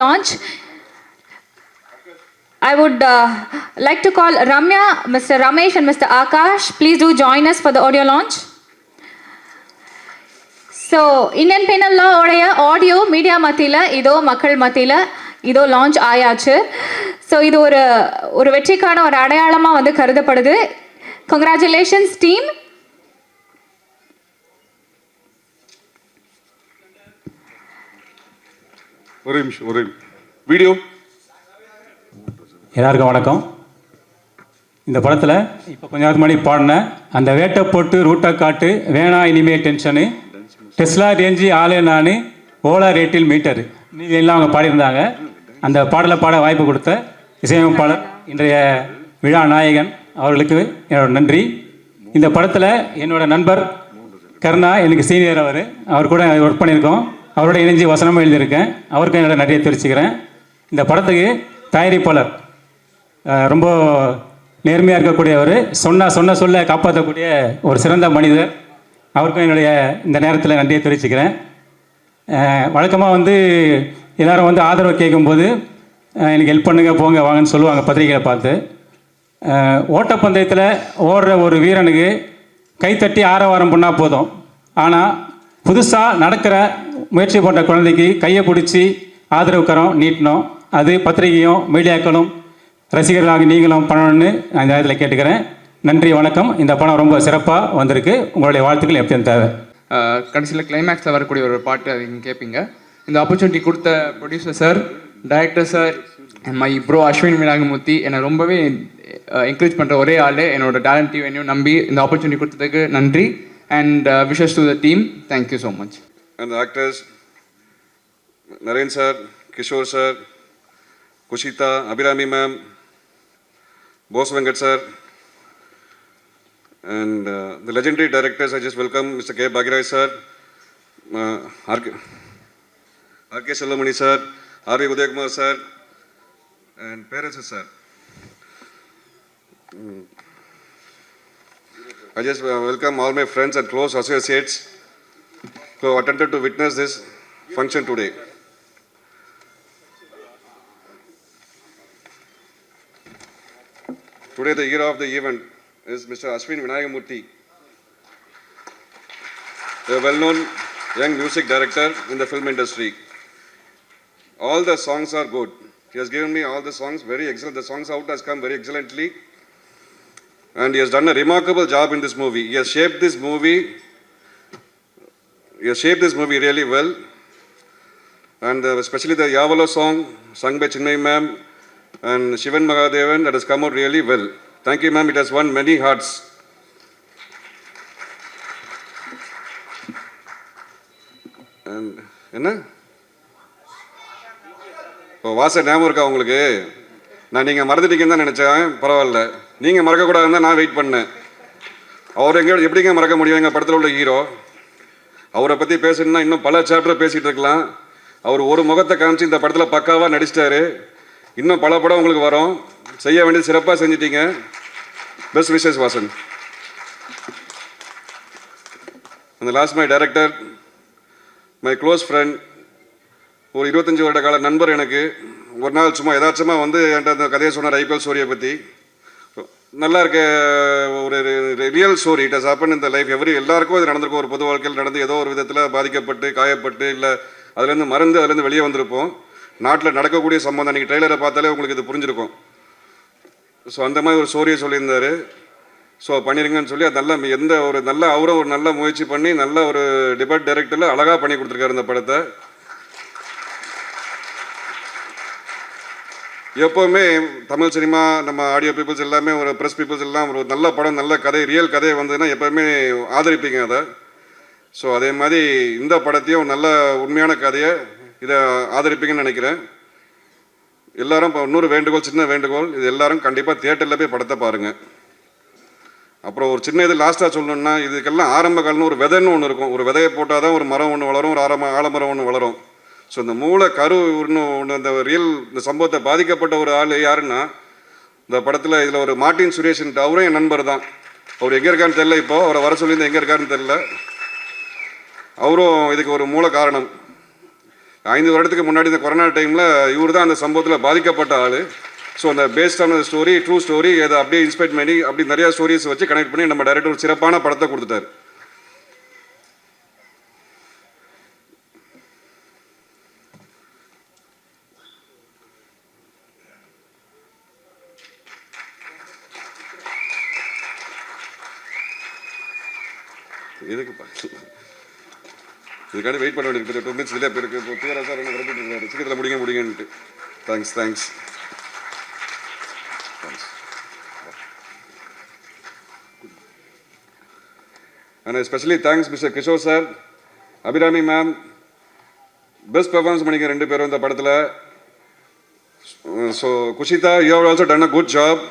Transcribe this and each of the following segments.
launch. I would like to call Ramya, Mr. Ramesh and Mr. Akash. Please do join us for the audio launch. So, Indian Penal Law உடைய audio media மத்தியில் இதோ மக்கள் மத்தியில் இதோ launch ஆயாச்சு. So இது ஒரு வெற்றிக்கான ஒரு அடையாளமாக வந்து கருதப்படுது. Congratulations team. ஒரு நிமிஷம் வீடியோ. எல்லாருக்கும் வணக்கம். இந்த படத்தில் இப்போ கொஞ்ச நேரத்துக்கு முன்னாடி பாடின அந்த வேட்டை போட்டு ரூட்டை காட்டு வேணா இனிமே டென்ஷனு டெஸ்லா ரேஞ்சு ஆளே நான் ஓலா ரேட்டில் மீட்டரு நீதி எல்லாம் அவங்க பாடியிருந்தாங்க. அந்த பாடலை பாட வாய்ப்பு கொடுத்த இசையமைப்பாளர் இன்றைய விழா நாயகன் அவர்களுக்கு என்னோட நன்றி. இந்த படத்தில் என்னோட நண்பர் கருணா எனக்கு சீனியர், அவர் கூட ஒர்க் பண்ணியிருக்கோம். அவரோட இணைஞ்சு வசனமும் எழுதியிருக்கேன். அவருக்கும் என்னோட நிறைய தெரிவிச்சுக்கிறேன். இந்த படத்துக்கு தயாரிப்பாளர் ரொம்ப நேர்மையாக இருக்கக்கூடியவர், சொன்ன சொல்ல காப்பாற்றக்கூடிய ஒரு சிறந்த மனிதர். அவருக்கும் என்னுடைய இந்த நேரத்தில் நன்றியை தெரிவிச்சுக்கிறேன். வழக்கமாக வந்து எல்லோரும் வந்து ஆதரவு கேட்கும்போது எனக்கு ஹெல்ப் பண்ணுங்க போங்க வாங்கன்னு சொல்லுவாங்க பத்திரிகையை பார்த்து. ஓட்டப்பந்தயத்தில் ஓடுற ஒரு வீரனுக்கு கைத்தட்டி ஆரவாரம் பண்ணால் போதும். ஆனால் புதுசாக நடக்கிற முயற்சி பண்ணுற குழந்தைக்கு கையை பிடிச்சி ஆதரவு கரம் நீட்டணும். அது பத்திரிகையும் மீடியாக்களும் ரசிகர்களாக நீங்களும் பண்ணணும்னு நான் இந்த நேரத்தில் கேட்டுக்கிறேன். நன்றி, வணக்கம். இந்த படம் ரொம்ப சிறப்பாக வந்திருக்கு. உங்களுடைய வாழ்த்துக்கள் எப்பயும் தேவை. கடைசியில் கிளைமேக்ஸில் வரக்கூடிய ஒரு பாட்டு அது நீங்கள் கேட்பீங்க. இந்த ஆப்பர்ச்சுனிட்டி கொடுத்த producer sir, director sir and my bro Ashwin Vinayagamoorthy என்னை ரொம்பவே என்கரேஜ் பண்ணுற ஒரே ஆள். என்னோட டேலண்ட் என்னையும் நம்பி இந்த ஆப்பர்ச்சுனிட்டி கொடுத்ததுக்கு நன்றி. And wishes to the team. Thank you so much. And the actors, Naren sir, Kishore sir, Kushita, Abhirami ma'am, Bose Venkat sir, and the legendary directors, I just welcome Mr. K. Bhagirai sir, R.K. Sellamani sir, R.V. Udayakumar sir, and parents sir. I just welcome all my friends and close associates who attempted to witness this function today. Today the hero of the event is Mr. Ashwin Vinayagamurthy, a well-known young music director in the film industry. All the songs are good. He has given me all the songs very excellent. The songs out has come very excellently, and he has done a remarkable job in this movie. He has shaped this movie really well, and especially the Yavalo song sung by Chinmay ma'am and Shivan Mahadevan, that has come out really well. Thank you ma'am, it has won many hearts. And என்ன இப்போ வாச ஞாபகம் இருக்கா உங்களுக்கு? நான் நீங்கள் மறந்துட்டீங்கன்னு தான் நினச்சேன். பரவாயில்ல, நீங்கள் மறக்கக்கூடாதுன்னு தான் நான் வெயிட் பண்ணேன். அவர் எப்படிங்க மறக்க முடியும்? எங்கள் படத்தில் உள்ள ஹீரோ. அவரை பற்றி பேசணுன்னா இன்னும் பல சாப்டர் பேசிகிட்டு இருக்கலாம். அவர் ஒரு முகத்தை காமிச்சு இந்த படத்தில் பக்காவாக நடிச்சிட்டாரு. இன்னும் பல படம் உங்களுக்கு வரும். செய்ய வேண்டியது சிறப்பாக செஞ்சிட்டீங்க. Best wishes Vasan. அந்த last my director, my close friend, ஒரு 25 வருட கால நண்பர். எனக்கு ஒரு நாள் சும்மா யதார்த்தமாக வந்து என்கிட்ட அந்த கதையை சொன்னார் ஐபிஎல் ஸ்டோரியை பற்றி. நல்லா இருக்க ஒரு real story. It has happen in the life. எல்லாருக்கும் இது நடந்திருக்கும். ஒரு பொது வாழ்க்கையில் நடந்து ஏதோ ஒரு விதத்தில் பாதிக்கப்பட்டு காயப்பட்டு இல்லை அதுலேருந்து மறந்து அதுலேருந்து வெளியே வந்திருப்போம். நாட்டில் நடக்கக்கூடிய சம்பவம் நீங்கள் ட்ரெய்லரை பார்த்தாலே உங்களுக்கு இது புரிஞ்சிருக்கும். ஸோ அந்த மாதிரி ஒரு ஸ்டோரியை சொல்லியிருந்தார். ஸோ பண்ணிருங்கன்னு சொல்லி அது நல்ல அவரும் ஒரு நல்ல முயற்சி பண்ணி நல்ல ஒரு டிபேட் டைரக்டரில் அழகாக பண்ணி கொடுத்துருக்காரு இந்த படத்தை. எப்போவுமே தமிழ் சினிமா, நம்ம ஆடியோ பீப்புள்ஸ் எல்லாமே, ஒரு ப்ரெஸ் பீப்புள்ஸ் எல்லாம் ஒரு நல்ல படம், நல்ல கதை, ரியல் கதை வந்ததுன்னா எப்போவுமே ஆதரிப்பீங்க அதை. ஸோ அதே மாதிரி இந்த படத்தையும் நல்ல உண்மையான கதையை இதை ஆதரிப்பீங்கன்னு நினைக்கிறேன். எல்லாரும் இப்போ இன்னொரு வேண்டுகோள், சின்ன வேண்டுகோள், இது எல்லாரும் கண்டிப்பாக தியேட்டரில் போய் படத்தை பாருங்கள். அப்புறம் ஒரு சின்ன இது லாஸ்ட்டாக சொல்லணுன்னா, இதுக்கெல்லாம் ஆரம்ப காலம்னு ஒரு விதைன்னு ஒன்று இருக்கும். ஒரு விதையை போட்டால் தான் ஒரு மரம் ஒன்று வளரும், ஒரு ஆலமரம் ஒன்று வளரும். ஸோ இந்த மூளை கரு ஒன்று அந்த இந்த சம்பவத்தை பாதிக்கப்பட்ட ஒரு ஆள் யாருன்னா இந்த படத்தில் இதில் ஒரு மார்ட்டின் சுரேஷன், அவரும் என் நண்பர் தான். அவர் எங்கே இருக்கான்னு தெரியல. இப்போது அவரை வர சொல்லியிருந்தேன், எங்கே இருக்காருன்னு தெரியல. அவரும் இதுக்கு ஒரு மூல காரணம். 5 வருடத்துக்கு முன்னாடி இந்த கொரோனா டைமில் இவர் தான் அந்த சம்பவத்தில் பாதிக்கப்பட்ட ஆள். ஸோ அந்த பேஸ்ட் ஆன ஸ்டோரி, ட்ரூ ஸ்டோரி, அதை அப்படியே இன்ஸ்பைர் பண்ணி அப்படி நிறையா ஸ்டோரிஸ் வச்சு கனெக்ட் பண்ணி நம்ம டைரக்டர் ஒரு சிறப்பான படத்தை கொடுத்துட்டார். எதுக்குப்பா இதுக்காண்டி வெயிட் பண்ண வேண்டியது 2 மினிட்ஸ் வெளியே போயிருக்கு. இப்போ பிஆர்ஆர் சார் என்ன விரட்டிட்டு இருக்காரு, சீக்கிரத்தில் முடிங்கன்ட்டு. Thanks. And especially thanks mister Kishore sir, Abhirami ma'am, best performance பண்ணிங்க 2 பேரும் இந்த படத்தில். So Kushitha, you have also done a good job.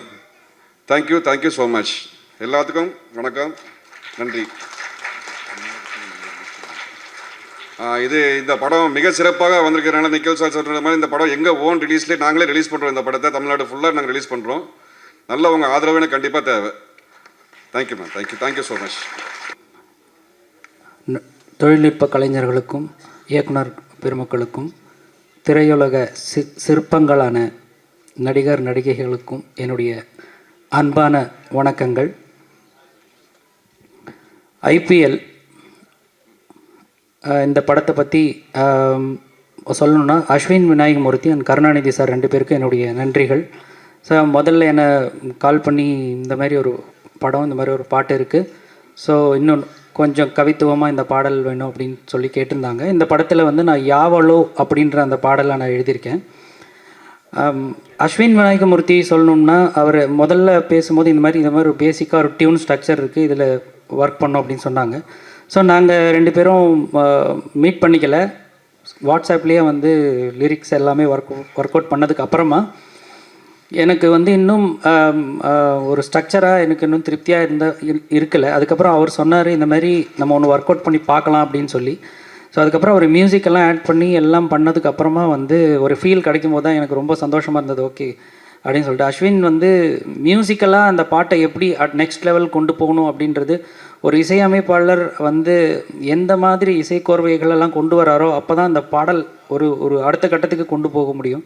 Thank you so much. எல்லாத்துக்கும் வணக்கம், நன்றி. இந்த படம் மிக சிறப்பாக வந்திருக்கிறனால நிக்கல் சார் சொல்கிற மாதிரி இந்த படம் எங்கள் ஓன் ரிலீஸ்லேயே நாங்களே ரிலீஸ் பண்ணுறோம். இந்த படத்தை தமிழ்நாடு ஃபுல்லாக நாங்கள் ரிலீஸ் பண்ணுறோம். நல்ல உங்கள் ஆதரவு எனக்கு கண்டிப்பாக தேவை. Thank you ma'am, thank you so much. தொழில்நுட்ப கலைஞர்களுக்கும் இயக்குனர் பெருமக்களுக்கும் திரையுலக சிற்பங்களான நடிகர் நடிகைகளுக்கும் என்னுடைய அன்பான வணக்கங்கள். ஐபிஎல் இந்த படத்தை பற்றி சொல்லணுன்னா அஸ்வின் விநாயகமூர்த்தி அண்ட் கருணாநிதி சார் 2 பேருக்கும் என்னுடைய நன்றிகள். ஸோ முதல்ல என்னை கால் பண்ணி இந்த மாதிரி ஒரு படம், இந்த மாதிரி ஒரு பாட்டு இருக்குது, ஸோ இன்னும் கொஞ்சம் கவித்துவமாக இந்த பாடல் வேணும் அப்படின்னு சொல்லி கேட்டிருந்தாங்க. இந்த படத்தில் வந்து நான் யாவளோ அப்படின்ற அந்த பாடலை நான் எழுதியிருக்கேன். அஸ்வின் விநாயகமூர்த்தி சொல்லணும்னா அவர் முதல்ல பேசும்போது இந்த மாதிரி ஒரு பேசிக்காக ஒரு டியூன் ஸ்ட்ரக்சர் இருக்குது, இதில் ஒர்க் பண்ணோம் அப்படின்னு சொன்னாங்க. ஸோ நாங்கள் 2 பேரும் மீட் பண்ணிக்கல, வாட்ஸ்அப்லேயே வந்து லிரிக்ஸ் எல்லாமே ஒர்க் அவுட் பண்ணதுக்கு அப்புறமா எனக்கு வந்து இன்னும் ஒரு ஸ்ட்ரக்சராக எனக்கு இன்னும் திருப்தியாக இருக்கலை. அதுக்கப்புறம் அவர் சொன்னார் இந்த மாதிரி நம்ம ஒன்று ஒர்க் அவுட் பண்ணி பார்க்கலாம் அப்படின்னு சொல்லி. ஸோ அதுக்கப்புறம் ஒரு மியூசிக்கெல்லாம் ஆட் பண்ணி எல்லாம் பண்ணதுக்கு அப்புறமா வந்து ஒரு ஃபீல் கிடைக்கும் போது தான் எனக்கு ரொம்ப சந்தோஷமாக இருந்தது. ஓகே அப்படின்னு சொல்லிட்டு அஸ்வின் வந்து மியூசிக்கலாக அந்த பாட்டை எப்படி நெக்ஸ்ட் லெவல் கொண்டு போகணும் அப்படின்றது ஒரு இசையமைப்பாளர் வந்து எந்த மாதிரி இசைக்கோர்வைகளெல்லாம் கொண்டு வராரோ அப்போ தான் அந்த பாடல் ஒரு அடுத்த கட்டத்துக்கு கொண்டு போக முடியும்.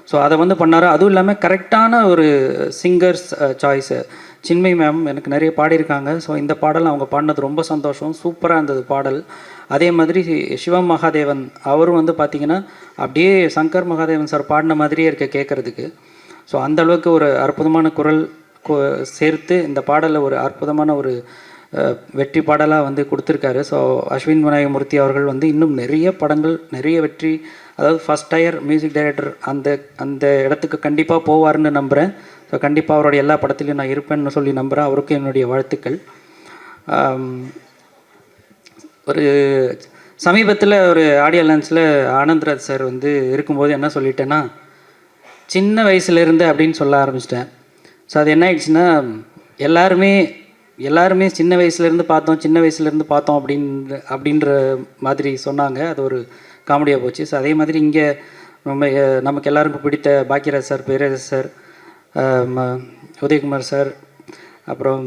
ஸோ அதை வந்து பண்ணாரோ. அதுவும் இல்லாமல் கரெக்டான ஒரு சிங்கர்ஸ் சாய்ஸு. சின்மை மேம் எனக்கு நிறைய பாடியிருக்காங்க. ஸோ இந்த பாடல் அவங்க பாடினது ரொம்ப சந்தோஷம், சூப்பராக இருந்தது பாடல். அதே மாதிரி சிவம் மகாதேவன் அவரும் வந்து பார்த்திங்கன்னா அப்படியே சங்கர் மகாதேவன் சார் பாடின மாதிரியே இருக்க கேட்குறதுக்கு. ஸோ அந்தளவுக்கு ஒரு அற்புதமான குரல் சேர்த்து இந்த பாடலில் ஒரு அற்புதமான ஒரு வெற்றி பாடலாக வந்து கொடுத்துருக்காரு. ஸோ அஸ்வின் விநாயகமூர்த்தி அவர்கள் வந்து இன்னும் நிறைய படங்கள், நிறைய வெற்றி, அதாவது ஃபஸ்ட் டயர் மியூசிக் டைரக்டர் அந்த இடத்துக்கு கண்டிப்பாக போவார்னு நம்புகிறேன். ஸோ கண்டிப்பாக அவருடைய எல்லா படத்துலையும் நான் இருப்பேன்னு சொல்லி நம்புகிறேன். அவருக்கும் என்னுடைய வாழ்த்துக்கள். ஒரு சமீபத்தில் ஒரு ஆடியோ லான்ச்சில் ஆனந்த்ராஜ் சார் வந்து இருக்கும்போது என்ன சொல்லிட்டேன்னா, சின்ன வயசுலேருந்து அப்படின்னு சொல்ல ஆரம்பிச்சிட்டேன். ஸோ அது என்ன ஆயிடுச்சுன்னா, எல்லாருமே சின்ன வயசுலேருந்து பார்த்தோம் அப்படின்ற மாதிரி சொன்னாங்க. அது ஒரு காமெடியாக போச்சு. ஸோ அதே மாதிரி இங்கே நமக்கு எல்லாருக்கும் பிடித்த பாக்கியராஜ் சார், பேரரசு சார், உதயகுமார் சார், அப்புறம்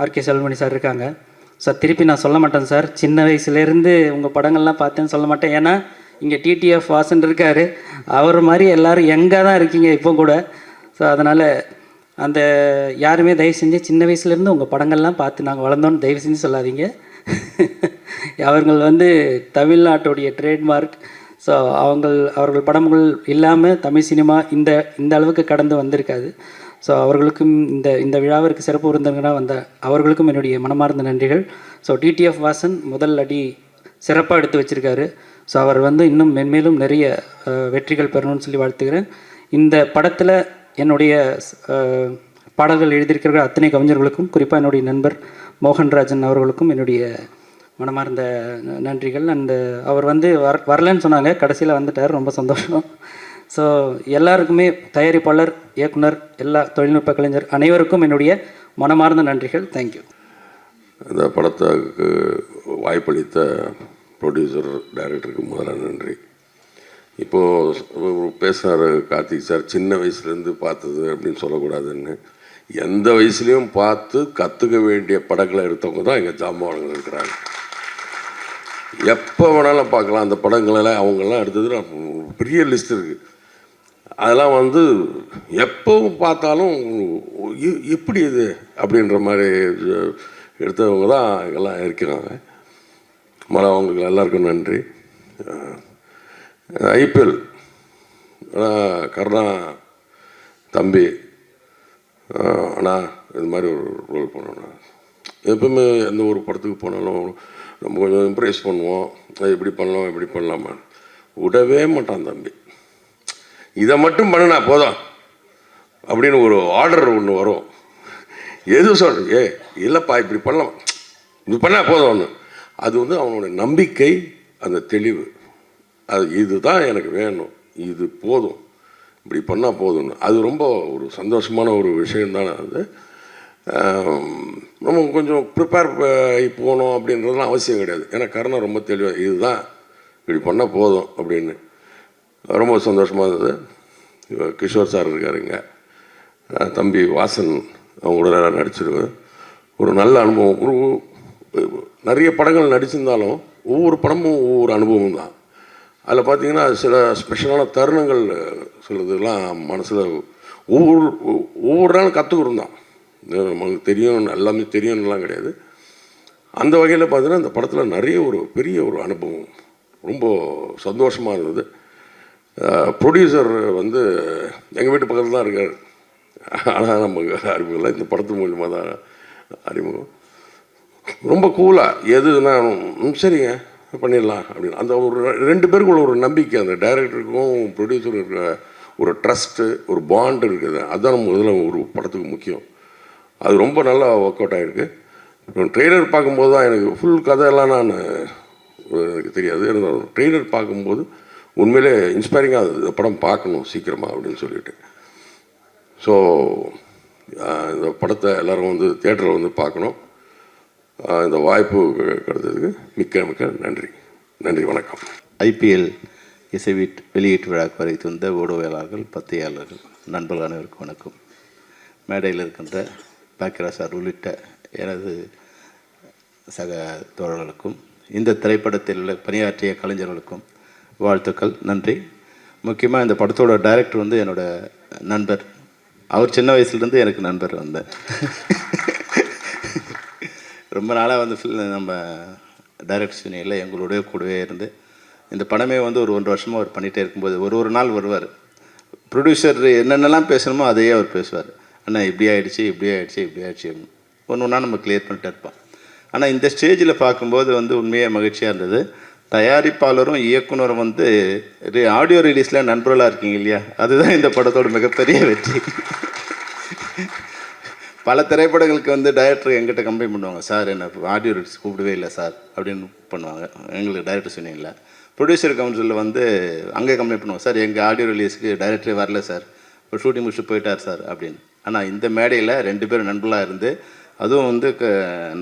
ஆர்கே செல்வமணி சார் இருக்காங்க. ஸோ திருப்பி நான் சொல்ல மாட்டேன் சார், சின்ன வயசுலேருந்து உங்கள் படங்கள்லாம் பார்த்தேன்னு சொல்ல மாட்டேன். ஏன்னா இங்கே டிடிஎஃப் வாசன் இருக்கார், அவர் மாதிரி எல்லோரும் எங்கே தான் இருக்கீங்க இப்போ கூட. ஸோ அதனால் அந்த யாருமே தயவு செஞ்சு சின்ன வயசுலேருந்து உங்கள் படங்கள்லாம் பார்த்து நாங்கள் வளர்ந்தோன்னு தயவு செஞ்சு சொல்லாதீங்க. அவர்கள் வந்து தமிழ்நாட்டுடைய ட்ரேட்மார்க். ஸோ அவர்கள் படங்கள் இல்லாமல் தமிழ் சினிமா இந்த அளவுக்கு கடந்து வந்திருக்காது. ஸோ அவர்களுக்கும் இந்த விழாவிற்கு சிறப்பு விருந்தினராக வந்த அவர்களுக்கும் என்னுடைய மனமார்ந்த நன்றிகள். ஸோ டிடிஎஃப் வாசன் முதல் அடி சிறப்பாக எடுத்து வச்சுருக்காரு. ஸோ அவர் வந்து இன்னும் மென்மேலும் நிறைய வெற்றிகள் பெறணும்னு சொல்லி வாழ்த்துக்கிறேன். இந்த படத்தில் என்னுடைய பாடல்கள் எழுதியிருக்கிற அத்தனை கவிஞர்களுக்கும், குறிப்பாக என்னுடைய நண்பர் மோகன்ராஜன் அவர்களுக்கும் என்னுடைய மனமார்ந்த நன்றிகள். அண்டு அவர் வந்து வரலன்னு சொன்னாங்க, கடைசியில் வந்துட்டார், ரொம்ப சந்தோஷம். ஸோ எல்லாருக்குமே, தயாரிப்பாளர், இயக்குனர், எல்லா தொழில்நுட்ப கலைஞர் அனைவருக்கும் என்னுடைய மனமார்ந்த நன்றிகள். தேங்க்யூ. இந்த படத்துக்கு வாய்ப்பளித்த ப்ரொடியூசர், டைரக்டருக்கு முதல்ல நன்றி. இப்போது பேசுகிறார் கார்த்திக் சார், சின்ன வயசுலேருந்து பார்த்தது அப்படின்னு சொல்லக்கூடாதுன்னு. எந்த வயசுலேயும் பார்த்து கற்றுக்க வேண்டிய படங்களை எடுத்தவங்க தான் எங்கள் ஜாம்பவான்கள் இருக்கிறாங்க. எப்போ வேணாலும் பார்க்கலாம். அந்த படங்களெல்லாம் அவங்கெல்லாம் எடுத்தது பெரிய லிஸ்ட் இருக்குது. அதெல்லாம் வந்து எப்பவும் பார்த்தாலும் எப்படி இது அப்படின்ற மாதிரி எடுத்தவங்க தான் எல்லாம் இருக்கிறாங்க. மழை அவங்களுக்கு எல்லாருக்கும் நன்றி. ஐபிஎல் கருணா தம்பி அண்ணா இது மாதிரி ஒரு ரோல் பண்ணணும். எப்பவுமே எந்த ஒரு படத்துக்கு போனாலும் நம்ம கொஞ்சம் இம்ப்ரெஸ் பண்ணுவோம். இப்படி பண்ணலாம் இப்படி பண்ணலாமா, விடவே மாட்டான் தம்பி. இதை மட்டும் பண்ணுனா போதும் அப்படின்னு ஒரு ஆர்டர் ஒன்று வரும். எதுவும் சொல்கிறேன் இல்லைப்பா இப்படி பண்ணலாம், இப்படி பண்ணால் போதும் ஒன்று. அது வந்து அவனோட நம்பிக்கை, அந்த தெளிவு. அது இதுதான் எனக்கு வேணும், இது போதும், இப்படி பண்ணால் போதும்னு. அது ரொம்ப ஒரு சந்தோஷமான ஒரு விஷயம்தானே. அது நம்ம கொஞ்சம் ப்ரிப்பேர் போகணும் அப்படின்றதுலாம் அவசியம் கிடையாது. ஏன்னா கருணை ரொம்ப தெளிவாக இதுதான் இப்படி பண்ணால் போதும் அப்படின்னு. ரொம்ப சந்தோஷமாக இருந்தது. கிஷோர் சார் இருக்காருங்க, தம்பி வாசன் அவங்களோட நடிச்சிருவேன். ஒரு நல்ல அனுபவம். ஒரு நிறைய படங்கள் நடிச்சிருந்தாலும் ஒவ்வொரு படமும் ஒவ்வொரு அனுபவம் தான். அதில் பார்த்திங்கன்னா சில ஸ்பெஷலான தருணங்கள் சிலதுலாம் மனசில் ஒவ்வொரு நாளும் கற்றுக்கிறோம் தான். நமக்கு தெரியும் எல்லாமே தெரியும்லாம் கிடையாது. அந்த வகையில் பார்த்தீங்கன்னா இந்த படத்தில் நிறைய ஒரு பெரிய ஒரு அனுபவம், ரொம்ப சந்தோஷமாக இருந்தது. ப்ரொடியூசர் வந்து எங்கள் வீட்டு பக்கத்தில் தான் இருக்கார். ஆனால் நமக்கு அறிமுகம் இல்லை, இந்த படத்து மூலியமாக தான் அறிமுகம். ரொம்ப கூலாக எதுனா சரிங்க பண்ணிடலாம் அப்படின்னு அந்த ஒரு 2 பேருக்குள்ள ஒரு நம்பிக்கை, அந்த டைரக்டருக்கும் ப்ரொடியூசரும் இருக்கிற ஒரு ட்ரஸ்ட்டு, ஒரு பாண்டு இருக்குது. அதுதான் நம்ம இதில் ஒரு படத்துக்கு முக்கியம். அது ரொம்ப நல்லா ஒர்க் அவுட் ஆகிருக்கு. ட்ரெய்லர் பார்க்கும்போது தான் எனக்கு ஃபுல் கதையெல்லாம் எனக்கு தெரியாது. இருந்தாலும் ட்ரெய்லர் பார்க்கும்போது உண்மையிலே இன்ஸ்பைரிங்காக இந்த படம் பார்க்கணும் சீக்கிரமாக அப்படின்னு சொல்லிட்டு. ஸோ இந்த படத்தை எல்லோரும் வந்து தியேட்டரில் வந்து பார்க்கணும். இந்த வாய்ப்பு கிடைத்ததுக்கு மிக்க மிக்க நன்றி. நன்றி, வணக்கம். ஐபிஎல் இசை வெளியீட்டு விழாக்கு வரை தந்த ஊடகவியலாளர்கள், பத்திரிகையாளர்கள், நண்பர்கள் அனைவருக்கும் வணக்கம். மேடையில் இருக்கின்ற பாக்கிரா சார் உள்ளிட்ட எனது சக தோழர்களுக்கும் இந்த திரைப்படத்தில் பணியாற்றிய கலைஞர்களுக்கும் வாழ்த்துக்கள், நன்றி. முக்கியமாக இந்த படத்தோட டைரக்டர் வந்து என்னோடய நண்பர். அவர் சின்ன வயசுலேருந்து எனக்கு நண்பர் வந்தேன். ரொம்ப நாளாக வந்து நம்ம டைரக்டர் சினியில் எங்களுடைய கூடவே இருந்து இந்த படமே வந்து ஒரு 1 வருஷமாக அவர் பண்ணிகிட்டே இருக்கும்போது ஒரு நாள் வருவார். ப்ரொடியூசர் என்னென்னலாம் பேசணுமோ அதையே அவர் பேசுவார். அண்ணா இப்படி ஆகிடுச்சு, இப்படி ஆகிடுச்சு, இப்படி ஆகிடுச்சு, ஒன்றா நம்ம கிளியர் பண்ணிட்டே இருப்போம். ஆனால் இந்த ஸ்டேஜில் பார்க்கும்போது வந்து உண்மையாக மகிழ்ச்சியாக இருந்தது. தயாரிப்பாளரும் இயக்குனரும் வந்து ஆடியோ ரிலீஸில் நண்பர்களாக இருக்கீங்க இல்லையா, அதுதான் இந்த படத்தோட மிகப்பெரிய வெற்றி. பல திரைப்படங்களுக்கு வந்து டைரக்டர் எங்கிட்ட கம்ப்ளைண்ட் பண்ணுவாங்க, சார் என்ன ஆடியோ ரிலீஸ் கூப்பிடவே இல்லை சார் அப்படின்னு பண்ணுவாங்க. எங்களுக்கு டைரக்டர் சொன்னீங்களா. ப்ரொடியூசர் கவுன்சிலில் வந்து அங்கே கம்ப்ளைண்ட் பண்ணுவாங்க, சார் எங்கள் ஆடியோ ரிலீஸுக்கு டைரக்டரே வரல சார், இப்போ ஷூட்டிங் முடிச்சுட்டு போயிட்டார் சார் அப்படின்னு. ஆனால் இந்த மேடையில் 2 பேரும் நண்பர்களாக இருந்து, அதுவும் வந்து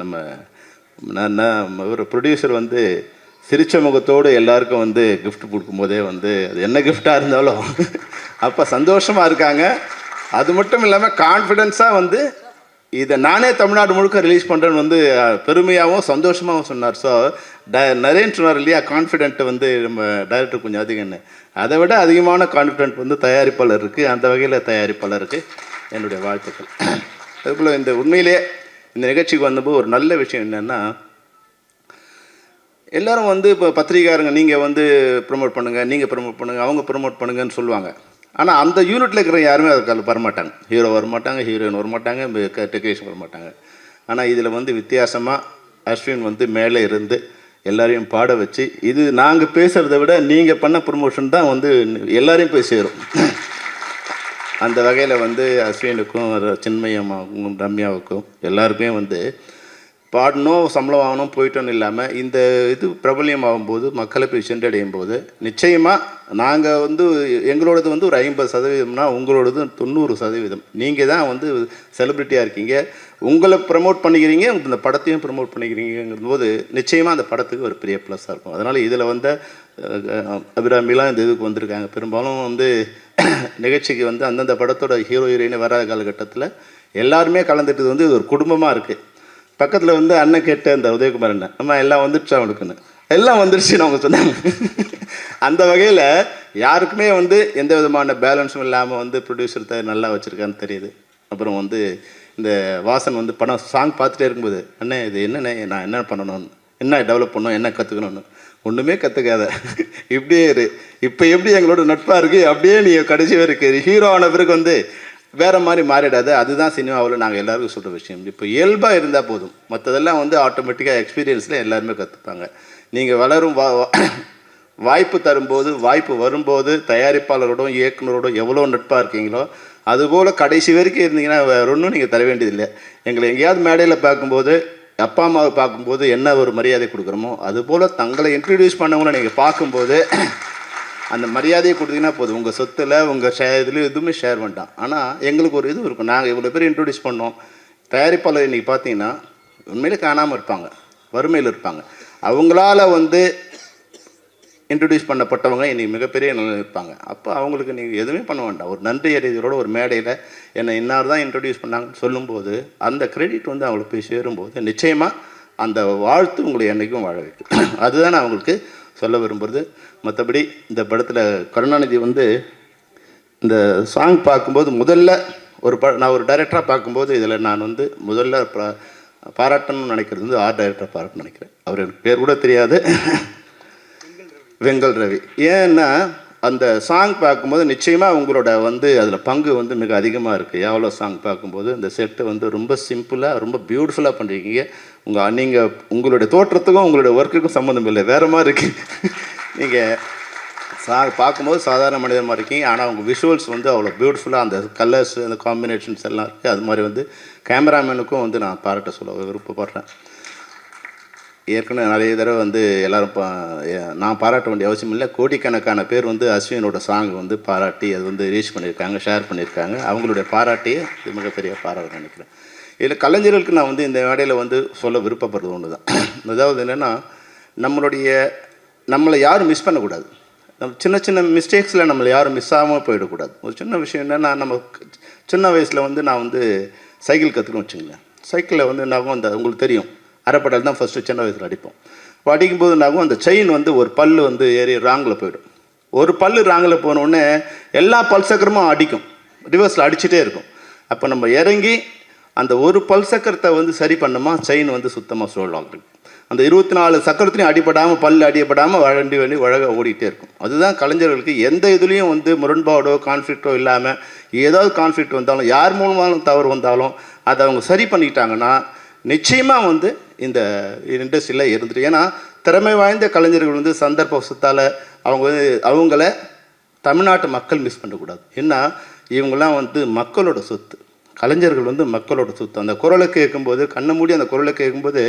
நம்ம ஒரு ப்ரொடியூசர் வந்து சிரிச்ச முகத்தோடு எல்லாருக்கும் வந்து கிஃப்ட் கொடுக்கும்போதே வந்து அது என்ன கிஃப்டாக இருந்தாலும் அப்போ சந்தோஷமாக இருக்காங்க. அது மட்டும் இல்லாமல் கான்ஃபிடென்ஸாக வந்து இதை நானே தமிழ்நாடு முழுக்க ரிலீஸ் பண்ணுறேன்னு வந்து பெருமையாகவும் சந்தோஷமாகவும் சொன்னார். ஸோ நரேன் சொன்னார் இல்லையா, கான்ஃபிடென்ட் வந்து நம்ம டைரக்டர் கொஞ்சம் அதிகம்னு, அதை விட அதிகமான கான்ஃபிடென்ட் வந்து தயாரிப்பாளர் இருக்குது. அந்த வகையில் தயாரிப்பாளருக்கு என்னுடைய வாழ்த்துக்கள். அதுபோல் இந்த உண்மையிலே இந்த நிகழ்ச்சிக்கு வந்தபோது ஒரு நல்ல விஷயம் என்னென்னா, எல்லோரும் வந்து இப்போ பத்திரிகாரங்க நீங்கள் வந்து ப்ரொமோட் பண்ணுங்கள், நீங்கள் ப்ரொமோட் பண்ணுங்கள், அவங்க ப்ரொமோட் பண்ணுங்கன்னு சொல்லுவாங்க. ஆனால் அந்த யூனிட்டில் இருக்கிற யாருமே அதுக்கு வரமாட்டாங்க. ஹீரோ வரமாட்டாங்க, ஹீரோயின் வரமாட்டாங்க, டெக்கரேஷன் வரமாட்டாங்க. ஆனால் இதில் வந்து வித்தியாசமாக அஸ்வின் வந்து மேலே இருந்து எல்லாரையும் பாட வச்சு, இது நாங்கள் பேசுகிறத விட நீங்கள் பண்ண ப்ரொமோஷன் தான் வந்து எல்லாரையும் போய் சேரும். அந்த வகையில் வந்து அஸ்வினுக்கும் சின்மயமாவுக்கும் ரம்யாவுக்கும் எல்லாருக்குமே வந்து பாடணும், சம்பளம் வாங்கணும், போயிட்டோன்னு இல்லாமல் இந்த இது பிரபல்யம் ஆகும்போது, மக்களை போய் சென்றடையும் போது நிச்சயமாக நாங்கள் வந்து எங்களோடது வந்து ஒரு 50%, உங்களோடது 90%. நீங்கள் தான் வந்து செலிப்ரிட்டியாக இருக்கீங்க, உங்களை ப்ரமோட் பண்ணிக்கிறீங்க, இந்த படத்தையும் ப்ரமோட் பண்ணிக்கிறீங்கும் போது நிச்சயமாக அந்த படத்துக்கு ஒரு பெரிய ப்ளஸ்ஸாக இருக்கும். அதனால் இதில் வந்து அபிராமிலாம் இந்த இதுக்கு வந்திருக்காங்க. பெரும்பாலும் வந்து நிகழ்ச்சிக்கு வந்து அந்தந்த படத்தோட ஹீரோ ஹீரோயின்னு வராத காலகட்டத்தில் எல்லாருமே கலந்துட்டது வந்து இது ஒரு குடும்பமாக இருக்குது. பக்கத்தில் வந்து அண்ணன் கேட்ட அந்த உதயகுமார் அண்ணன், அம்மா எல்லாம் வந்துடுச்சா அவனுக்குன்னு, எல்லாம் வந்துருச்சுன்னு அவங்க சொன்னாங்க. அந்த வகையில் யாருக்குமே வந்து எந்த விதமான பேலன்ஸும் இல்லாமல் வந்து ப்ரொடியூசர் நல்லா வச்சுருக்கான்னு தெரியுது. அப்புறம் வந்து இந்த வாசன் வந்து படம் சாங் பார்த்துட்டே இருக்கும்போது, அண்ணே இது என்னண்ணே நான் என்ன பண்ணணும், என்ன டெவலப் பண்ணணும், என்ன கற்றுக்கணும்னு. ஒன்றுமே கற்றுக்காத, இப்படியே இரு. இப்போ எப்படி எங்களோட நட்பாக இருக்குது அப்படியே நீ கடைசி வரைக்கும் ஹீரோ ஆன பிறகு வந்து வேறு மாதிரி மாறிடாது. அதுதான் சினிமாவில் நாங்கள் எல்லாருக்கும் சொல்கிற விஷயம். இப்போ இயல்பாக இருந்தால் போதும், மற்றதெல்லாம் வந்து ஆட்டோமேட்டிக்காக எக்ஸ்பீரியன்ஸில் எல்லாருமே கற்றுப்பாங்க. நீங்கள் வளரும் வாய்ப்பு தரும்போது, வாய்ப்பு வரும்போது தயாரிப்பாளரோடும் இயக்குனரோடும் எவ்வளோ நட்பாக இருக்கீங்களோ அதுபோல் கடைசி வரைக்கும் இருந்தீங்கன்னா வேறு ஒன்றும் நீங்கள் தர வேண்டியதில்லை. எங்களை எங்கேயாவது மேடையில் பார்க்கும்போது, அப்பா அம்மாவை பார்க்கும்போது என்ன ஒரு மரியாதை கொடுக்குறோமோ அதுபோல் தங்களை இன்ட்ரடியூஸ் பண்ணவங்கள நீங்கள் பார்க்கும்போது அந்த மரியாதையை கொடுத்தீங்கன்னா போதும். உங்கள் சொத்தில் உங்கள் இதுலேயும் எதுவுமே ஷேர் வேண்டாம். ஆனால் எங்களுக்கு ஒரு இது இருக்கும், நாங்கள் இவ்வளோ பேர் இன்ட்ரடியூஸ் பண்ணோம். தயாரிப்பாளர் இன்றைக்கி பார்த்தீங்கன்னா உண்மையிலே காணாமல் இருப்பாங்க, வறுமையில் இருப்பாங்க. அவங்களால வந்து இன்ட்ரடியூஸ் பண்ணப்பட்டவங்க இன்றைக்கி மிகப்பெரிய நிலையில் இருப்பாங்க. அப்போ அவங்களுக்கு நீங்கள் எதுவுமே பண்ண வேண்டாம். ஒரு நன்றி அறிதலோட ஒரு மேடையில் என்னை இன்னார் தான் இன்ட்ரடியூஸ் பண்ணாங்கன்னு சொல்லும்போது அந்த கிரெடிட் வந்து அவங்களுக்கு போய் சேரும்போது நிச்சயமாக அந்த வாழ்த்து உங்களை என்றைக்கும் வாழ வைக்கும். அதுதான் நான் அவங்களுக்கு சொல்ல விரும்புகிறது. மற்றபடி இந்த படத்தில் கருணாநிதி வந்து இந்த சாங் பார்க்கும்போது முதல்ல நான் ஒரு டைரக்டராக பார்க்கும்போது இதில் நான் வந்து முதல்ல பாராட்டணும்னு நினைக்கிறது வந்து ஆர்ட் டைரக்டராக பாராட்டணும்னு நினைக்கிறேன். அவர் எனக்கு பேர் கூட தெரியாது, வெங்கல் ரவி. ஏன்னா அந்த சாங் பார்க்கும்போது நிச்சயமாக உங்களோட வந்து அதில் பங்கு வந்து மிக அதிகமாக இருக்குது. எவ்வளோ சாங் பார்க்கும்போது இந்த செட்டை வந்து ரொம்ப சிம்பிளாக ரொம்ப பியூட்டிஃபுல்லாக பண்ணியிருக்கீங்க. நீங்கள் உங்களுடைய தோற்றத்துக்கும் உங்களுடைய ஒர்க்குக்கும் சம்மந்தம் இல்லை, வேறு மாதிரி இருக்குது. நீங்கள் பார்க்கும்போது சாதாரண மனிதர் மாதிரி இருக்கீங்க, ஆனால் உங்கள் விஷுவல்ஸ் வந்து அவ்வளோ பியூட்டிஃபுல்லாக அந்த கலர்ஸ் அந்த காம்பினேஷன்ஸ் எல்லாம் இருக்குது. அது மாதிரி வந்து கேமராமேனுக்கும் வந்து நான் பாராட்ட சொல்ல விருப்பப்படுறேன். ஏற்கனவே நிறைய தடவை வந்து எல்லோரும் நான் பாராட்ட வேண்டிய அவசியம் இல்லை, கோடிக்கணக்கான பேர் வந்து அஸ்வினோட சாங் வந்து பாராட்டி அது வந்து ரீச் பண்ணியிருக்காங்க, ஷேர் பண்ணியிருக்காங்க. அவங்களுடைய பாராட்டியே இது மிகப்பெரிய பாராட்டு நினைக்கிறேன். இதில் கலைஞர்களுக்கு நான் வந்து இந்த மேடையில் வந்து சொல்ல விருப்பப்படுறது ஒன்று தான். அதாவது என்னென்னா, நம்மளை யாரும் மிஸ் பண்ணக்கூடாது. நம்ம சின்ன சின்ன மிஸ்டேக்ஸில் நம்மளை யாரும் மிஸ் ஆகாமல் போயிடக்கூடாது. ஒரு சின்ன விஷயம் என்னென்னா, நம்ம சின்ன வயசில் வந்து நான் வந்து சைக்கிள் கற்றுக்கணும் வச்சுங்களேன். சைக்கிளில் வந்து என்னாகும், அந்த உங்களுக்கு தெரியும் அரைப்படல் தான் ஃபஸ்ட்டு சின்ன வயசில் அடிப்போம். அடிக்கும்போது என்னாகும், அந்த செயின் வந்து ஒரு பல் வந்து ஏறி ராங்கில் போயிடும். ஒரு பல் ராங்கில் போனோடனே எல்லா பல் சக்கரமும் அடிக்கும், ரிவர்ஸில் அடிச்சுட்டே இருக்கும். அப்போ நம்ம இறங்கி அந்த ஒரு பல் சக்கரத்தை வந்து சரி பண்ணோமா செயின் வந்து சுத்தமாக சொல்லுவாங்க. அந்த 24 சக்கரத்துலையும் அடிபடாமல் பல் அடிபடாமல் வண்டி அழகாக ஓடிக்கிட்டே இருக்கும். அதுதான் கலைஞர்களுக்கு எந்த இதுலேயும் வந்து முரண்பாடோ கான்ஃப்ளிக்டோ இல்லாமல், ஏதாவது கான்ஃப்ளிக்ட் வந்தாலும் யார் மூலமாலும் தவறு வந்தாலும் அதை அவங்க சரி பண்ணிக்கிட்டாங்கன்னா நிச்சயமாக வந்து இந்த இண்டஸ்ட்ரியில் இருந்துட்டு. ஏன்னா திறமை வாய்ந்த கலைஞர்கள் வந்து சந்தர்ப்பத்தால் அவங்கள தமிழ்நாட்டு மக்கள் மிஸ் பண்ணக்கூடாது. ஏன்னா இவங்கெல்லாம் வந்து மக்களோட சொத்து, கலைஞர்கள் வந்து மக்களோட சொத்து. அந்த குரலை கேட்கும்போது, கண்ணை மூடி அந்த குரலை கேட்கும்போது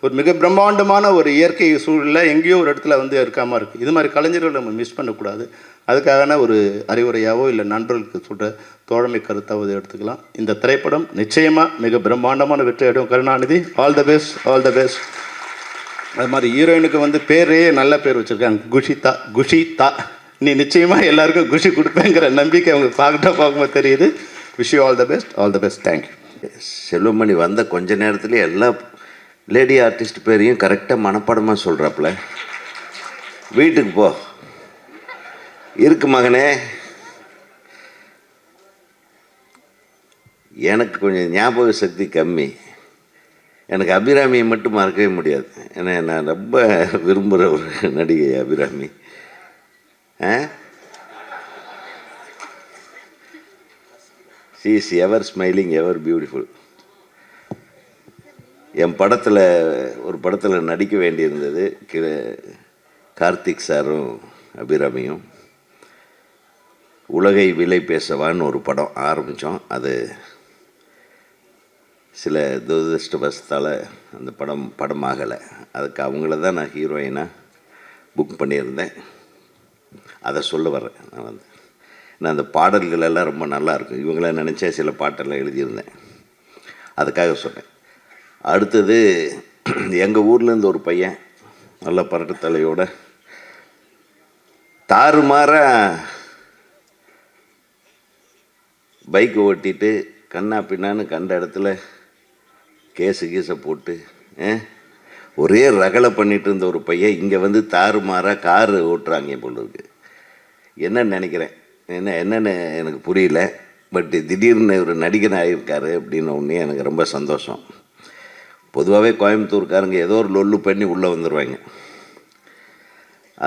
ஒரு மிக பிரம்மாண்டமான ஒரு இயற்கை சூழலில் எங்கேயோ ஒரு இடத்துல வந்து இருக்காமல் இருக்குது. இது மாதிரி கலைஞர்கள் நம்ம மிஸ் பண்ணக்கூடாது. அதுக்கான ஒரு அறிவுரையாவோ இல்லை நண்பர்களுக்கு சொல்கிற தோழமை கருத்தாவது எடுத்துக்கலாம். இந்த திரைப்படம் நிச்சயமாக மிக பிரம்மாண்டமான வெற்றி அடையும். Karunanidhi, all the best, all the best. அது மாதிரி ஹீரோயினுக்கு வந்து பேரே நல்ல பேர் வச்சுருக்காங்க, குஷிதா. நீ நிச்சயமாக எல்லாருக்கும் குஷி கொடுப்பேங்கிற நம்பிக்கை அவங்க பார்க்கும்போது தெரியுது. Wish you all the best, all the best. Thank you. Selvamani வந்த கொஞ்ச நேரத்துலேயே எல்லா லேடி ஆர்டிஸ்ட் பேரையும் கரெக்டாக மனப்பாடமாக சொல்கிறாப்புல. வீட்டுக்கு போ, இருக்கு மகனே. எனக்கு கொஞ்சம் ஞாபக சக்தி கம்மி, எனக்கு அபிராமியை மட்டும் மறக்கவே முடியாது. ஏன்னா நான் ரொம்ப விரும்புகிற ஒரு நடிகை Abirami. she is ever smiling, ever beautiful. என் ஒரு படத்தில் நடிக்க வேண்டியிருந்தது. கார்த்திக் சாரும் அபிராமியும் உலகை விலை பேசவான்னு ஒரு படம் ஆரம்பித்தோம். அது சில துரதிருஷ்டவசத்தால் அந்த படம் ஆகலை. அதுக்கு அவங்கள தான் நான் ஹீரோயினாக புக் பண்ணியிருந்தேன். அதை சொல்ல வரேன். நான் அந்த பாடல்கள் எல்லாம் ரொம்ப நல்லாயிருக்கும். இவங்கள நினச்சே சில பாட்டெல்லாம் எழுதியிருந்தேன், அதுக்காக சொன்னேன். அடுத்தது எங்கள் ஊர்லேருந்து ஒரு பையன் நல்ல பரட்டு தலையோட தாறுமாறாக பைக் ஓட்டிட்டு கண்ணா பின்னான்னு கண்ட இடத்துல கேஸை போட்டு ஒரே ரகலை பண்ணிட்டு இருந்த ஒரு பையன் இங்கே வந்து தாறுமாறாக காரு ஓட்டுறாங்க போல இருக்கு. என்னன்னு நினைக்கிறேன், என்னன்னு எனக்கு புரியல. பட் திடீர்னு ஒரு நடிகன் ஆகியிருக்காரு அப்படின்னு ஒன்றே எனக்கு ரொம்ப சந்தோஷம். பொதுவாகவே கோயம்புத்தூர்காரங்க ஏதோ ஒரு லொல்லு பண்ணி உள்ளே வந்துடுவாங்க.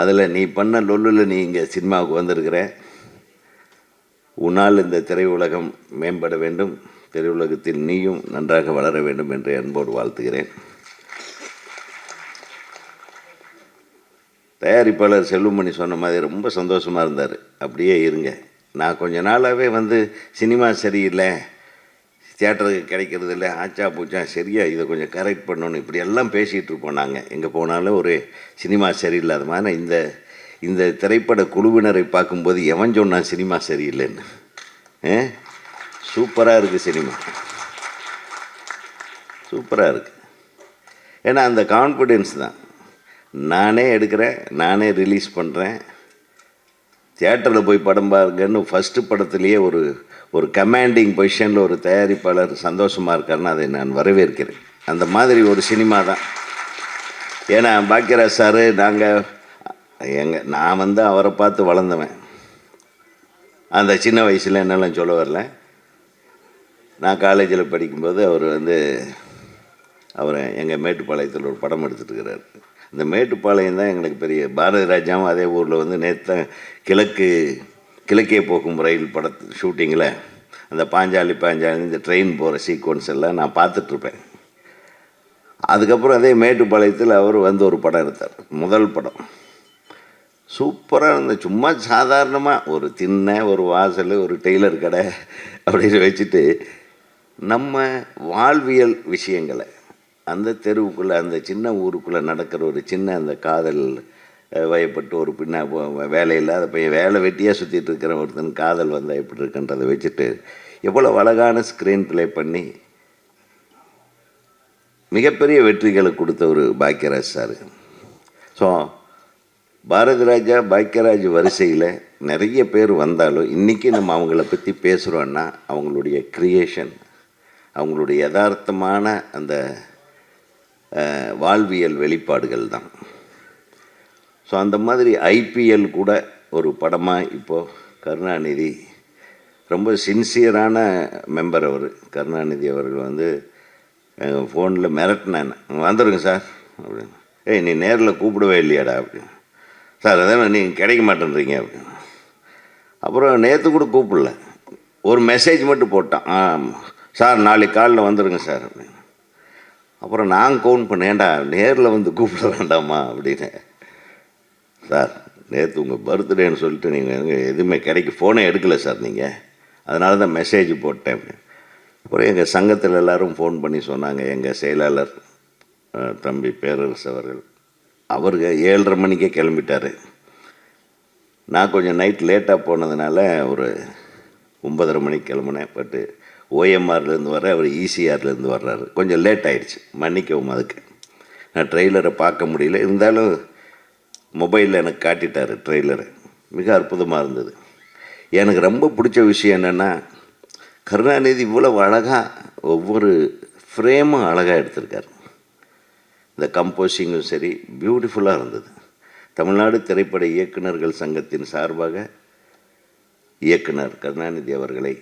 அதில் நீ பண்ண லொல்லில் நீ இங்கே சினிமாவுக்கு வந்திருக்கிற. உன்னால் இந்த திரையுலகம் மேம்பட வேண்டும், திரையுலகத்தில் நீயும் நன்றாக வளர வேண்டும் என்று அன்போடு வாழ்த்துகிறேன். தயாரிப்பாளர் செல்வமணி சொன்ன மாதிரி ரொம்ப சந்தோஷமாக இருந்தார். அப்படியே இருங்க. நான் கொஞ்ச நாளாகவே வந்து சினிமா சரியில்லை, தியேட்டருக்கு கிடைக்கிறது இல்லை, ஆச்சா பூச்சா சரியா இதை கொஞ்சம் கரெக்ட் பண்ணணும், இப்படியெல்லாம் பேசிகிட்டு இருப்போம். நாங்கள் எங்கே போனாலும் ஒரு சினிமா சரியில்லாத மாதிரி இந்த திரைப்பட குழுவினரை பார்க்கும்போது எவன் சொன்னான் சினிமா சரியில்லைன்னு? சூப்பராக இருக்குது சினிமா, சூப்பராக இருக்குது. ஏன்னா அந்த கான்ஃபிடென்ஸ் தான். நானே எடுக்கிறேன், நானே ரிலீஸ் பண்ணுறேன். தியேட்டரில் போய் படம் பாருங்கன்னு ஃபஸ்ட்டு படத்துலேயே ஒரு கமாண்டிங் பொசிஷனில் ஒரு தயாரிப்பாளர் சந்தோஷமாக இருக்காருன்னா அதை நான் வரவேற்கிறேன். அந்த மாதிரி ஒரு சினிமா தான். ஏன்னா பாக்கியராஜ் சார் நான் வந்து அவரை பார்த்து வளர்ந்தவன். அந்த சின்ன வயசில் என்னெல்லாம் சொல்ல வரல. நான் காலேஜில் படிக்கும்போது அவர் எங்கள் மேட்டுப்பாளையத்தில் ஒரு படம் எடுத்துகிட்டு இருக்கிறார். இந்த மேட்டுப்பாளையம் தான் எங்களுக்கு பெரிய பாரதி ராஜாவும் அதே ஊரில் வந்து நேற்று கிழக்கே போகும் ரயில் படத்து ஷூட்டிங்கில் அந்த பாஞ்சாலி இந்த ட்ரெயின் போகிற சீக்வன்ஸ் எல்லாம் நான் பார்த்துட்ருப்பேன். அதுக்கப்புறம் அதே மேட்டுப்பாளையத்தில் அவர் வந்து ஒரு படம் எடுத்தார், முதல் படம். சூப்பராக இருந்த. சும்மா சாதாரணமாக ஒரு ஒரு வாசல், ஒரு டெய்லர் கடை அப்படின்னு வச்சுட்டு நம்ம வாழ்வியல் விஷயங்களை அந்த தெருவுக்குள்ளே, அந்த சின்ன ஊருக்குள்ளே நடக்கிற ஒரு சின்ன அந்த காதல் வயப்பட்டு ஒரு வேலையில் அதை பையன் வேலை வெட்டியாக சுற்றிட்டு இருக்கிற ஒருத்தன் காதல் வந்தால் எப்படி இருக்குன்றதை வச்சுட்டு எவ்வளோ அழகான ஸ்க்ரீன் ப்ளே பண்ணி மிகப்பெரிய வெற்றிகளை கொடுத்த ஒரு பாக்கியராஜ் சார். ஸோ பாரதி ராஜா பாக்கியராஜ் வரிசையில் நிறைய பேர் வந்தாலும் இன்றைக்கி நம்ம அவங்கள பற்றி பேசுகிறோன்னா அவங்களுடைய க்ரியேஷன், அவங்களுடைய யதார்த்தமான அந்த வாழ்வியல் வெளிப்பாடுகள் தான். ஸோ அந்த மாதிரி ஐபிஎல் கூட ஒரு படமாக இப்போது கருணாநிதி ரொம்ப சின்சியரான மெம்பர். அவர் கருணாநிதி அவர்கள் வந்து ஃபோனில் மிரட்டினேன், வந்துடுங்க சார் அப்படின்னு. நீ நேரில் கூப்பிடவே இல்லையாடா அப்படின்னு. சார் அதான் நீங்கள் கிடைக்க மாட்டேன்றீங்க அப்படின்னு. அப்புறம் நேற்று கூட கூப்பிடல, ஒரு மெசேஜ் மட்டும் போட்டான், சார் நாளைக்கு காலையில் வந்துடுங்க சார் அப்படின்னு. அப்புறம் நான் கவுண்ட் பண்ணேன், ஏன்டா நேரில் வந்து கூப்பிட வேண்டாமா அப்படின்னு. சார் நேற்று உங்கள் பர்த்டேன்னு சொல்லிட்டு நீங்கள் எதுவுமே ஃபோனே எடுக்கலை சார் நீங்கள், அதனால தான் மெசேஜ் போட்டேன் அப்படின்னு. அப்புறம் எங்கள் சங்கத்தில் எல்லோரும் ஃபோன் பண்ணி சொன்னாங்க. எங்கள் செயலாளர் தம்பி பேரரசு அவர் 7:30 மணிக்கே கிளம்பிட்டார். நான் கொஞ்சம் நைட் லேட்டாக போனதுனால ஒரு 9:30 மணிக்கு கிளம்புனேன். பட்டு ஓஎம்ஆர்லேருந்து வர அவர் ஈசிஆர்லேருந்து வர்றாரு, கொஞ்சம் லேட் ஆகிடுச்சு, மன்னிக்கவும். அதுக்கு நான் ட்ரெய்லரை பார்க்க முடியல, இருந்தாலும் மொபைலில் எனக்கு காட்டிட்டார் ட்ரெய்லரை. மிக அற்புதமாக இருந்தது. எனக்கு ரொம்ப பிடிச்ச விஷயம் என்னென்னா, கருணாநிதி இவ்வளவு அழகாக ஒவ்வொரு ஃப்ரேமும் அழகாக எடுத்திருக்கார். இந்த கம்போசிங்கும் சரி பியூட்டிஃபுல்லாக இருந்தது. தமிழ்நாடு திரைப்பட இயக்குநர்கள் சங்கத்தின் சார்பாக இயக்குனர் கருணாநிதி அவர்களை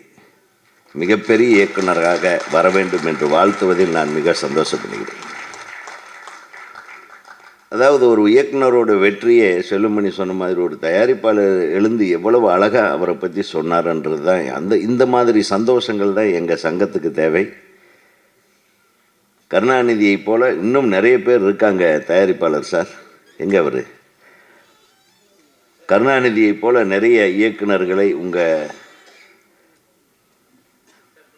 மிகப்பெரிய இயக்குனராக வர வேண்டும் என்று வாழ்த்துவதில் நான் மிக சந்தோஷப்படுகிறேன். அதாவது ஒரு இயக்குனரோட வெற்றியை செல்லுமணி சொன்ன மாதிரி ஒரு தயாரிப்பாளர் எழுந்து எவ்வளவு அழகாக அவரை பற்றி சொன்னார்ன்றது தான். இந்த மாதிரி சந்தோஷங்கள் தான் எங்கள் சங்கத்துக்கு தேவை. கருணாநிதியை போல் இன்னும் நிறைய பேர் இருக்காங்க தயாரிப்பாளர் சார். எங்கே அவர்? கருணாநிதியை போல் நிறைய இயக்குனர்களை உங்கள்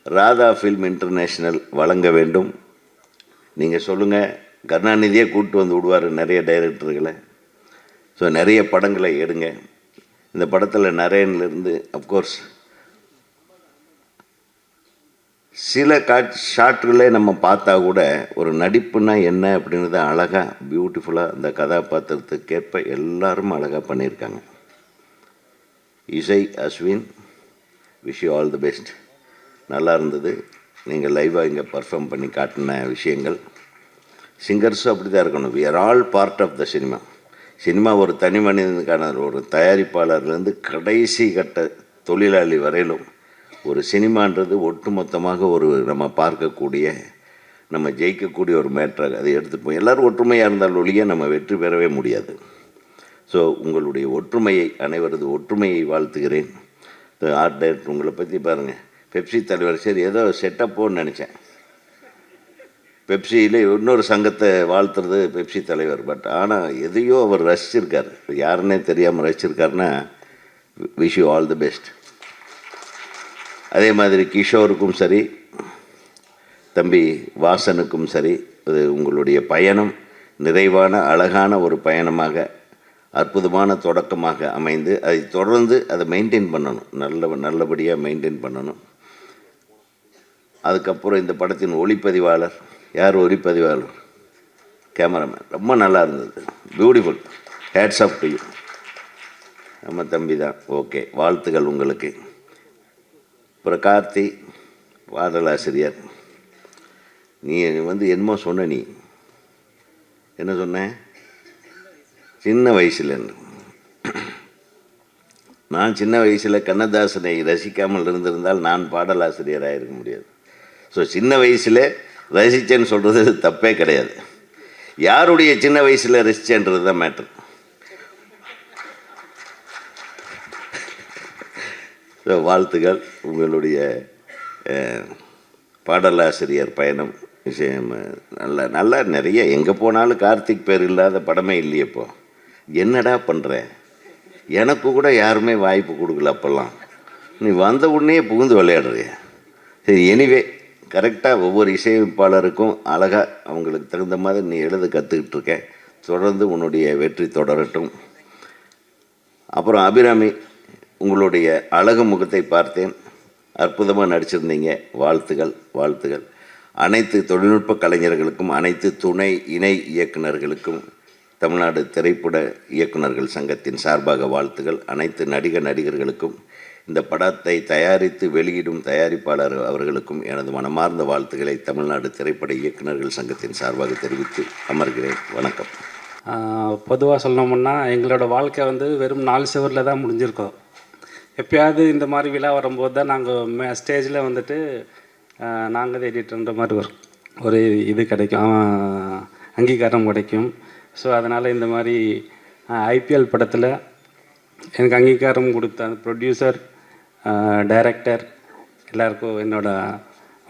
ராதா ஃபில்ம் இன்டர்நேஷ்னல் வழங்க வேண்டும். நீங்கள் சொல்லுங்கள், கருணாநிதியே கூப்பிட்டு வந்து விடுவார் நிறைய டைரக்டர்களை. ஸோ நிறைய படங்களை எடுங்க. இந்த படத்தில் நரேன்லேருந்து அஃப்கோர்ஸ் சில ஷாட்டுகளே நம்ம பார்த்தா கூட ஒரு நடிப்புனா என்ன அப்படின்றத அழகாக பியூட்டிஃபுல்லாக அந்த கதாபாத்திரத்துக்கேற்ப எல்லாரும் அழகாக பண்ணியிருக்காங்க. இசை Ashwin, wish you all the best. நல்லா இருந்தது. நீங்கள் லைவாக இங்கே பர்ஃபார்ம் பண்ணி காட்டின விஷயங்கள். சிங்கர்ஸும் அப்படி தான் இருக்கணும். We are all part of the cinema. Cinema ஒரு தனி மனிதனுக்கான ஒரு தயாரிப்பாளர்லேருந்து கடைசி கட்ட தொழிலாளி வரையிலும் ஒரு சினிமான்றது ஒட்டுமொத்தமாக ஒரு நம்ம பார்க்கக்கூடிய, நம்ம ஜெயிக்கக்கூடிய ஒரு மேட்டராக அதை எடுத்துகிட்டு போய் எல்லோரும் ஒற்றுமையாக இருந்தால் ஒழிய நம்ம வெற்றி பெறவே முடியாது. ஸோ உங்களுடைய ஒற்றுமையை, அனைவரது ஒற்றுமையை வாழ்த்துகிறேன். ஆர்ட் டைரக்டர் உங்களை பற்றி பாருங்கள், பெப்சி தலைவர் சரி ஏதோ செட்டப்போன்னு நினச்சேன். பெப்சியில் இன்னொரு சங்கத்தை வாழ்த்துறது பெப்சி தலைவர். பட் ஆனால் எதையோ அவர் ரசிச்சிருக்கார், யாருன்னே தெரியாமல் ரசிச்சிருக்காருன்னா wish you all the best. அதே மாதிரி கிஷோருக்கும் சரி, தம்பி வாசனுக்கும் சரி, அது உங்களுடைய பயணம் நிறைவான அழகான ஒரு பயணமாக, அற்புதமான தொடக்கமாக அமைந்து அதை தொடர்ந்து அதை மெயின்டைன் பண்ணணும், நல்லபடியாக மெயின்டைன் பண்ணணும். அதுக்கப்புறம் இந்த படத்தின் ஒளிப்பதிவாளர், யார் ஒளிப்பதிவாளர்? கேமராமேன், ரொம்ப நல்லா இருந்தது, beautiful, hats off to you. நம்ம தம்பி தான், ஓகே, வாழ்த்துக்கள் உங்களுக்கு. அப்புறம் கார்த்தி பாடலாசிரியர், நீ என்னமோ சொன்ன, நீ என்ன சொன்ன? சின்ன வயசில் நான் சின்ன வயசில் கண்ணதாசனை ரசிக்காமல் இருந்திருந்தால் நான் பாடலாசிரியராக இருக்க முடியாது. ஸோ சின்ன வயசில் ரசித்தேன்னு சொல்கிறது தப்பே கிடையாது. யாருடைய சின்ன வயசில் ரசித்தேன்றது தான் மேட்ரு. ஸோ வாழ்த்துக்கள். உங்களுடைய பாடலாசிரியர் பயணம் விஷயம் நல்லா நிறைய, எங்கே போனாலும் கார்த்திக் பேர் இல்லாத படமே இல்லையப்போ. என்னடா பண்ணுற, எனக்கு கூட யாருமே வாய்ப்பு கொடுக்கல அப்போல்லாம், நீ வந்த உடனே புகுந்து விளையாடுறிய. சரி, எனிவே கரெக்டாக ஒவ்வொரு இசையமைப்பாளருக்கும் அழகாக அவங்களுக்கு தகுந்த மாதிரி நீ எழுத கற்றுக்கிட்டு இருக்க. தொடர்ந்து உன்னுடைய வெற்றி தொடரட்டும். அப்புறம் அபிராமி, உங்களுடைய அழகு முகத்தை பார்த்தேன், அற்புதமாக நடிச்சிருந்தீங்க, வாழ்த்துகள் வாழ்த்துகள். அனைத்து தொழில்நுட்ப கலைஞர்களுக்கும், அனைத்து துணை இணை இயக்குநர்களுக்கும், தமிழ்நாடு திரைப்பட இயக்குநர்கள் சங்கத்தின் சார்பாக வாழ்த்துகள். அனைத்து நடிகர்களுக்கும், இந்த படத்தை தயாரித்து வெளியிடும் தயாரிப்பாளர் அவர்களுக்கும் எனது மனமார்ந்த வாழ்த்துக்களை தமிழ்நாடு திரைப்பட இயக்குநர்கள் சங்கத்தின் சார்பாக தெரிவித்து அமர்கிறேன். வணக்கம். பொதுவாக சொல்லணும்னா எங்களோட வாழ்க்கை வெறும் 4 சுவரில் தான் முடிஞ்சிருக்கோம். எப்பயாவது இந்த மாதிரி விழா வரும்போது தான் நாங்கள் ஸ்டேஜில் நாங்கள் தான் எடிட்டர்ன்ற மாதிரி ஒரு இது கிடைக்கும், அங்கீகாரம் கிடைக்கும். ஸோ அதனால் இந்த மாதிரி ஐபிஎல் படத்தில் எனக்கு அங்கீகாரம் கொடுத்த அந்த ப்ரொடியூசர், டைரக்டர் எல்லாருக்கும் என்னோடய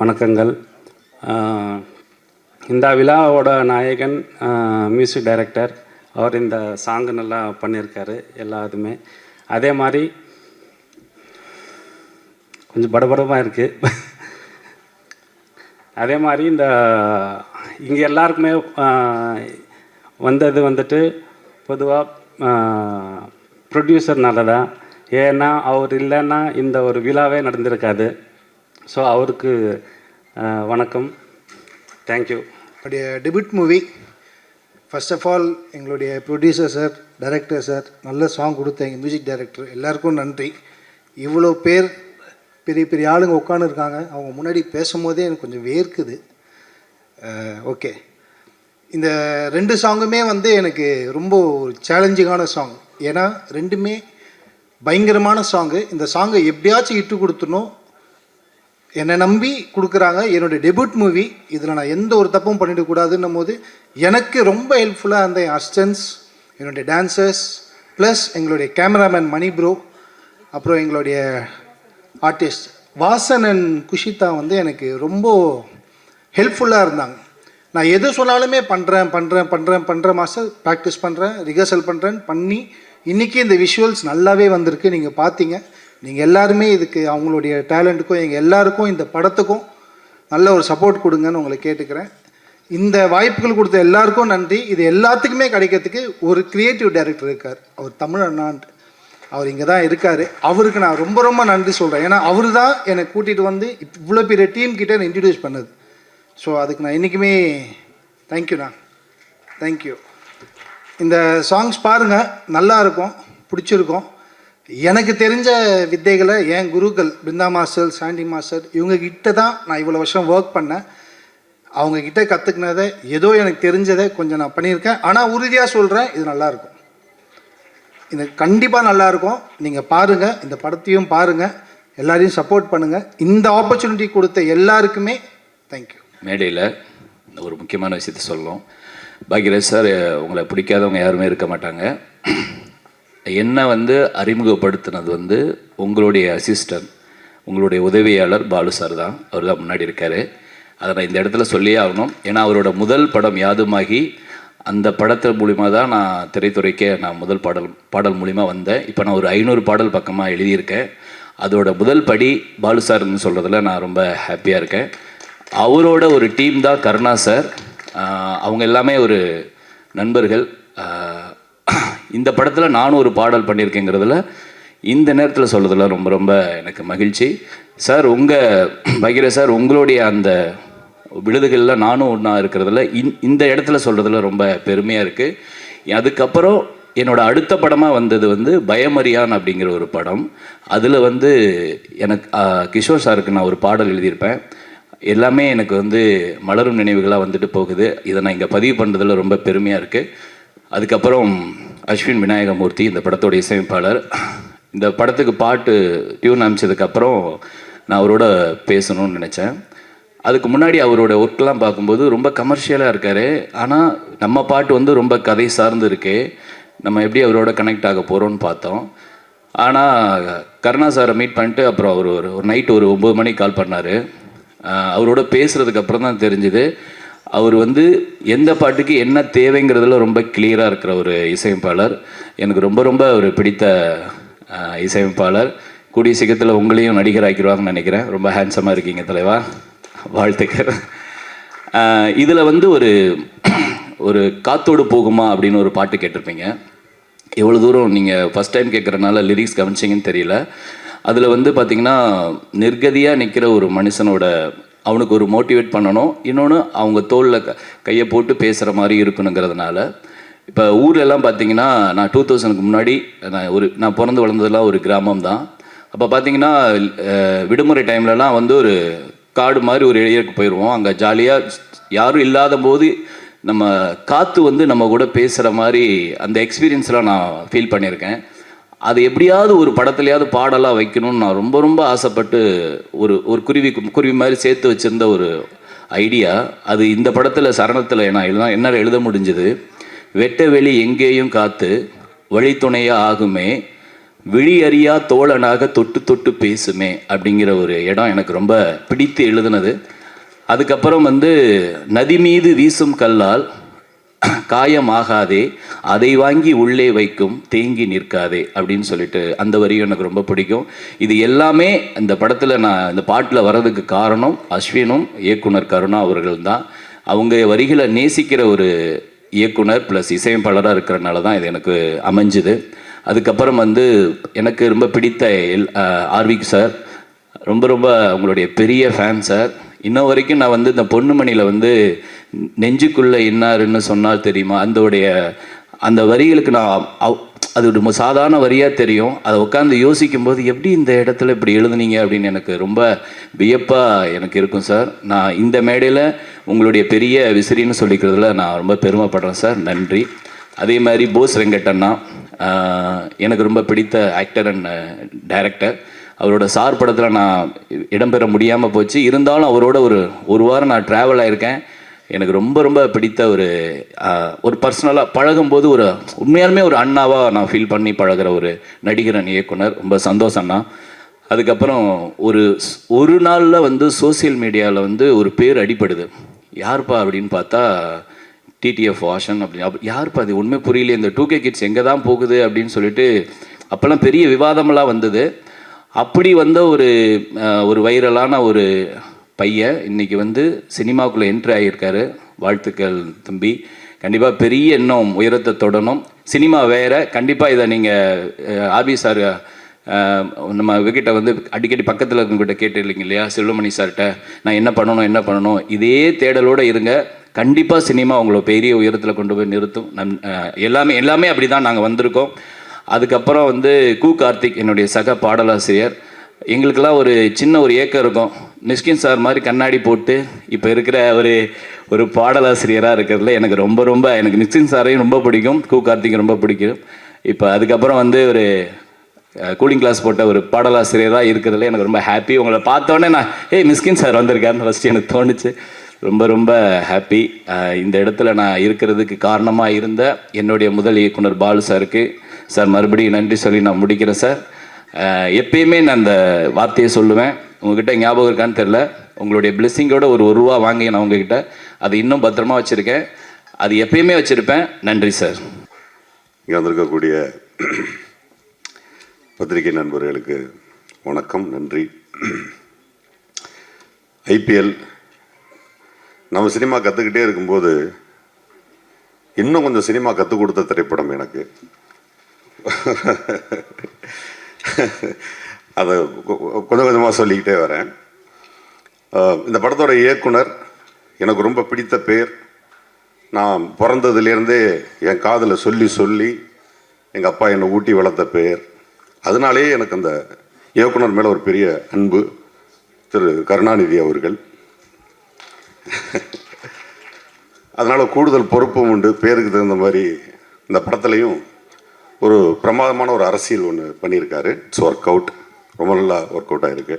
வணக்கங்கள். இந்த விழாவோட நாயகன் மியூசிக் டைரக்டர், அவர் இந்த சாங்கு நல்லா பண்ணியிருக்காரு எல்லாத்துமே. அதே மாதிரி கொஞ்சம் படபடமாக இருக்குது. அதே மாதிரி இங்கே எல்லாருக்குமே வந்தது பொதுவாக ப்ரொடியூசர்னால தான். ஏன்னா அவர் இல்லைன்னா இந்த ஒரு விழாவே நடந்திருக்காது. ஸோ அவருக்கு வணக்கம், தேங்க்யூ. என்னுடைய debut movie, first of all எங்களுடைய ப்ரொடியூசர் சார், டைரக்டர் சார், நல்ல சாங் கொடுத்த எங்கள் மியூசிக் டைரக்டர் எல்லாருக்கும் நன்றி. இவ்வளோ பேர் பெரிய பெரிய ஆளுங்க உட்காந்துருக்காங்க, அவங்க முன்னாடி பேசும்போதே எனக்கு கொஞ்சம் வேர்க்குது. ஓகே, இந்த 2 சாங்குமே எனக்கு ரொம்ப ஒரு சேலஞ்சிங்கான சாங். ஏன்னா ரெண்டுமே பயங்கரமான சாங்கு. இந்த சாங்கை எப்படியாச்சும் இட்டு கொடுத்துடணும், என்னை நம்பி கொடுக்குறாங்க. என்னுடைய டெபியூட் மூவி, இதில் நான் எந்த ஒரு தப்பும் பண்ணிடக்கூடாதுன்னும் போது எனக்கு ரொம்ப ஹெல்ப்ஃபுல்லாக இருந்த என் அசிஸ்டன்ஸ், என்னுடைய டான்சர்ஸ், ப்ளஸ் எங்களுடைய கேமராமேன் மணி ப்ரோ, அப்புறம் எங்களுடைய ஆர்டிஸ்ட் வாசன் அண்ட் குஷிதா எனக்கு ரொம்ப ஹெல்ப்ஃபுல்லாக இருந்தாங்க. நான் எது சொன்னாலுமே பண்ணுறேன் மாஸ்டர், ப்ராக்டிஸ் பண்ணுறேன், ரிஹர்சல் பண்ணி இன்றைக்கி இந்த விஷுவல்ஸ் நல்லாவே வந்திருக்கு. நீங்கள் பார்த்தீங்க. நீங்கள் எல்லாருமே இதுக்கு அவங்களுடைய டேலண்ட்டுக்கும் எங்கள் எல்லாருக்கும் இந்த படத்துக்கும் நல்ல ஒரு சப்போர்ட் கொடுங்கன்னு உங்களை கேட்டுக்கிறேன். இந்த வாய்ப்புகள் கொடுத்த எல்லாருக்கும் நன்றி. இது எல்லாத்துக்குமே கிடைக்கிறதுக்கு ஒரு கிரியேட்டிவ் டைரக்டர் இருக்கார், அவர் தமிழ் அண்ணான்ட்டு, அவர் இங்கே தான் இருக்கார். அவருக்கு நான் ரொம்ப ரொம்ப நன்றி சொல்கிறேன். ஏன்னா அவர் தான் என்னை கூட்டிகிட்டு இவ்வளோ பெரிய டீம் கிட்டே என்னை இன்ட்ரடியூஸ் பண்ணது. ஸோ அதுக்கு நான் என்றைக்குமே தேங்க்யூண்ணா, தேங்க்யூ. இந்த சாங்ஸ் பாருங்கள், நல்லா இருக்கும், பிடிச்சிருக்கும். எனக்கு தெரிஞ்ச வித்தைகளை என் குருக்கள் பிருந்தா மாஸ்டர், சாண்டி மாஸ்டர், இவங்ககிட்ட தான் நான் இவ்வளோ வருஷம் ஒர்க் பண்ணேன். அவங்க கிட்ட கற்றுக்கினதை ஏதோ எனக்கு தெரிஞ்சதை கொஞ்சம் நான் பண்ணியிருக்கேன். ஆனால் உறுதியாக சொல்கிறேன், இது நல்லாயிருக்கும். இது கண்டிப்பாக நல்லாயிருக்கும். நீங்கள் பாருங்கள், இந்த படத்தையும் பாருங்கள், எல்லாரையும் சப்போர்ட் பண்ணுங்கள். இந்த ஆப்பர்ச்சுனிட்டி கொடுத்த எல்லாருக்குமே தேங்க்யூ. மேடையில் ஒரு முக்கியமான விஷயத்த சொல்லணும். பாக்யராஜ் சார், உங்களை பிடிக்காதவங்க யாருமே இருக்க மாட்டாங்க. என்னை அறிமுகப்படுத்தினது உங்களுடைய அசிஸ்டன்ட், உங்களுடைய உதவியாளர் பாலு சார் தான். அவர் தான் முன்னாடி இருக்கார். அதை நான் இந்த இடத்துல சொல்லியே ஆகணும். ஏன்னா அவரோட முதல் படம் யாதுமாகி, அந்த படத்தின் மூலிமா தான் நான் திரைத்துறைக்கே நான் முதல் பாடல் மூலிமா வந்தேன். இப்போ நான் ஒரு 500 பாடல் பக்கமாக எழுதியிருக்கேன். அதோட முதல் படி பாலு சார்னு சொல்கிறதுல நான் ரொம்ப ஹாப்பியாக இருக்கேன். அவரோட ஒரு டீம் தான் கருணா சார். அவங்க எல்லாமே ஒரு நண்பர்கள். இந்த படத்தில் நானும் ஒரு பாடல் பண்ணியிருக்கேங்கிறதுல இந்த நேரத்தில் சொல்கிறதுல ரொம்ப ரொம்ப எனக்கு மகிழ்ச்சி. சார், பாக்யராஜ் சார், உங்களுடைய அந்த விழுதுகளில் நானும் ஒன்றா இருக்கிறதுல இந்த இடத்துல சொல்கிறதுல ரொம்ப பெருமையாக இருக்குது. அதுக்கப்புறம் என்னோடய அடுத்த படமாக வந்தது பயமறியான் அப்படிங்கிற ஒரு படம். அதில் எனக்கு கிஷோர் சாருக்கு நான் ஒரு பாடல் எழுதியிருப்பேன். எல்லாமே எனக்கு மலரும் நினைவுகளாக வந்துட்டு போகுது. இதை நான் இங்கே பதிவு பண்ணுறதுல ரொம்ப பெருமையாக இருக்குது. அதுக்கப்புறம் அஸ்வின் விநாயகமூர்த்தி, இந்த படத்தோட இசையமைப்பாளர். இந்த படத்துக்கு பாட்டு டியூன் அமைச்சதுக்கப்புறம் நான் அவரோட பேசணும்னு நினச்சேன். அதுக்கு முன்னாடி அவரோட ஒர்க்கெலாம் பார்க்கும்போது ரொம்ப கமர்ஷியலாக இருக்கார். ஆனால் நம்ம பாட்டு ரொம்ப கதை சார்ந்து இருக்கு. நம்ம எப்படி அவரோட கனெக்ட் ஆக போகிறோன்னு பார்த்தோம். ஆனால் கருணா சாரை மீட் பண்ணிட்டு அப்புறம் அவர் ஒரு நைட்டு ஒரு 9 மணிக்கு கால் பண்ணார். அவரோட பேசுகிறதுக்கு அப்புறம் தான் தெரிஞ்சுது அவர் எந்த பாட்டுக்கு என்ன தேவைங்கிறதுல ரொம்ப கிளியராக இருக்கிற ஒரு இசையமைப்பாளர். எனக்கு ரொம்ப ரொம்ப ஒரு பிடித்த இசையமைப்பாளர். கூடிய சீக்கிரத்தில் உங்களையும் நடிகர் ஆக்கிடுவாங்கன்னு நினைக்கிறேன். ரொம்ப ஹேண்ட்ஸமாக இருக்கீங்க தலைவா, வாழ்த்துக்கள். இதில் ஒரு காத்தோடு போகுமா அப்படின்னு ஒரு பாட்டு கேட்டிருப்பீங்க. எவ்வளோ தூரம் நீங்கள் ஃபஸ்ட் டைம் கேட்குறனால லிரிக்ஸ் கவனிச்சிங்கன்னு தெரியல. அதில் பார்த்திங்கன்னா, நிர்கதியாக நிற்கிற ஒரு மனுஷனோட அவனுக்கு ஒரு மோட்டிவேட் பண்ணணும், இன்னொன்று அவங்க தோளில் கையை போட்டு பேசுகிற மாதிரி இருக்கணுங்கிறதுனால. இப்போ ஊர்லெல்லாம் பார்த்திங்கன்னா, நான் 2000க்கு முன்னாடி நான் பிறந்து வளர்ந்ததெல்லாம் ஒரு கிராமம் தான். அப்போ பார்த்திங்கன்னா விடுமுறை டைம்லலாம் ஒரு காடு மாதிரி ஒரு ஏரியாவுக்கு போயிடுவோம். அங்கே ஜாலியாக யாரும் இல்லாத போது நம்ம காற்று நம்ம கூட பேசுகிற மாதிரி அந்த எக்ஸ்பீரியன்ஸ்லாம் நான் ஃபீல் பண்ணியிருக்கேன். அது எப்படியாவது ஒரு படத்துலையாவது பாடலாக வைக்கணும்னு நான் ரொம்ப ரொம்ப ஆசைப்பட்டு ஒரு குருவி மாதிரி சேர்த்து வச்சுருந்த ஒரு ஐடியா. அது இந்த படத்தில் சரணத்தில் என்னால் எழுத முடிஞ்சது. வெட்ட வெளி எங்கேயும் காத்து வழித்துணையாக ஆகுமே, விழி அறியா தோழனாக தொட்டு தொட்டு பேசுமே அப்படிங்கிற ஒரு இடம் எனக்கு ரொம்ப பிடித்து எழுதுனது. அதுக்கப்புறம் நதி மீது வீசும் கல்லால் காயமாகாதே, அதை வாங்கி உள்ளே வைக்கும் தேங்கி நிற்காதே அப்படின்னு சொல்லிட்டு அந்த வரியும் எனக்கு ரொம்ப பிடிக்கும். இது எல்லாமே இந்த படத்தில் இந்த பாட்டில் வர்றதுக்கு காரணம் அஸ்வினும் இயக்குனர் கருணா அவர்கள் தான். அவங்க வரிகளை நேசிக்கிற ஒரு இயக்குனர் ப்ளஸ் இசையமைப்பாளராக இருக்கிறனால தான் இது எனக்கு அமைஞ்சுது. அதுக்கப்புறம் எனக்கு ரொம்ப பிடித்த ஆர்விக் சார், ரொம்ப ரொம்ப உங்களுடைய பெரிய ஃபேன் சார். இன்ன வரைக்கும் நான் இந்த பொன்னுமணியில் நெஞ்சுக்குள்ளே இன்னாருன்னு சொன்னால் தெரியுமா, அந்த வரிகளுக்கு நான் அது ஒரு சாதாரண வரியாக தெரியும். அதை உட்காந்து யோசிக்கும்போது எப்படி இந்த இடத்துல இப்படி எழுதுனீங்க அப்படின்னு எனக்கு ரொம்ப வியப்பாக எனக்கு இருக்கும் சார். நான் இந்த மேடையில் உங்களுடைய பெரிய விசிறின்னு சொல்லிக்கிறதுல நான் ரொம்ப பெருமைப்படுறேன் சார், நன்றி. அதே மாதிரி போஸ் வெங்கடண்ணா எனக்கு ரொம்ப பிடித்த ஆக்டர் அண்ட் டைரக்டர். அவரோட சார் படத்தில் நான் இடம்பெற முடியாமல் போச்சு. இருந்தாலும் அவரோட ஒரு வாரம் நான் ட்ராவல் ஆகியிருக்கேன். எனக்கு ரொம்ப ரொம்ப பிடித்த ஒரு பர்சனலாக பழகும்போது உண்மையாலுமே ஒரு அண்ணாவாக நான் ஃபீல் பண்ணி பழகிற ஒரு நடிகரன் இயக்குனர். ரொம்ப சந்தோஷம்ண்ணா. அதுக்கப்புறம் ஒரு நாளில் சோசியல் மீடியாவில் ஒரு பேர் அடிப்படுது. யார்ப்பா அப்படின்னு பார்த்தா டிடிஎஃப் வாஷன் அப்படி. யார்ப்பா அது உண்மை புரியல, இந்த 2K கிட்ஸ் எங்கே தான் போகுது அப்படின்னு சொல்லிட்டு அப்போல்லாம் பெரிய விவாதமெல்லாம் வந்தது. அப்படி ஒரு வைரலான ஒரு பையன் இன்னைக்கு சினிமாவுக்குள்ளே என்ட்ரி ஆகியிருக்காரு. வாழ்த்துக்கள் தம்பி. கண்டிப்பாக பெரிய இன்னும் உயரத்தை தொடணும். சினிமா வேறு. கண்டிப்பாக இதை நீங்கள் ஆர்வி சார் நம்ம இவகிட்ட அடிக்கடி பக்கத்தில் இருக்கவங்ககிட்ட கேட்டு இல்லைங்க இல்லையா, செல்வமணி சார்கிட்ட நான் என்ன பண்ணணும் இதே தேடலோடு இருங்க. கண்டிப்பாக சினிமா உங்களை பெரிய உயரத்தில் கொண்டு போய் நிறுத்தும். எல்லாமே அப்படி தான் நாங்கள் வந்திருக்கோம். அதுக்கப்புறம் கு கார்த்திக், என்னுடைய சக பாடலாசிரியர். எங்களுக்கெல்லாம் ஒரு சின்ன ஒரு ஏக்கம் இருக்கும், மிஸ்கின் சார் மாதிரி கண்ணாடி போட்டு இப்போ இருக்கிற ஒரு பாடலாசிரியராக இருக்கிறதுல எனக்கு ரொம்ப எனக்கு மிஸ்கின் சாரையும் ரொம்ப பிடிக்கும், கார்த்திக் ரொம்ப பிடிக்கும். இப்போ அதுக்கப்புறம் வந்து ஒரு கூலிங் கிளாஸ் போட்ட ஒரு பாடலாசிரியராக இருக்கிறதுல எனக்கு ரொம்ப ஹாப்பி. உங்களை பார்த்தோன்னே நான் மிஸ்கின் சார் வந்திருக்காருன்னு ஃபஸ்ட்டு எனக்கு தோணுச்சு. ரொம்ப ஹாப்பி. இந்த இடத்துல நான் இருக்கிறதுக்கு காரணமாக இருந்த என்னுடைய முதல் இயக்குனர் பாலு சாருக்கு சார் மறுபடியும் நன்றி சொல்லி நான் முடிக்கிறேன் சார். எப்பயுமே நான் அந்த வார்த்தையை சொல்லுவேன், உங்ககிட்ட ஞாபகம் இருக்கான்னு தெரில, உங்களுடைய பிளெஸ்ஸிங்கோட ஒரு ரூபா வாங்கி நான் உங்ககிட்ட அது இன்னும் பத்திரமா வச்சுருக்கேன், அது எப்பயுமே வச்சுருப்பேன். நன்றி சார். இங்கே வந்திருக்கக்கூடிய பத்திரிகை நண்பர்களுக்கு வணக்கம், நன்றி. ஐபிஎல் நம்ம சினிமா கற்றுக்கிட்டே இருக்கும்போது இன்னும் கொஞ்சம் சினிமா கற்றுக் கொடுத்த திரைப்படம் எனக்கு. அதை கொஞ்சம் கொஞ்சமாக சொல்லிக்கிட்டே வரேன். இந்த படத்தோட இயக்குனர் எனக்கு ரொம்ப பிடித்த பேர். நான் பிறந்ததுலேருந்தே என் காதில் சொல்லி எங்கள் அப்பா என்னை ஊட்டி வளர்த்த பேர். அதனாலே எனக்கு அந்த இயக்குனர் மேலே ஒரு பெரிய அன்பு. திரு கருணாநிதி அவர்கள். அதனால் கூடுதல் பொறுப்பும் உண்டு. பேருக்கு தகுந்த மாதிரி இந்த படத்துலையும் ஒரு பிரமாதமான ஒரு அரசியல் ஒன்று பண்ணியிருக்காரு. இட்ஸ் ஒர்க் அவுட், ரொம்ப நல்லா ஒர்க் அவுட் ஆகிருக்கு.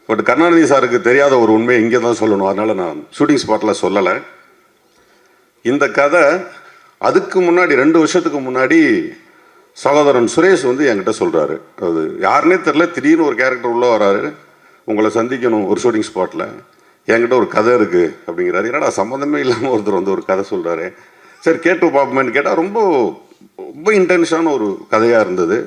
பட் கருணாநிதி சாருக்கு தெரியாத ஒரு உண்மையை இங்கே தான் சொல்லணும், அதனால் நான் ஷூட்டிங் ஸ்பாட்டில் சொல்லலை. இந்த கதை அதுக்கு முன்னாடி 2 வருஷத்துக்கு முன்னாடி சகோதரன் சுரேஷ் வந்து என்கிட்ட சொல்கிறாரு. அது யாருன்னே தெரில, திடீர்னு ஒரு கேரக்டர் உள்ளே வராரு, உங்களை சந்திக்கணும் ஒரு ஷூட்டிங் ஸ்பாட்டில், என்கிட்ட ஒரு கதை இருக்குது அப்படிங்கிறாரு. என்னடா சம்மந்தமே இல்லாமல் ஒருத்தர் வந்து ஒரு கதை சொல்கிறாரு. சரி கேட்டு பார்ப்போமேன்னு கேட்டால் ரொம்ப இன்டென்ஷனான ஒரு கதையாக இருந்தது.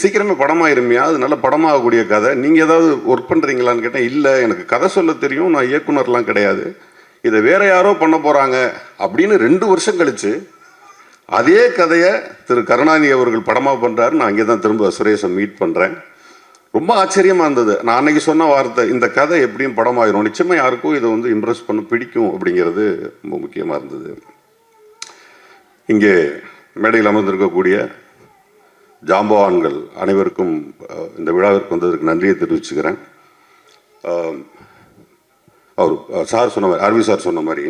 சீக்கிரமே படமாயிருமையா, அது நல்ல படமாகக்கூடிய கதை, நீங்கள் ஏதாவது ஒர்க் பண்ணுறீங்களான்னு கேட்டேன். இல்லை, எனக்கு கதை சொல்ல தெரியும், நான் இயக்குனர்லாம் கிடையாது, இதை வேற யாரோ பண்ண போகிறாங்க அப்படின்னு 2 வருஷம் கழித்து அதே கதையை திரு கருணாநிதி அவர்கள் படமாக பண்ணுறாரு. நான் அங்கே தான் திரும்ப சுரேஷை மீட் பண்ணுறேன். ரொம்ப ஆச்சரியமாக இருந்தது. நான் அன்னைக்கு சொன்ன வார்த்தை, இந்த கதை எப்படியும் படமாயிரும், நிச்சயமாக யாருக்கும் இதை வந்து இம்ப்ரெஸ் பண்ண பிடிக்கும் அப்படிங்கிறது ரொம்ப முக்கியமாக இருந்தது. இங்கே மேடையில் அமர்ந்திருக்கக்கூடிய ஜாம்பவான்கள் அனைவருக்கும் இந்த விழாவிற்கு வந்ததற்கு நன்றியை தெரிவிச்சுக்கிறேன். அவர் சார் சொன்ன மாதிரி, ஆர்வி சார் சொன்ன மாதிரி,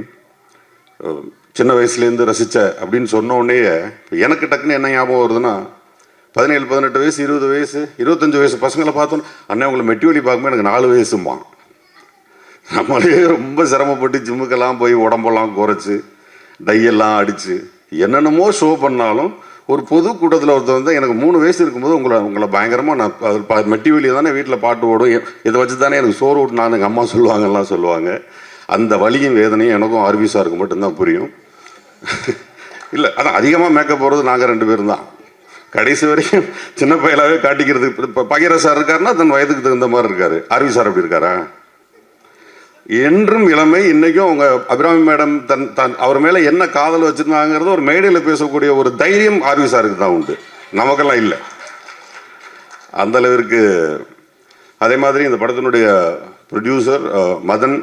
சின்ன வயசுலேருந்து ரசித்த அப்படின்னு சொன்ன உடனே எனக்கு டக்குன்னு என்ன ஞாபகம் வருதுன்னா, 17, 18 வயசு, 20 வயசு, 25 வயசு பசங்களை பார்த்தோன்னு, அண்ணன் உங்களை மெட்டிவலி பார்க்கும்போது எனக்கு 4 வயசும்பான். நம்மளே ரொம்ப சிரமப்பட்டு ஜிம்முக்கெல்லாம் போய் உடம்பெல்லாம் குறைச்சி டையெல்லாம் அடித்து என்னென்னமோ ஷோ பண்ணாலும் ஒரு பொது கூட்டத்தில் ஒருத்தர் வந்து எனக்கு 3 வயசு இருக்கும்போது உங்களை பயங்கரமாக நான் அது மெட்டிவலியை தானே வீட்டில் பாட்டு ஓடும், இதை வச்சு தானே எனக்கு சோறு விட்டுனான்னு எங்கள் அம்மா சொல்லுவாங்கலாம் சொல்லுவாங்க. அந்த வலியும் வேதனையும் எனக்கும் ஆர்வி சாருக்கு மட்டும்தான் புரியும். இல்லை, அதான் அதிகமாக மேக்கப் போகிறது நாங்கள் 2 பேரும் தான். கடைசி வரைக்கும் சின்ன பையலாகவே காட்டிக்கிறது. இப்போ பகீர சார் இருக்காருன்னா தன் வயதுக்கு தகுந்த மாதிரி இருக்காரு. ஆர்வி சார் அப்படி இருக்காரா? என்றும் இளமை. இன்றைக்கும் அவங்க அபிராமி மேடம் அவர் மேலே என்ன காதல் வச்சுருந்தாங்கிறது ஒரு மேடையில் பேசக்கூடிய ஒரு தைரியம் ஆர்வி சாருக்கு தான் உண்டு, நமக்கெல்லாம் இல்லை. அந்த அளவிற்கு. அதே மாதிரி இந்த படத்தினுடைய ப்ரொடியூசர் மதன்,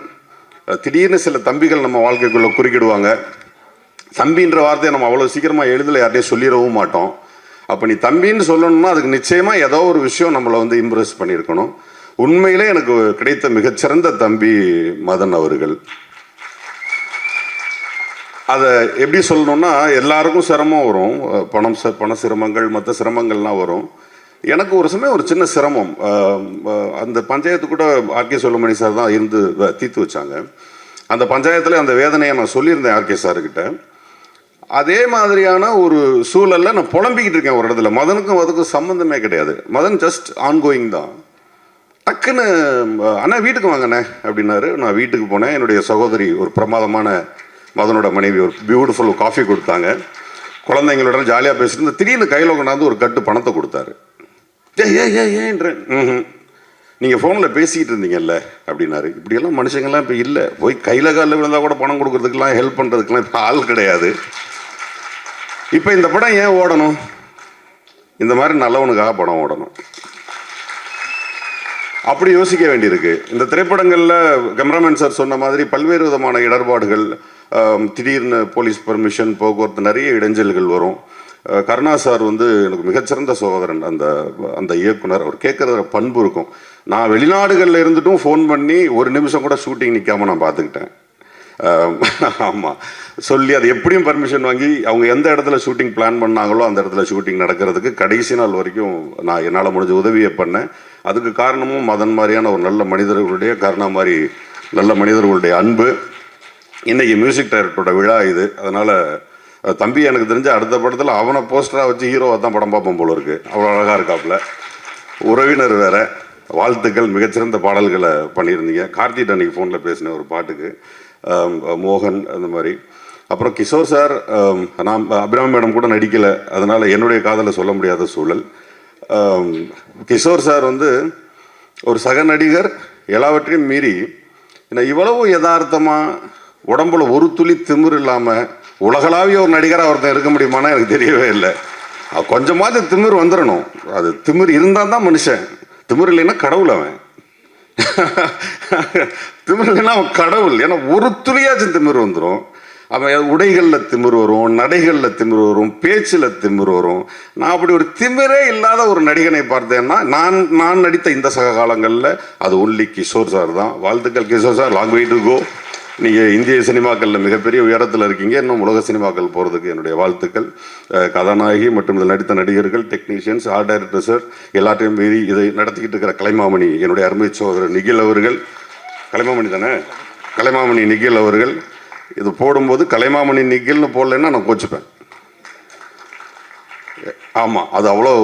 திடீர்னு சில தம்பிகள் நம்ம வாழ்க்கைக்குள்ளே குறுக்கிடுவாங்க. தம்பின்ற வார்த்தையை நம்ம அவ்வளோ சீக்கிரமாக எளிதில் யார்ட்டையும் சொல்லிடவும் மாட்டோம். அப்போ நீ தம்பின்னு சொல்லணும்னா அதுக்கு நிச்சயமாக ஏதோ ஒரு விஷயம் நம்மளை வந்து இம்ப்ரெஸ் பண்ணியிருக்கணும். உண்மையிலே எனக்கு கிடைத்த மிகச்சிறந்த தம்பி மதன் அவர்கள். அதை எப்படி சொல்லணும்னா, எல்லாருக்கும் சிரமம் வரும், பண சிரமங்கள், மற்ற சிரமங்கள்லாம் வரும். எனக்கு ஒரு சமயம் ஒரு சின்ன சிரமம், அந்த பஞ்சாயத்து கூட ஆர்கே சொல்லுமணி சார் தான் இருந்து தீர்த்து வச்சாங்க. அந்த பஞ்சாயத்தில் அந்த வேதனையை நான் சொல்லியிருந்தேன் ஆர்கே சார்கிட்ட. அதே மாதிரியான ஒரு சூழலில் நான் புலம்பிக்கிட்டு இருக்கேன் ஒரு இடத்துல. மதனுக்கும் அதுக்கும் சம்மந்தமே கிடையாது. மதன் ஜஸ்ட் ஆன்கோயிங் தான். டக்குன்னு அண்ணா வீட்டுக்கு வாங்கண்ணே அப்படின்னாரு. நான் வீட்டுக்கு போனேன். என்னுடைய சகோதரி, ஒரு பிரமாதமான மதனோட மனைவி, ஒரு பியூட்டிஃபுல் காஃபி கொடுத்தாங்க. குழந்தைங்களோட ஜாலியாக பேசிட்டு திடீர்னு கையில் கொண்டாந்து ஒரு கட்டு பணத்தை கொடுத்தாரு. ஏன்றேன். நீங்கள் ஃபோனில் பேசிக்கிட்டு இருந்தீங்கல்ல அப்படின்னாரு. இப்படியெல்லாம் மனுஷங்கள்லாம் இப்போ இல்லை. போய் கையில் காலில் விழுந்தால் கூட பணம் கொடுக்குறதுக்கெல்லாம் ஹெல்ப் பண்ணுறதுக்கெல்லாம் இப்போ ஆள் கிடையாது. இப்போ இந்த படம் ஏன் ஓடணும்? இந்த மாதிரி நல்லவனுக்காக படம் ஓடணும். அப்படி யோசிக்க வேண்டியிருக்கு. இந்த திரைப்படங்களில் கேமராமேன் சார் சொன்ன மாதிரி பல்வேறு விதமான இடர்பாடுகள், திடீர்னு போலீஸ் பர்மிஷன், போக்குவரத்து, நிறைய இடைஞ்சல்கள் வரும். கருணா சார் வந்து எனக்கு மிகச்சிறந்த சகோதரன். அந்த அந்த இயக்குனர் அவர் கேட்குற பண்பு இருக்கும். நான் வெளிநாடுகளில் இருந்துட்டும் ஃபோன் பண்ணி ஒரு நிமிஷம் கூட ஷூட்டிங் நிற்காமல் நான் பார்த்துக்கிட்டேன். ஆமாம், சொல்லி அது எப்படியும் பர்மிஷன் வாங்கி அவங்க எந்த இடத்துல ஷூட்டிங் பிளான் பண்ணாங்களோ அந்த இடத்துல ஷூட்டிங் நடக்கிறதுக்கு கடைசி நாள் வரைக்கும் நான் என்னால் முடிஞ்ச உதவியை பண்ணேன். அதுக்கு காரணமும் மதன் மாதிரியான ஒரு நல்ல மனிதர்களுடைய, கருணா மாதிரி நல்ல மனிதர்களுடைய அன்பு. இன்றைக்கி மியூசிக் டைரக்டரோட விழா இது. அதனால் தம்பி எனக்கு தெரிஞ்ச அடுத்த படத்தில் அவனை போஸ்டராக வச்சு ஹீரோவை தான் படம் பார்ப்போம் போல இருக்குது. அவ்வளோ அழகாக இருக்காப்புல. உறவினர் வேற. வாழ்த்துக்கள், மிகச்சிறந்த பாடல்களை பண்ணியிருந்தீங்க. கார்த்திக் அன்னைக்கு ஃபோனில் பேசினேன் ஒரு பாட்டுக்கு, மோகன் அந்த மாதிரி. அப்புறம் கிஷோர் சார், நான் அபிராமி மேடம் கூட நடிக்கலை, அதனால் என்னுடைய காதலை சொல்ல முடியாத சூழல். கிஷோர் சார் வந்து ஒரு சக நடிகர், எல்லாவற்றையும் மீறி இவ்வளவு யதார்த்தமாக உடம்புல ஒரு துளி திமிர் இல்லாமல் உலகளாவிய ஒரு நடிகராக ஒருத்தன் இருக்க முடியுமானா எனக்கு தெரியவே இல்லை. கொஞ்சமாவது திமிர் வந்துடணும். அது திமிர் இருந்தால் தான் மனுஷன். திமிர் இல்லைன்னா கடவுள். அவன் திமிர் இல்லைன்னா அவன் கடவுள். ஏன்னா ஒரு துளியாச்சும் திமிர் வந்துடும். அவன் உடைகளில் திமிர் வரும், நடைகளில் திமிர் வரும், பேச்சில் திமிர் வரும். நான் அப்படி ஒரு திமிரே இல்லாத ஒரு நடிகனை பார்த்தேன்னா நான் நடித்த இந்த சக காலங்களில் அது ஒன்லி கிஷோர் சார் தான். வாழ்த்துக்கள் Kishore sir, long way to go. நீங்கள் இந்திய சினிமாக்களில் மிகப்பெரிய உயரத்தில் இருக்கீங்க. இன்னும் உலக சினிமாக்கள் போகிறதுக்கு என்னுடைய வாழ்த்துக்கள். கதாநாயகி மற்றும் இதில் நடித்த நடிகர்கள், டெக்னீஷியன்ஸ், ஆர்ட் டைரக்டர் சார், எல்லாத்தையும் மீறி இதை நடத்திக்கிட்டு இருக்கிற கலைமாமணி என்னுடைய அருமை சகோதரர் நிகில் அவர்கள். கலைமாமணி தானே? கலைமாமணி நிகில் அவர்கள். இது போடும்போது கலைமாமணி நிகில்னு போடலைன்னா நான் கோச்சுப்பேன். ஆமாம், அது அவ்வளோ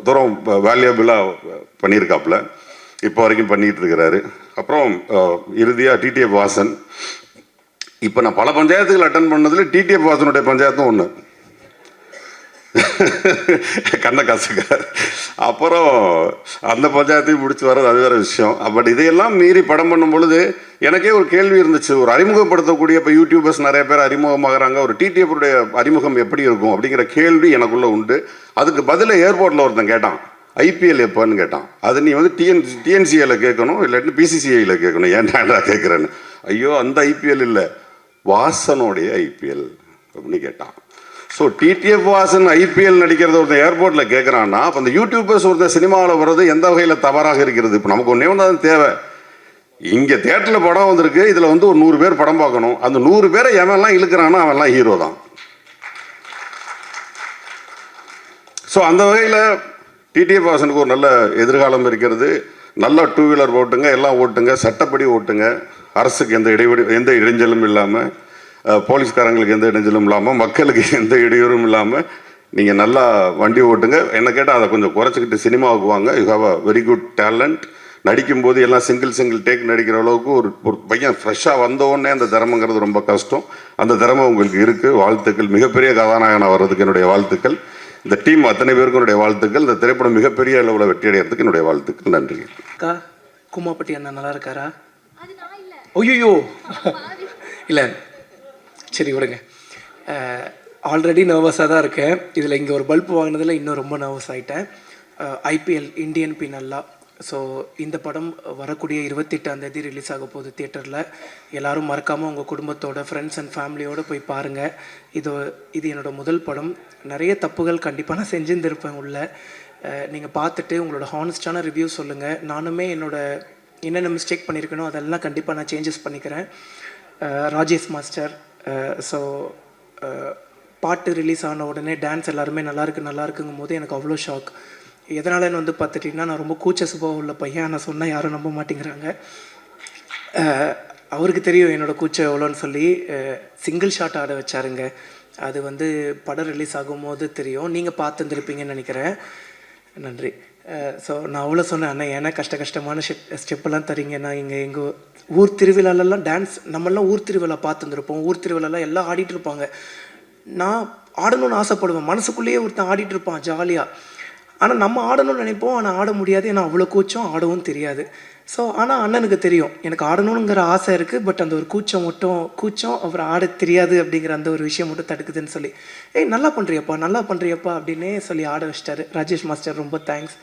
தூரம் வேல்யூபிளாக பண்ணியிருக்காப்புல, இப்போ வரைக்கும் பண்ணிகிட்டு இருக்கிறாரு. அப்புறம் இறுதியாக டிடிஎஃப் வாசன். இப்போ நான் பல பஞ்சாயத்துகள் அட்டன் பண்ணதில் டிடிஎஃப் வாசனுடைய பஞ்சாயத்தும் ஒன்று. கண்ண காசுக்கார். அப்புறம் அந்த பஞ்சாயத்தையும் முடிச்சு வர்றது அது வேறு விஷயம். பட் இதையெல்லாம் மீறி படம் பண்ணும் பொழுது எனக்கே ஒரு கேள்வி இருந்துச்சு. ஒரு அறிமுகப்படுத்தக்கூடிய இப்போ யூடியூபர்ஸ் நிறைய பேர் அறிமுகமாகறாங்க, ஒரு டிடிஎஃப்டைய அறிமுகம் எப்படி இருக்கும் அப்படிங்கிற கேள்வி எனக்குள்ளே உண்டு. அதுக்கு பதில் ஏர்போர்ட்டில் ஒருத்தன் கேட்டான், ஐபிஎல் எப்போன்னு கேட்டான். அது நீ வந்து டிஎன்சிஏல கேட்கணும், இல்லாட்டி பிசிசிஐயில் கேட்கணும். ஏன்டா கேட்குறேன்னு. ஐயோ, அந்த ஐபிஎல் இல்லை, வாசனுடைய ஐபிஎல் அப்படின்னு கேட்டான். ஸோ டிடிஎஃப் வாசன் ஐபிஎல் நடிக்கிறத ஒருத்தன் ஏர்போர்ட்டில் கேட்குறான்னா, அப்போ அந்த யூடியூபர்ஸ் ஒருத்தர் சினிமாவில் வர்றது எந்த வகையில் தவறாக இருக்கிறது? இப்போ நமக்கு ஒன்றே ஒன்று தான் தேவை. இங்கே தேட்டரில் படம் வந்திருக்கு, இதில் வந்து ஒரு 100 பேர் படம் பார்க்கணும். அந்த 100 பேரை எவன்லாம் இழுக்கிறான்னா அவன்லாம் ஹீரோ தான். ஸோ அந்த வகையில் டிடிஎஃப் வாசனுக்கு ஒரு நல்ல எதிர்காலம் இருக்கிறது. நல்லா 2 வீலர் ஓட்டுங்க, எல்லாம் ஓட்டுங்க, சட்டப்படி ஓட்டுங்க. அரசுக்கு எந்த இடைஞ்சலும் இல்லாமல், போலீஸ்காரங்களுக்கு எந்த இடைஞ்சலும் இல்லாமல், மக்களுக்கு எந்த இடையூறும் இல்லாமல் நீங்கள் நல்லா வண்டி ஓட்டுங்க. என்ன கேட்டால் அதை கொஞ்சம் குறைச்சிக்கிட்டு சினிமாவுக்கு வாங்க. You have a very good talent. நடிக்கும்போது எல்லாம் சிங்கிள் டேக் நடிக்கிற அளவுக்கு ஒரு பையன் ஃப்ரெஷ்ஷாக வந்தோடனே அந்த திறமைங்கிறது ரொம்ப கஷ்டம். அந்த திறமை உங்களுக்கு இருக்குது. வாழ்த்துக்கள். மிகப்பெரிய கதாநாயகனாக வர்றதுக்கு என்னுடைய வாழ்த்துக்கள். இந்த டீம் அத்தனை பேருக்கும் என்னுடைய வாழ்த்துக்கள். இந்த திரைப்படம் மிகப்பெரிய அளவில் வெற்றி அடைகிறதுக்கு என்னுடைய வாழ்த்துக்கள். நன்றி. அக்கா, குமாப்பட்டி அண்ணா நல்லா இருக்காரா? ஐயோ இல்லை, சரி விடுங்க. ஆல்ரெடி நர்வஸாக தான் இருக்கேன். இதில் இங்கே ஒரு பல்ப் வாங்கினதில் இன்னும் ரொம்ப நர்வஸ் ஆகிட்டேன். IPL Indian பின்னல்லா. ஸோ இந்த படம் வரக்கூடிய 28ஆம் தேதி ரிலீஸ் ஆக போகுது தியேட்டரில். எல்லோரும் மறக்காமல் உங்கள் குடும்பத்தோட, ஃப்ரெண்ட்ஸ் அண்ட் ஃபேமிலியோடு போய் பாருங்கள். இது என்னோடய முதல் படம். நிறைய தப்புகள் கண்டிப்பாக நான் செஞ்சுருந்துருப்பேன் உள்ள. நீங்கள் பார்த்துட்டு உங்களோட ஹானஸ்டான ரிவ்யூ சொல்லுங்கள். நானுமே என்னென்ன மிஸ்டேக் பண்ணியிருக்கணும் அதெல்லாம் கண்டிப்பாக நான் சேஞ்சஸ் பண்ணிக்கிறேன். ராஜேஷ் மாஸ்டர். ஸோ பாட்டு ரிலீஸ் ஆன உடனே டான்ஸ் எல்லாருமே நல்லாயிருக்குங்கும் போது எனக்கு அவ்வளோ ஷாக். எதனாலன்னு வந்து பார்த்துட்டிங்கன்னா, நான் ரொம்ப கூச்ச சுபாவம் உள்ள பையன். நான் சொன்னால் யாரும் நம்ப மாட்டேங்கிறாங்க. அவருக்கு தெரியும் என்னோடய கூச்சம் எவ்வளோன்னு சொல்லி சிங்கிள் ஷாட் ஆட வச்சாருங்க. அது வந்து படம் ரிலீஸ் ஆகும்போது தெரியும். நீங்கள் பார்த்துருந்துருப்பீங்கன்னு நினைக்கிறேன். நன்றி. ஸோ நான் அவ்வளோ சொன்னேன், அண்ணா ஏன்னா கஷ்டமான ஸ்டெப்பெல்லாம் தரீங்க. நான் எங்கள் ஊர் திருவிழாலெல்லாம் டான்ஸ், நம்மளாம் ஊர் திருவிழா பார்த்துருந்துருப்போம். ஊர் திருவிழாலாம் எல்லாம் ஆடிட்டு இருப்பாங்க. நான் ஆடணும்னு ஆசைப்படுவேன். மனசுக்குள்ளேயே ஒருத்தன் ஆடிட்டு இருப்பான் ஜாலியாக. ஆனால் நம்ம ஆடணும்னு நினைப்போம், ஆனால் ஆட முடியாது. ஏன்னா அவ்வளோ கூச்சம், ஆடவும் தெரியாது. ஸோ ஆனால் அண்ணனுக்கு தெரியும் எனக்கு ஆடணுங்கிற ஆசை இருக்குது. பட் அந்த ஒரு கூச்சம் அப்புறம் ஆட தெரியாது அப்படிங்கிற அந்த ஒரு விஷயம் மட்டும் தடுக்குதுன்னு சொல்லி, நல்லா பண்ணுறியப்பா அப்படின்னே சொல்லி ஆட வச்சிட்டாரு. ராஜேஷ் மாஸ்டர் ரொம்ப தேங்க்ஸ்.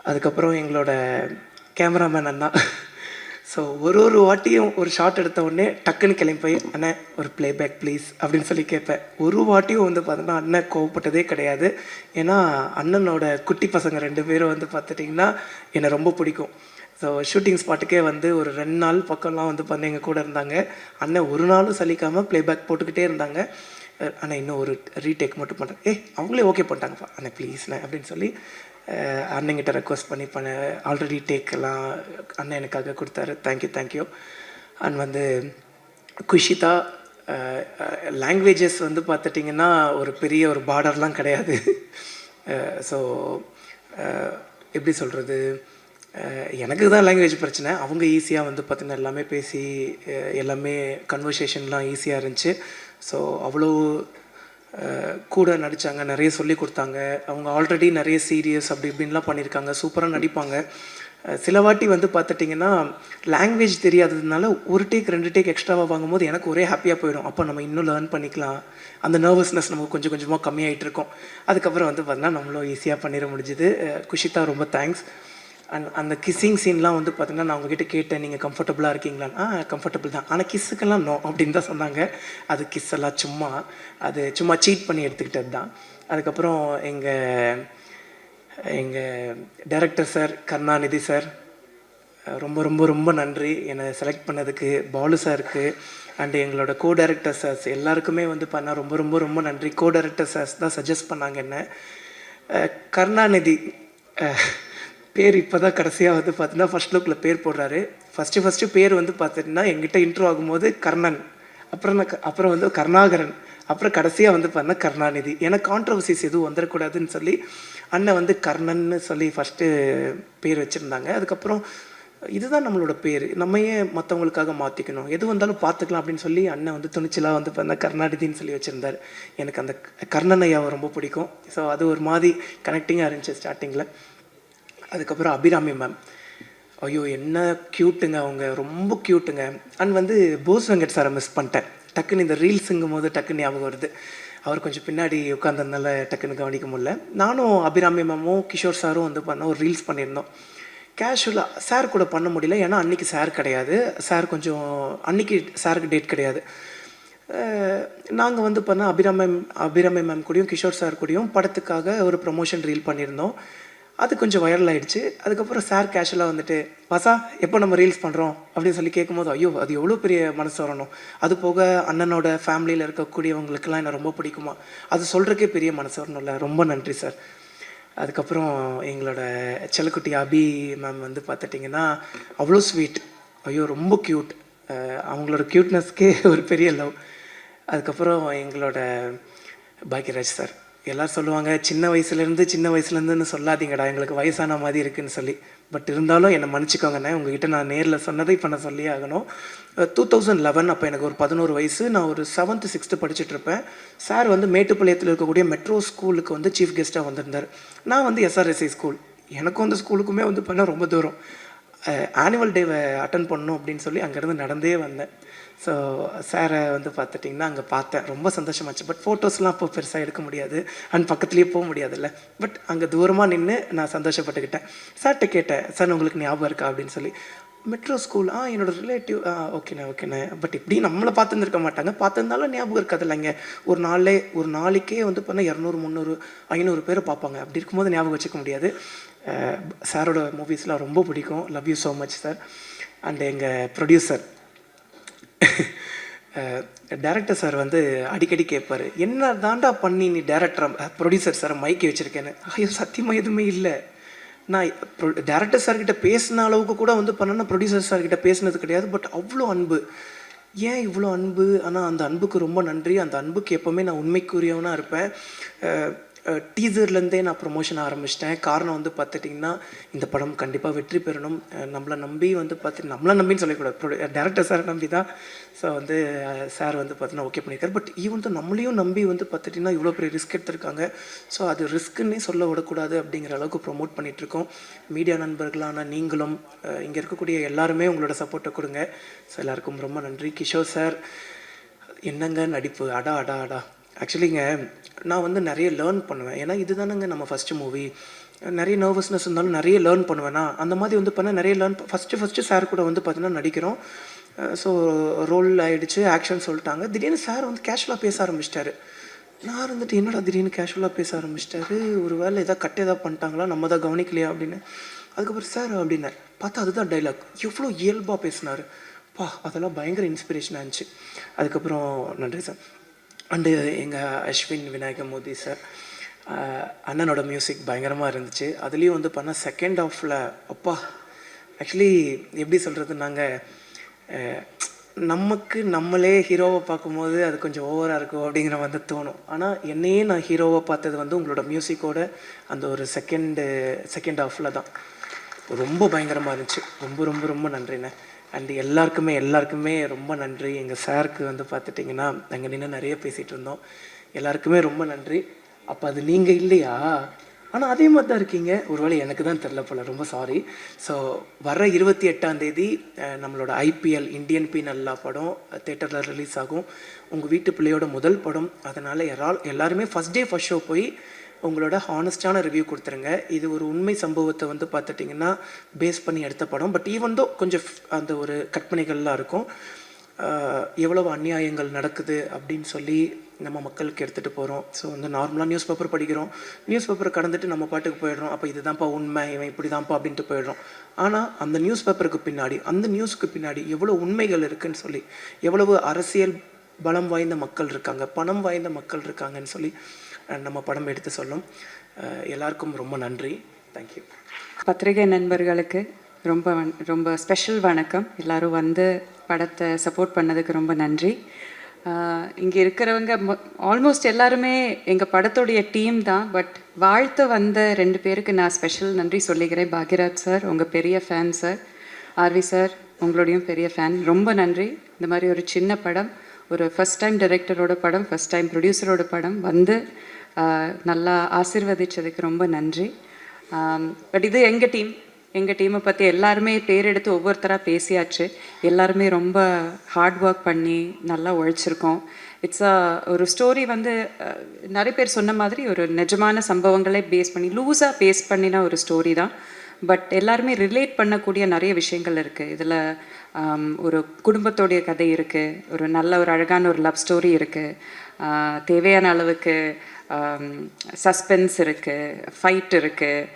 அதுக்கப்புறம் எங்களோட கேமராமேன் அண்ணா. ஸோ ஒரு வாட்டியும் ஒரு ஷாட் எடுத்த உடனே டக்குன்னு கிளம்பி போய் அண்ணன் ஒரு ப்ளேபேக் ப்ளீஸ் அப்படின்னு சொல்லி கேட்பேன். ஒரு வாட்டியும் வந்து பார்த்தோன்னா அண்ணன் கோவப்பட்டதே கிடையாது. ஏன்னா அண்ணனோட குட்டி பசங்க 2 பேரும் வந்து பார்த்துட்டிங்கன்னா என்னை ரொம்ப பிடிக்கும். ஸோ ஷூட்டிங் ஸ்பாட்டுக்கே வந்து ஒரு 2 நாள் பக்கம்லாம் வந்து பண்ணி எங்கள் கூட இருந்தாங்க. அண்ணன் ஒரு நாளும் சலிக்காமல் ப்ளேபேக் போட்டுக்கிட்டே இருந்தாங்க. அண்ணன் இன்னும் ஒரு ரீடேக் மட்டும் பண்ணுறேன். அவங்களே ஓகே பண்ணிட்டாங்கப்பா அண்ணன் ப்ளீஸ்ண்ணே அப்படின்னு சொல்லி அண்ணங்கிட்ட ரெக்வஸ்ட் பண்ணி ஆல்ரெடி டேக்கெல்லாம் அண்ணன் எனக்காக கொடுத்தாரு. தேங்க்யூ. அண்ட் வந்து குஷிதா லாங்குவேஜஸ் வந்து பார்த்துட்டிங்கன்னா ஒரு பெரிய ஒரு பார்டர்லாம் கிடையாது. ஸோ எப்படி சொல்கிறது, எனக்கு தான் லாங்குவேஜ் பிரச்சனை. அவங்க ஈஸியாக வந்து பார்த்திங்கன்னா எல்லாமே பேசி எல்லாமே கன்வர்சேஷன்லாம் ஈஸியாக இருந்துச்சு. ஸோ அவ்வளோ கூட நடித்தாங்க, நிறைய சொல்லி கொடுத்தாங்க. அவங்க ஆல்ரெடி நிறைய சீரியஸ் அப்படி இப்படின்லாம் பண்ணியிருக்காங்க, சூப்பராக நடிப்பாங்க. சில வாட்டி வந்து பார்த்துட்டிங்கன்னா லாங்குவேஜ் தெரியாததுனால ஒரு டேக் 2 டேக் எக்ஸ்ட்ராவாக வாங்கும்போது எனக்கு ஒரே ஹாப்பியாக போயிடும். அப்போ நம்ம இன்னும் லேர்ன் பண்ணிக்கலாம், அந்த நர்வஸ்னஸ் நமக்கு கொஞ்சம் கொஞ்சமாக கம்மியாகிட்டு இருக்கும். அதுக்கப்புறம் வந்து பார்த்தீங்கன்னா நம்மளும் ஈஸியாக பண்ணிட முடிஞ்சுது. குஷிதா ரொம்ப தேங்க்ஸ். அண்ட் அந்த கிஸ்ஸிங் சீன்லாம் வந்து பார்த்திங்கன்னா நான் உங்ககிட்ட கேட்டேன், நீங்கள் கம்ஃபர்டபுளாக இருக்கீங்களான்னு. கம்ஃபர்டபுள் தான், ஆனால் கிஸ்ஸுக்கெல்லாம் நோ அப்படின்னு தான் சொன்னாங்க. அது கிஸ் எல்லாம் சும்மா சீட் பண்ணி எடுத்துக்கிட்டது தான். அதுக்கப்புறம் எங்கள் டைரக்டர் சார் கருணாநிதி சார் ரொம்ப ரொம்ப ரொம்ப நன்றி என்னை செலக்ட் பண்ணதுக்கு. பாலு சாருக்கு அண்டு எங்களோட கோ டைரக்டர் சார்ஸ் எல்லாருக்குமே வந்து பண்ணால் ரொம்ப ரொம்ப ரொம்ப நன்றி. கோ டைரக்டர் சார்ஸ் தான் சஜஸ்ட் பண்ணாங்க என்ன. கருணாநிதி பேர் இப்போ தான் கடைசியாக வந்து பார்த்தீங்கன்னா ஃபர்ஸ்ட் லுக்கில் பேர் போடுறாரு. ஃபஸ்ட்டு பேர் வந்து பார்த்துட்டிங்கன்னா எங்கிட்ட இன்ட்ரோ ஆகும்போது கர்ணன், அப்புறம் வந்து கருணாகரன், அப்புறம் கடைசியாக வந்து பார்த்தீங்கன்னா கருணாநிதி. ஏன்னா கான்ட்ரவர்சிஸ் எதுவும் வந்துடக்கூடாதுன்னு சொல்லி அண்ணன் வந்து கர்ணன்னு சொல்லி ஃபஸ்ட்டு பேர் வச்சுருந்தாங்க. அதுக்கப்புறம் இதுதான் நம்மளோட பேர், நம்ம ஏன் மற்றவங்களுக்காக மாற்றிக்கணும், எது வந்தாலும் பார்த்துக்கலாம் அப்படின்னு சொல்லி அண்ணன் வந்து துணிச்சலாக வந்து பார்த்தா கருணாநிதின்னு சொல்லி வச்சுருந்தார். எனக்கு அந்த கர்ணன் ஐயாவை ரொம்ப பிடிக்கும். ஸோ அது ஒரு மாதிரி கனெக்டிங்காக இருந்துச்சு ஸ்டார்டிங்கில். அதுக்கப்புறம் அபிராமி மேம், ஐயோ என்ன க்யூட்டுங்க, அவங்க ரொம்ப க்யூட்டுங்க. அண்ட் வந்து போஸ் வெங்கட் சாரை மிஸ் பண்ணிட்டேன். டக்குன்னு இந்த ரீல்ஸுங்கும் போது டக்குன்னு ஞாபகம் வருது. அவர் கொஞ்சம் பின்னாடி உட்காந்ததுனால டக்குன்னு கவனிக்க முடியல. நானும் அபிராமி மேமும் கிஷோர் சாரும் வந்து பண்ண ஒரு ரீல்ஸ் பண்ணியிருந்தோம். கேஷுவலாக சார் கூட பண்ண முடியல, ஏன்னா அன்றைக்கி சார் கிடையாது. சார் கொஞ்சம் அன்றைக்கி சாருக்கு டேட் கிடையாது. நாங்கள் வந்து பண்ணால் அபிராமி மேம் கூடயும் கிஷோர் சார் கூடயும் படத்துக்காக ஒரு ப்ரமோஷன் ரீல் பண்ணியிருந்தோம். அது கொஞ்சம் வைரல் ஆகிடுச்சு. அதுக்கப்புறம் சார் கேஷுவலாக வந்துட்டு வாசா எப்போ நம்ம ரீல்ஸ் பண்ணுறோம் அப்படின்னு சொல்லி கேட்கும்போது ஐயோ அது எவ்வளோ பெரிய மனசு வரணும். அது போக அண்ணனோட ஃபேமிலியில் இருக்கக்கூடியவங்களுக்கெல்லாம் என்ன ரொம்ப பிடிக்குமா, அது சொல்கிறக்கே பெரிய மனசு வரணும்ல. ரொம்ப நன்றி சார். அதுக்கப்புறம் எங்களோட செல்லக்குட்டி அபி மேம் வந்து பார்த்துட்டிங்கன்னா அவ்வளோ ஸ்வீட், ஐயோ ரொம்ப க்யூட். அவங்களோட க்யூட்னஸ்க்கே ஒரு பெரிய லவ். அதுக்கப்புறம் எங்களோட பாக்யராஜ் சார், எல்லோரும் சொல்லுவாங்க சின்ன வயசுலேருந்துன்னு சொல்லாதீங்கடா, எங்களுக்கு வயசான மாதிரி இருக்குதுன்னு சொல்லி. பட் இருந்தாலும் என்னை மன்னிச்சிக்கோங்கண்ணே, உங்ககிட்ட நான் நேரில் சொன்னதை இப்போ நான் சொல்லியே ஆகணும். 2011 அப்போ எனக்கு ஒரு 11 வயசு, நான் ஒரு 7th 6th படிச்சுட்ருப்பேன். சார் வந்து மேட்டுப்பாளையத்தில் இருக்கக்கூடிய மெட்ரோ ஸ்கூலுக்கு வந்து சீஃப் கெஸ்ட்டாக வந்திருந்தார். நான் வந்து SRSI ஸ்கூல், எனக்கும் அந்த ஸ்கூலுக்குமே வந்து பண்ணால் ரொம்ப தூரம். ஆனுவல் டேவை அட்டன் பண்ணணும் அப்படின்னு சொல்லி அங்கேருந்து நடந்தே வந்தேன். ஸோ சாரை வந்து பார்த்துட்டிங்கன்னா அங்கே பார்த்தேன், ரொம்ப சந்தோஷமாச்சு. பட் ஃபோட்டோஸ்லாம் அப்போ பெருசாக எடுக்க முடியாது, அண்ட் பக்கத்துலேயே போக முடியாதுல்ல. பட் அங்கே தூரமாக நின்று நான் சந்தோஷப்பட்டுக்கிட்டேன். சார்கிட்ட கேட்டேன், சார் உங்களுக்கு ஞாபகம் இருக்கா அப்படின்னு சொல்லி. மெட்ரோ ஸ்கூல், என்னோட ரிலேட்டிவ், ஓகேண்ணே. பட் இப்படி நம்மளை பார்த்துருந்துருக்க மாட்டாங்க, பார்த்துருந்தாலும் ஞாபகம் இருக்காது இல்லைங்க. ஒரு நாளைக்கே வந்து பண்ணால் 200 300 500 பேரை பார்ப்பாங்க. அப்படி இருக்கும்போது ஞாபகம் வச்சுக்க முடியாது. சாரோட மூவிஸ்லாம் ரொம்ப பிடிக்கும். Love you so much sir. And எங்கள் ப்ரொடியூசர் டைரக்டர் சார் வந்து அடிக்கடி கேட்பார், என்ன தாண்டா பண்ணி நீ ப்ரொடியூசர் சாரை மைக்கி வச்சுருக்கேன்னு. ஐயோ சத்தியமாக எதுவுமே இல்லை. நான் டைரக்டர் சார்கிட்ட பேசின அளவுக்கு கூட வந்து பண்ணேன்னா ப்ரொடியூசர் சார்கிட்ட பேசினது கிடையாது. பட் அவ்வளோ அன்பு, ஏன் இவ்வளோ அன்பு, ஆனால் அந்த அன்புக்கு ரொம்ப நன்றி. அந்த அன்புக்கு எப்போவுமே நான் உண்மைக்குரியவனாக இருப்பேன். டீசர்லேருந்தே நான் ப்ரொமோஷன் ஆரம்பிச்சிட்டேன். காரணம் வந்து பார்த்துட்டிங்கன்னா இந்த படம் கண்டிப்பாக வெற்றி பெறணும், நம்மளை நம்பின்னு சொல்லக்கூடாது, டேரக்டர் சாரை நம்பி தான். ஸோ வந்து சார் வந்து பார்த்தீங்கன்னா ஓகே பண்ணியிருக்காரு. பட் ஈவன் தான் நம்மளையும் நம்பி வந்து பார்த்துட்டிங்கன்னா இவ்வளோ பெரிய ரிஸ்க் எடுத்திருக்காங்க. ஸோ அது ரிஸ்க்குன்னே சொல்ல விடக்கூடாது அப்படிங்கிற அளவுக்கு ப்ரொமோட் பண்ணிகிட்ருக்கோம். மீடியா நண்பர்களான நீங்களும் இங்கே இருக்கக்கூடிய எல்லாருமே உங்களோட சப்போர்ட்டை கொடுங்க. ஸோ எல்லாருக்கும் ரொம்ப நன்றி. கிஷோர் சார் என்னங்க நடிப்பு, அடா. ஆக்சுவலிங்க நான் வந்து நிறைய லேர்ன் பண்ணுவேன், ஏன்னா இதுதானங்க நம்ம ஃபஸ்ட்டு மூவி. நிறைய நர்வஸ்னஸ் இருந்தாலும் நிறைய லேர்ன் பண்ணுவேன்னா அந்த மாதிரி வந்து பண்ண நிறைய லேர்ன் ஃபஸ்ட்டு சார் கூட வந்து பார்த்தீங்கன்னா நடிக்கிறோம். ஸோ ரோல் ஆகிடுச்சு, ஆக்ஷன் சொல்லிட்டாங்க. திடீர்னு சார் வந்து கேஷுவலாக பேச ஆரம்பிச்சிட்டாரு. நான் இருந்துட்டு என்னடா திடீர்னு கேஷுவலாக பேச ஆரம்பிச்சிட்டாரு, ஒரு வேளை எதாவது பண்ணிட்டாங்களா, நம்ம தான் கவனிக்கலையா அப்படின்னு. அதுக்கப்புறம் சார் அப்படின்னார். பார்த்தா அதுதான் டைலாக். எவ்வளோ இயல்பாக பேசினார். அதெல்லாம் பயங்கர இன்ஸ்பிரேஷனாக இருந்துச்சு. அதுக்கப்புறம் நன்றி சார். அண்டு எங்கள் அஸ்வின் விநாயகமூர்த்தி சார், அண்ணனோட மியூசிக் பயங்கரமாக இருந்துச்சு. அதுலேயும் வந்து பண்ணால் செகண்ட் ஹாஃபில் ஆக்சுவலி எப்படி சொல்கிறது, நாங்கள் நமக்கு நம்மளே ஹீரோவை பார்க்கும்போது அது கொஞ்சம் ஓவராக இருக்கும் அப்படிங்கிற வந்து தோணும். ஆனால் என்னையே நான் ஹீரோவை பார்த்தது வந்து உங்களோட மியூசிக்கோட அந்த ஒரு செகண்ட் ஹாஃபில் தான். ரொம்ப பயங்கரமாக இருந்துச்சு. ரொம்ப ரொம்ப ரொம்ப நன்றிண்ணே. அண்டு எல்லாருக்குமே ரொம்ப நன்றி. எங்கள் சாருக்கு வந்து பார்த்துட்டிங்கன்னா நாங்கள் நின்று நிறைய பேசிகிட்டு இருந்தோம். எல்லாருக்குமே ரொம்ப நன்றி. அப்போ அது நீங்கள் இல்லையா? ஆனால் அதே மாதிரி தான் இருக்கீங்க. ஒருவேளை எனக்கு தான் தெரில போல, ரொம்ப சாரி. ஸோ வர 28ஆம் தேதி நம்மளோட IPL இந்தியன் பீனல் லா படம் தேட்டரில் ரிலீஸ் ஆகும். உங்கள் வீட்டு பிள்ளையோட முதல் படம். அதனால் எல்லாருமே ஃபஸ்ட் ஷோ போய் உங்களோட ஹானஸ்டான ரிவ்யூ கொடுத்துருங்க. இது ஒரு உண்மை சம்பவத்தை வந்து பார்த்துட்டிங்கன்னா பேஸ் பண்ணி எடுத்த படம். பட் ஈவன் தோ கொஞ்சம் அந்த ஒரு கற்பனைகள்லாம் இருக்கும். எவ்வளவு அநியாயங்கள் நடக்குது அப்படின்னு சொல்லி நம்ம மக்களுக்கு எடுத்துகிட்டு போகிறோம். ஸோ வந்து நார்மலாக நியூஸ் பேப்பர் படிக்கிறோம், நியூஸ் பேப்பரை கடந்துட்டு நம்ம பாட்டுக்கு போயிடுறோம். அப்போ இதுதான்ப்பா உண்மை, இவன் இப்படி தான்ப்பா அப்படின்ட்டு போயிடுறோம். ஆனால் அந்த நியூஸ் பேப்பருக்கு பின்னாடி, அந்த நியூஸுக்கு பின்னாடி எவ்வளோ உண்மைகள் இருக்குதுன்னு சொல்லி, எவ்வளவு அரசியல் பலம் வாய்ந்த மக்கள் இருக்காங்க, பணம் வாய்ந்த மக்கள் இருக்காங்கன்னு சொல்லி நம்ம படம் எடுத்து சொல்லும். எல்லாருக்கும் ரொம்ப நன்றி. தேங்க்யூ. பத்திரிகை நண்பர்களுக்கு ரொம்ப ஸ்பெஷல் வணக்கம். எல்லோரும் வந்து படத்தை சப்போர்ட் பண்ணதுக்கு ரொம்ப நன்றி. இங்கே இருக்கிறவங்க ஆல்மோஸ்ட் எல்லாருமே எங்கள் படத்துடைய டீம் தான். பட் வாழ்த்து வந்த 2 பேருக்கு நான் ஸ்பெஷல் நன்றி சொல்லிக்கிறேன். பாக்யராஜ் சார், உங்கள் பெரிய ஃபேன் சார். ஆர்வி சார், உங்களோடையும் பெரிய ஃபேன். ரொம்ப நன்றி. இந்த மாதிரி ஒரு சின்ன படம், ஒரு ஃபஸ்ட் டைம் டைரக்டரோட படம், ஃபஸ்ட் டைம் ப்ரொடியூசரோட படம் வந்து நல்லா ஆசீர்வதிச்சதுக்கு ரொம்ப நன்றி. பட் இது எங்கள் டீமை பற்றி எல்லாருமே பேர் எடுத்து ஒவ்வொருத்தராக பேசியாச்சு. எல்லாருமே ரொம்ப ஹார்ட் ஒர்க் பண்ணி நல்லா உழைச்சிருக்கோம். ஒரு ஸ்டோரி வந்து நிறைய பேர் சொன்ன மாதிரி ஒரு நிஜமான சம்பவங்களே லூஸாக பேஸ் பண்ணின ஒரு ஸ்டோரி தான். பட் எல்லாருமே ரிலேட் பண்ணக்கூடிய நிறைய விஷயங்கள் இருக்குது இதில். ஒரு குடும்பத்தோடைய கதை இருக்குது, ஒரு அழகான ஒரு லவ் ஸ்டோரி இருக்குது, தேவையான அளவுக்கு சஸ்பென்ஸ் இருக்குது, ஃபைட் இருக்குது.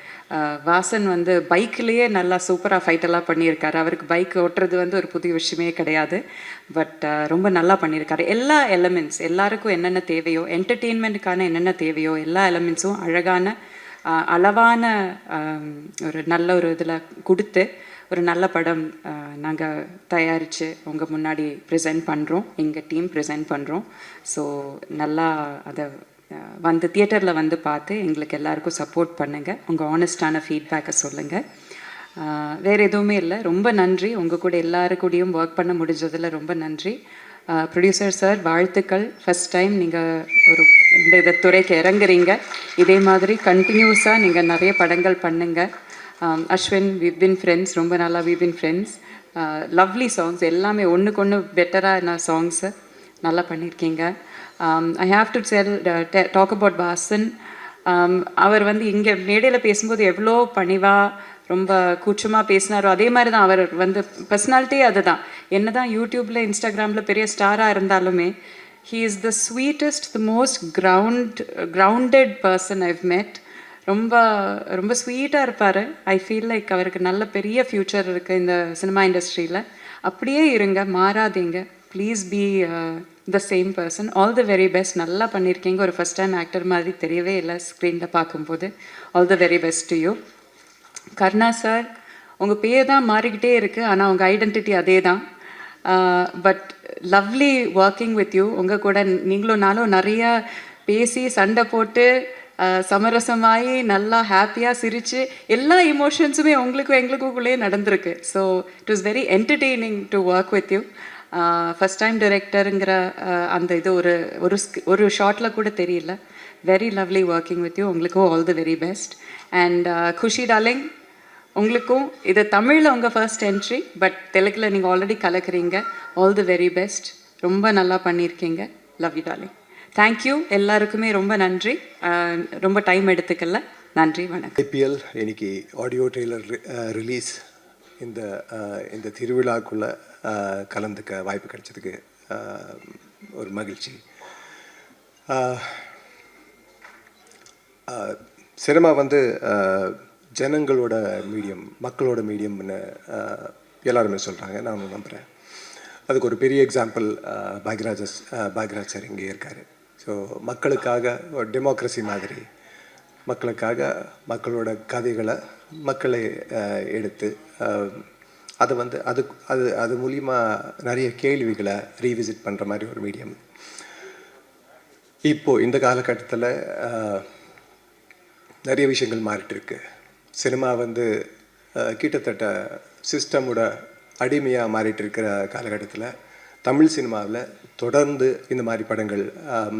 வாசன் வந்து பைக்லேயே நல்லா சூப்பராக ஃபைட்டெல்லாம் பண்ணியிருக்காரு. அவருக்கு பைக் ஓட்டுறது வந்து ஒரு புதிய விஷயமே கிடையாது. பட் ரொம்ப நல்லா பண்ணியிருக்காரு. எல்லா எலமெண்ட்ஸ், எல்லாருக்கும் என்னென்ன தேவையோ, என்டர்டெயின்மெண்ட்டுக்கான என்னென்ன தேவையோ எல்லா எலமெண்ட்ஸும் அழகான அளவான ஒரு நல்ல ஒரு இதில் கொடுத்து ஒரு நல்ல படம் நாங்கள் தயாரித்து உங்கள் முன்னாடி ப்ரெசென்ட் பண்ணுறோம். எங்கள் டீம் ப்ரெசென்ட் பண்ணுறோம். ஸோ நல்லா அதை வந்து தியேட்டரில் வந்து பார்த்து எங்களுக்கு எல்லாருக்கும் சப்போர்ட் பண்ணுங்கள். உங்கள் ஆனஸ்டான ஃபீட்பேக்கை சொல்லுங்கள். வேறு எதுவுமே இல்லை. ரொம்ப நன்றி. உங்கள் கூட எல்லாருக்கூடையும் ஒர்க் பண்ண முடிஞ்சதில் ரொம்ப நன்றி. ப்ரொடியூசர் சார், வாழ்த்துக்கள். ஃபஸ்ட் டைம் நீங்கள் இந்த துறைக்கு இறங்குறீங்க. இதே மாதிரி கண்டினியூஸாக நீங்கள் நிறைய படங்கள் பண்ணுங்கள். அஸ்வின், we've been friends, ரொம்ப நாளாக we've been friends. Lovely songs எல்லாமே ஒன்றுக்கு ஒன்று பெட்டரான சாங்ஸு நல்லா பண்ணியிருக்கீங்க. I have to talk about Vasan. அவர் வந்து இங்கே மேடையில் பேசும்போது எவ்வளோ பணிவாக ரொம்ப கூச்சமாக பேசினாரோ அதே மாதிரி தான் அவர் வந்து பர்சனாலிட்டியே அதுதான். என்ன தான் யூடியூப்பில் இன்ஸ்டாகிராமில் பெரிய ஸ்டாராக இருந்தாலுமே he is the sweetest, the most grounded person I've met. ரொம்ப ஸ்வீட்டாக இருப்பார். ஐ ஃபீல் லைக் அவருக்கு நல்ல பெரிய ஃப்யூச்சர் இருக்குது இந்த சினிமா இண்டஸ்ட்ரியில். அப்படியே இருங்க, மாறாதீங்க. Please be the same person. All the very best. நல்லா பண்ணியிருக்கீங்க. ஒரு ஃபஸ்ட் டைம் ஆக்டர் மாதிரி தெரியவே இல்லை ஸ்க்ரீனில் பார்க்கும்போது. All the very best to you. Karna sir, உங்கள் பேர் தான் மாறிக்கிட்டே இருக்குது, ஆனால் உங்கள் ஐடென்டிட்டி அதே தான். But lovely working with you. உங்கள் கூட நீங்களும் நானும் நிறையா பேசி சண்டை போட்டு சமரசமாகி நல்லா ஹாப்பியாக சிரித்து எல்லா இமோஷன்ஸுமே உங்களுக்கும் எங்களுக்குள்ளேயே நடந்திருக்கு. So it was very entertaining to work with you. First time டைரக்டருங்கிற அந்த இது ஒரு ஷார்ட்டில் கூட தெரியல. Very lovely working with you. உங்களுக்கும் all the very best. And Kushi darling, உங்களுக்கும் இது தமிழில் உங்கள் ஃபர்ஸ்ட் என்ட்ரி, பட் தெலுங்கில் நீங்கள் ஆல்ரெடி கலக்குறீங்க. All the very best. ரொம்ப நல்லா பண்ணியிருக்கீங்க. Love you darling. தேங்க்யூ. எல்லாருக்குமே ரொம்ப நன்றி. ரொம்ப டைம் எடுத்துக்கல. நன்றி, வணக்கம். ஐபிஎல் இன்னைக்கு ஆடியோ ட்ரெய்லர் ரிலீஸ். இந்த திருவிழாக்குள்ளே கலந்துக்க வாய்ப்பு கிடைச்சதுக்கு ஒரு மகிழ்ச்சி. சினிமா ஜனங்களோட மீடியம், மக்களோட மீடியம்னு எல்லாருமே சொல்கிறாங்க, நான் நம்புகிறேன். அதுக்கு ஒரு பெரிய எக்ஸாம்பிள் பாக்யராஜ் சார் இங்கே இருக்கார். ஸோ மக்களுக்காக ஒரு டெமோக்ரஸி மாதிரி மக்களுக்காக மக்களோட கதைகளை மக்களை எடுத்து அதை அது மூலிமா நிறைய கேள்விகளை ரீவிசிட் பண்ணுற மாதிரி ஒரு மீடியம். இப்போது இந்த காலகட்டத்தில் நிறைய விஷயங்கள் மாறிட்டுருக்கு. சினிமா கிட்டத்தட்ட சிஸ்டமோட அடிமையாக மாறிட்டு இருக்கிற காலகட்டத்தில் தமிழ் சினிமாவில் தொடர்ந்து இந்த மாதிரி படங்கள்,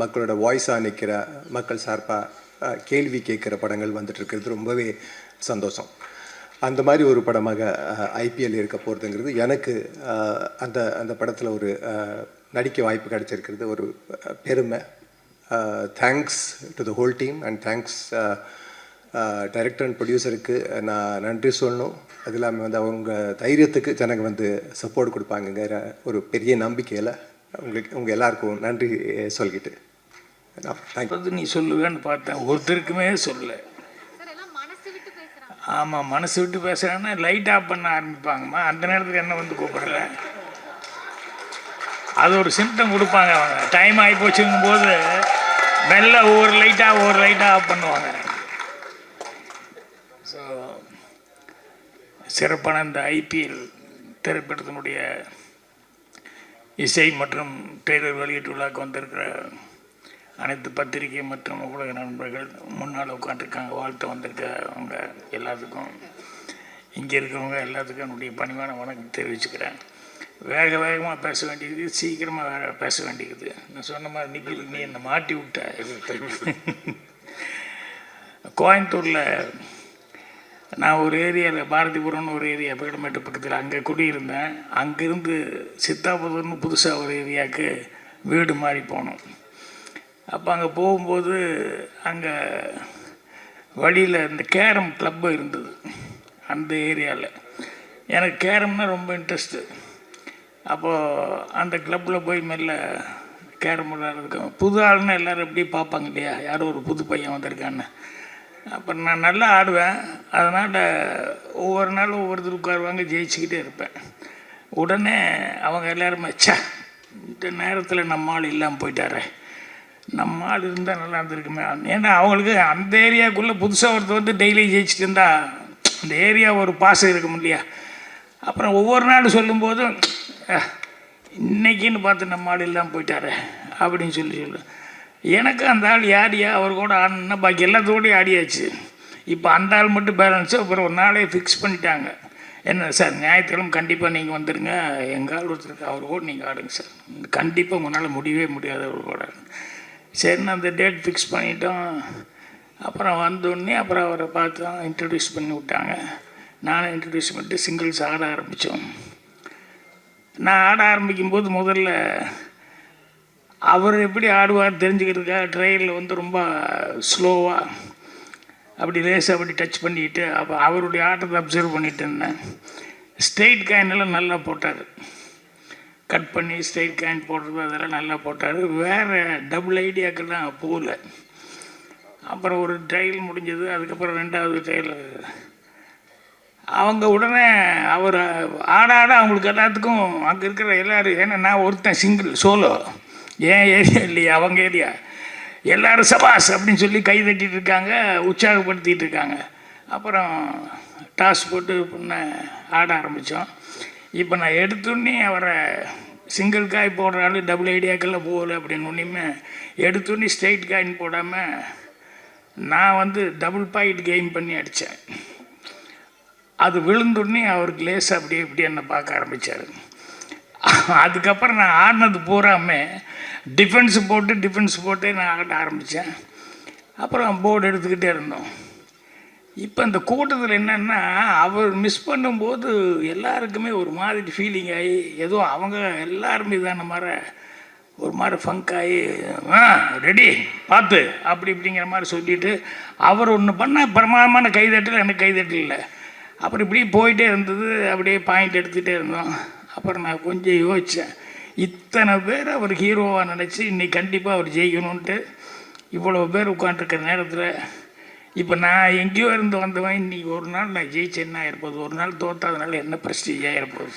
மக்களோட வாய்ஸாக நிற்கிற, மக்கள் சார்பாக கேள்வி கேட்குற படங்கள் வந்துட்டுருக்கிறது ரொம்பவே சந்தோஷம். அந்த மாதிரி ஒரு படமாக ஐபிஎல் இருக்க போகிறதுங்கிறது எனக்கு அந்த படத்தில் ஒரு நடிக்க வாய்ப்பு கிடைச்சிருக்கிறது ஒரு பெருமை. Thanks to the whole team and thanks director and ப்ரொடியூசருக்கு நான் நன்றி சொல்லணும். அது இல்லாமல் அவங்க தைரியத்துக்கு ஜனங்க சப்போர்ட் கொடுப்பாங்கங்கிற ஒரு பெரிய நம்பிக்கையில் உங்கள் எல்லாருக்கும் நன்றி சொல்லிக்கிட்டு தேங்க்யூ. நீ சொல்லுவேன்னு பார்த்தேன், ஒருத்தருக்குமே சொல்லலை. ஆமாம், மனசு விட்டு பேசுகிறாங்கன்னா லைட் ஆஃப் பண்ண ஆரம்பிப்பாங்கம்மா. அந்த நேரத்துக்கு என்ன கூப்பிடல, அது ஒரு சிம்டம் கொடுப்பாங்க. அவங்க டைம் ஆகி போச்சுங்கும் போது மெல்ல ஒவ்வொரு லைட்டாக ஆஃப் பண்ணுவாங்க. ஸோ சிறப்பான இந்த ஐபிஎல் திரைப்படத்தினுடைய இசை மற்றும் ட்ரெய்லர் வெளியீட்டு விழாக்கு வந்திருக்கிற அனைத்து பத்திரிகை மற்றும் ஊடக நண்பர்கள், முன்னால் உட்காந்துருக்காங்க, வாழ்த்து வந்திருக்கவங்க எல்லாத்துக்கும், இங்கே இருக்கிறவங்க எல்லாத்துக்கும் என்னுடைய பணிவான வணக்கம் தெரிவிச்சுக்கிறேன். வேகமாக பேச வேண்டியது, சீக்கிரமாக பேச வேண்டியது. நான் சொன்ன மாதிரி நிக்கில் நீ என்னை மாட்டி விட்ட. கோயம்புத்தூரில் நான் ஒரு ஏரியாவில், பாரதிபுரம்னு ஒரு ஏரியா, பீடமேட்டு பக்கத்தில், அங்கே குடியிருந்தேன். அங்கேருந்து சித்தாபுரம்னு புதுசாக ஒரு ஏரியாவுக்கு வீடு மாறி போனோம். அப்போ அங்கே போகும்போது அங்கே வழியில் இந்த கேரம் கிளப்பு இருந்தது அந்த ஏரியாவில். எனக்கு கேரம்னால் ரொம்ப இன்ட்ரெஸ்ட்டு. அப்போது அந்த கிளப்பில் போய் மெல்ல கேரம் விளையாடுறதுக்கு, புது ஆளுன்னு எல்லோரும் எப்படி பார்ப்பாங்க இல்லையா, யாரோ ஒரு புது பையன் வந்திருக்கான்னு. அப்புறம் நான் நல்லா ஆடுவேன், அதனால் ஒவ்வொரு நாளும் ஒவ்வொருத்தர் உட்காருவாங்க, ஜெயிச்சுக்கிட்டே இருப்பேன். உடனே அவங்க எல்லாருமே, இந்த நேரத்தில் நம்ம ஆள் இல்லாமல் போயிட்டாரே, நம்ம ஆள் இருந்தால் நல்லா இருந்திருக்குமே. ஏன்னா அவங்களுக்கு அந்த ஏரியாவுக்குள்ளே புதுசாக ஒருத்தர் டெய்லி ஜெயிச்சுட்டு இருந்தால் அந்த ஏரியா ஒரு பாசம் இருக்கும் இல்லையா. அப்புறம் ஒவ்வொரு நாள் சொல்லும்போதும் இன்னைக்குன்னு பார்த்து நம்ம ஆள் இல்லாமல் போயிட்டாரே அப்படின்னு சொல்லு. எனக்கு அந்த ஆள் யாரியா, அவர் கூட ஆடணுன்னா பாக்கி எல்லாத்தோடையும் ஆடியாச்சு. இப்போ அந்த ஆள் மட்டும் பேலன்ஸு. அப்புறம் ஒரு நாளே ஃபிக்ஸ் பண்ணிட்டாங்க. என்ன சார், ஞாயிற்றுக்கிழமை கண்டிப்பாக நீங்கள் வந்துடுங்க, எங்கள் ஆள் ஒருத்தருக்கு, அவர் கூட நீங்கள் ஆடுங்க சார், கண்டிப்பாக உங்களால் முடியவே முடியாது அவர் கூட. சரின்னு அந்த டேட் ஃபிக்ஸ் பண்ணிட்டோம். அப்புறம் வந்தோடனே அப்புறம் அவரை பார்த்து இன்ட்ரடியூஸ் பண்ணி விட்டாங்க. நானும் இன்ட்ரடியூஸ் பண்ணிட்டு சிங்கிள்ஸ் ஆட ஆரம்பித்தோம். நான் ஆட ஆரம்பிக்கும்போது முதல்ல அவர் எப்படி ஆடுவார் தெரிஞ்சுக்கிறதுக்காக ட்ரையலில் ரொம்ப ஸ்லோவாக அப்படி லேசாக அப்படி டச் பண்ணிக்கிட்டு அப்போ அவருடைய ஆட்டத்தை அப்சர்வ் பண்ணிட்டு இருந்தேன். ஸ்ட்ரெயிட் காயினெல்லாம் நல்லா போட்டார், கட் பண்ணி ஸ்ட்ரெயிட் காயின் போடுறது அதெல்லாம் நல்லா போட்டார். வேறு டபுள் ஐடியாக்கெல்லாம் போகல. அப்புறம் ஒரு ட்ரையல் முடிஞ்சது. அதுக்கப்புறம் ரெண்டாவது ட்ரையல் அவங்க உடனே அவர் ஆட அவங்களுக்கு எல்லாத்துக்கும் அங்கே இருக்கிற எல்லோரும், ஏன்னா நான் ஒருத்தன் சிங்கிள் சோலோ, ஏன் ஏரியா இல்லையா அவங்க ஏரியா, எல்லோரும் சபாஸ் அப்படின்னு சொல்லி கை தட்டிகிட்டு இருக்காங்க, உற்சாகப்படுத்திகிட்டு இருக்காங்க. அப்புறம் டாஸ் போட்டு ஆட ஆரம்பித்தோம். இப்போ நான் எடுத்தோடனே அவரை சிங்கிள் காய் போடுற ஆள் டபுள் ஐடியாக்கெல்லாம் போகலை அப்படின்னு ஒன்றுமே எடுத்தோடனே ஸ்ட்ரெயிட் காயின் போடாமல் நான் டபுள் பாயிண்ட் கெயின் பண்ணி அடித்தேன். அது விழுந்தோடனே அவருக்கு லேசாக அப்படியே இப்படி என்னை பார்க்க ஆரம்பித்தார். அதுக்கப்புறம் நான் ஆடினது பூராமே டிஃபென்ஸ் போட்டு நான் ஆட ஆரம்பித்தேன். அப்புறம் போர்டு எடுத்துக்கிட்டே இருந்தோம். இப்போ இந்த கூட்டத்தில் என்னென்னா, அவர் மிஸ் பண்ணும்போது எல்லாருக்குமே ஒரு மாதிரி ஃபீலிங் ஆகி ஏதோ அவங்க எல்லாருமே இதான மாதிரி ஒரு மாதிரி ஃபங்காகி ரெடி பார்த்து அப்படி இப்படிங்கிற மாதிரி சொல்லிவிட்டு அவர் ஒன்று பண்ண பிரமாதமான கைதட்டல், எனக்கு கைதட்டல் இல்லை. அப்புறம் இப்படி போயிட்டே இருந்தது, அப்படியே பாயிண்ட் எடுத்துகிட்டே இருந்தோம். அப்புறம் நான் கொஞ்சம் யோசித்தேன், இத்தனை பேர் அவர் ஹீரோவாக நினச்சி இன்றைக்கி கண்டிப்பாக அவர் ஜெயிக்கணுன்ட்டு இவ்வளோ பேர் உட்காந்துருக்கிற நேரத்தில் இப்போ நான் எங்கேயோ இருந்து வந்தவன் இன்றைக்கி ஒரு நாள் நான் ஜெயிச்சு என்ன ஆகிருப்போது, ஒரு நாள் தோற்றாதனால என்ன ப்ரெஸ்டீஜ் ஆகிருப்போது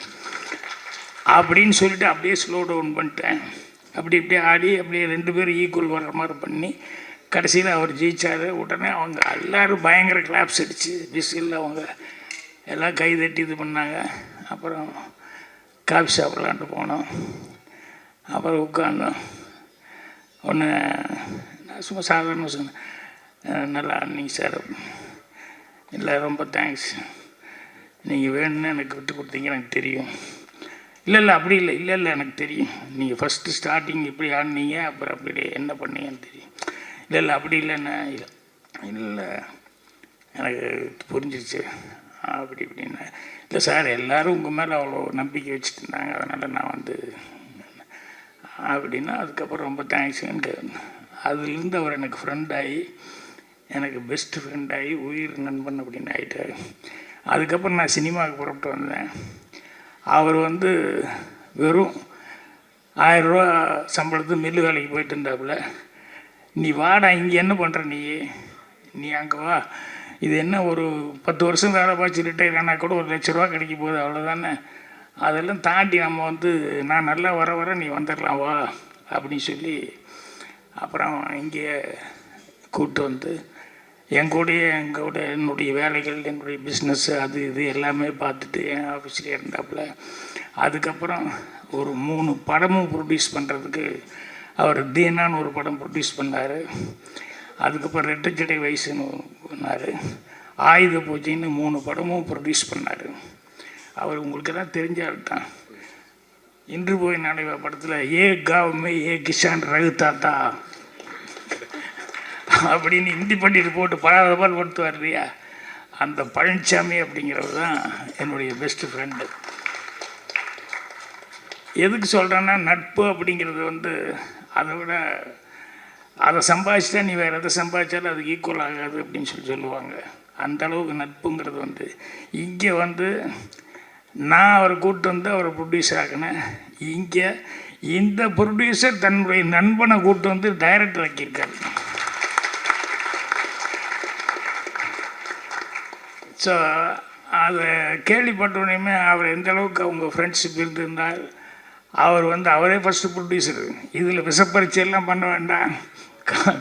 அப்படின்னு சொல்லிட்டு அப்படியே ஸ்லோ டவுன் பண்ணிட்டேன். அப்படி இப்படியே ஆடி அப்படியே 2 பேரும் ஈக்குவல் வர்ற மாதிரி பண்ணி கடைசியில் அவர் ஜெயித்தார். உடனே அவங்க எல்லோரும் பயங்கர கிளாப்ஸ் அடிச்சு விசில் அவங்க எல்லாம் கை தட்டி இது பண்ணாங்க. அப்புறம் காஃபி சாப்பிட்லான்ட்டு போனோம். அப்புறம் உட்காந்தோம். ஒன்று நான் சும்மா சாதாரண சொன்னேன், நல்லா ஆடினீங்க சார். இல்லை ரொம்ப தேங்க்ஸ், நீங்கள் வேணும்னு எனக்கு விட்டு கொடுத்தீங்க, எனக்கு தெரியும். இல்லை அப்படி இல்லை, இல்லை எனக்கு தெரியும், நீங்கள் ஃபஸ்ட்டு ஸ்டார்டிங் இப்படி ஆடினீங்க, அப்புறம் அப்படி என்ன பண்ணீங்கன்னு தெரியும். இல்லை அப்படி இல்லைன்னா இல்லை எனக்கு புரிஞ்சிருச்சு அப்படி இப்படின்னா. இல்லை சார், எல்லோரும் உங்கள் மேலே அவ்வளோ நம்பிக்கை வச்சுட்டு இருந்தாங்க, அதனால் நான் வந்து அப்படின்னா அதுக்கப்புறம் ரொம்ப தேங்க்ஸுங்க. அதுலேருந்து அவர் எனக்கு ஃப்ரெண்டாகி, எனக்கு பெஸ்ட்டு ஃப்ரெண்டாகி, உயிர் நண்பன் அப்படின்னு ஆகிட்டார். அதுக்கப்புறம் நான் சினிமாவுக்கு புறப்பட்டு வந்தேன். அவர் வந்து வெறும் 1000 ரூபா சம்பளத்துக்கு மில்லு வேலைக்கு போயிட்டு இருந்தாப்புல. நீ வாடா, இங்கே என்ன பண்ணுற நீ அங்கே வா, இது என்ன ஒரு 10 வருஷம் வேலை பார்த்து ரிட்டையர் ஆனால் கூட 1 லட்ச ரூபா கிடைக்க போகுது, அவ்வளோதானே. அதெல்லாம் தாண்டி நம்ம வந்து நான் நல்லா வர நீ வந்துடலாம் வா அப்படின்னு சொல்லி அப்புறம் இங்கே கூப்பிட்டு வந்து எங்கூடைய என்னுடைய வேலைகள், என்னுடைய பிஸ்னஸ்ஸு, அது இது எல்லாமே பார்த்துட்டு என் ஆஃபீஸ்லேயே இருந்தாப்புல. அதுக்கப்புறம் ஒரு 3 படமும் ப்ரொடியூஸ் பண்ணுறதுக்கு அவர் தீனான்னு ஒரு படம் ப்ரொடியூஸ் பண்ணார். அதுக்கப்புறம் ரெட்டச்சடை வயசுன்னு பண்ணார். ஆயுத பூஜைன்னு 3 படமும் ப்ரொடியூஸ் பண்ணார். அவர் உங்களுக்கு தான் தெரிஞ்ச ஆள் தான். இன்று போய் நாளைவா படத்தில் ஏ காவ்மே ஏ கிஷான் ரகுதாத்தா அப்படின்னு ஹிந்தி பண்ணிட்டு போட்டு படாதபால் படுத்துவார் இல்லையா, அந்த பழனிசாமி அப்படிங்கிறவர் தான் என்னுடைய பெஸ்ட்டு ஃப்ரெண்டு. எதுக்கு சொல்கிறேன்னா, நட்பு அப்படிங்கிறது வந்து அதை விட அதை சம்பாதிச்சிட்டா நீ வேறு எதை சம்பாதிச்சாலும் அதுக்கு ஈக்குவல் ஆகாது அப்படின்னு சொல்லுவாங்க. அந்தளவுக்கு நட்புங்கிறது வந்து இங்கே வந்து நான் அவரை கூப்பிட்டு வந்து அவரை ப்ரொடியூசர் ஆக்கினேன். இங்கே இந்த ப்ரொடியூசர் தன்னுடைய நண்பனை கூப்பிட்டு வந்து டைரக்டர் ஆக்கியிருக்காரு. ஸோ அதை கேள்விப்பட்டோடனே அவர் எந்த அளவுக்கு அவங்க ஃப்ரெண்ட்ஷிப் இருந்திருந்தால், அவர் வந்து அவரே ஃபஸ்ட்டு ப்ரொடியூசர், இதில் விஷப்பரீட்சையெல்லாம் பண்ண வேண்டாம்,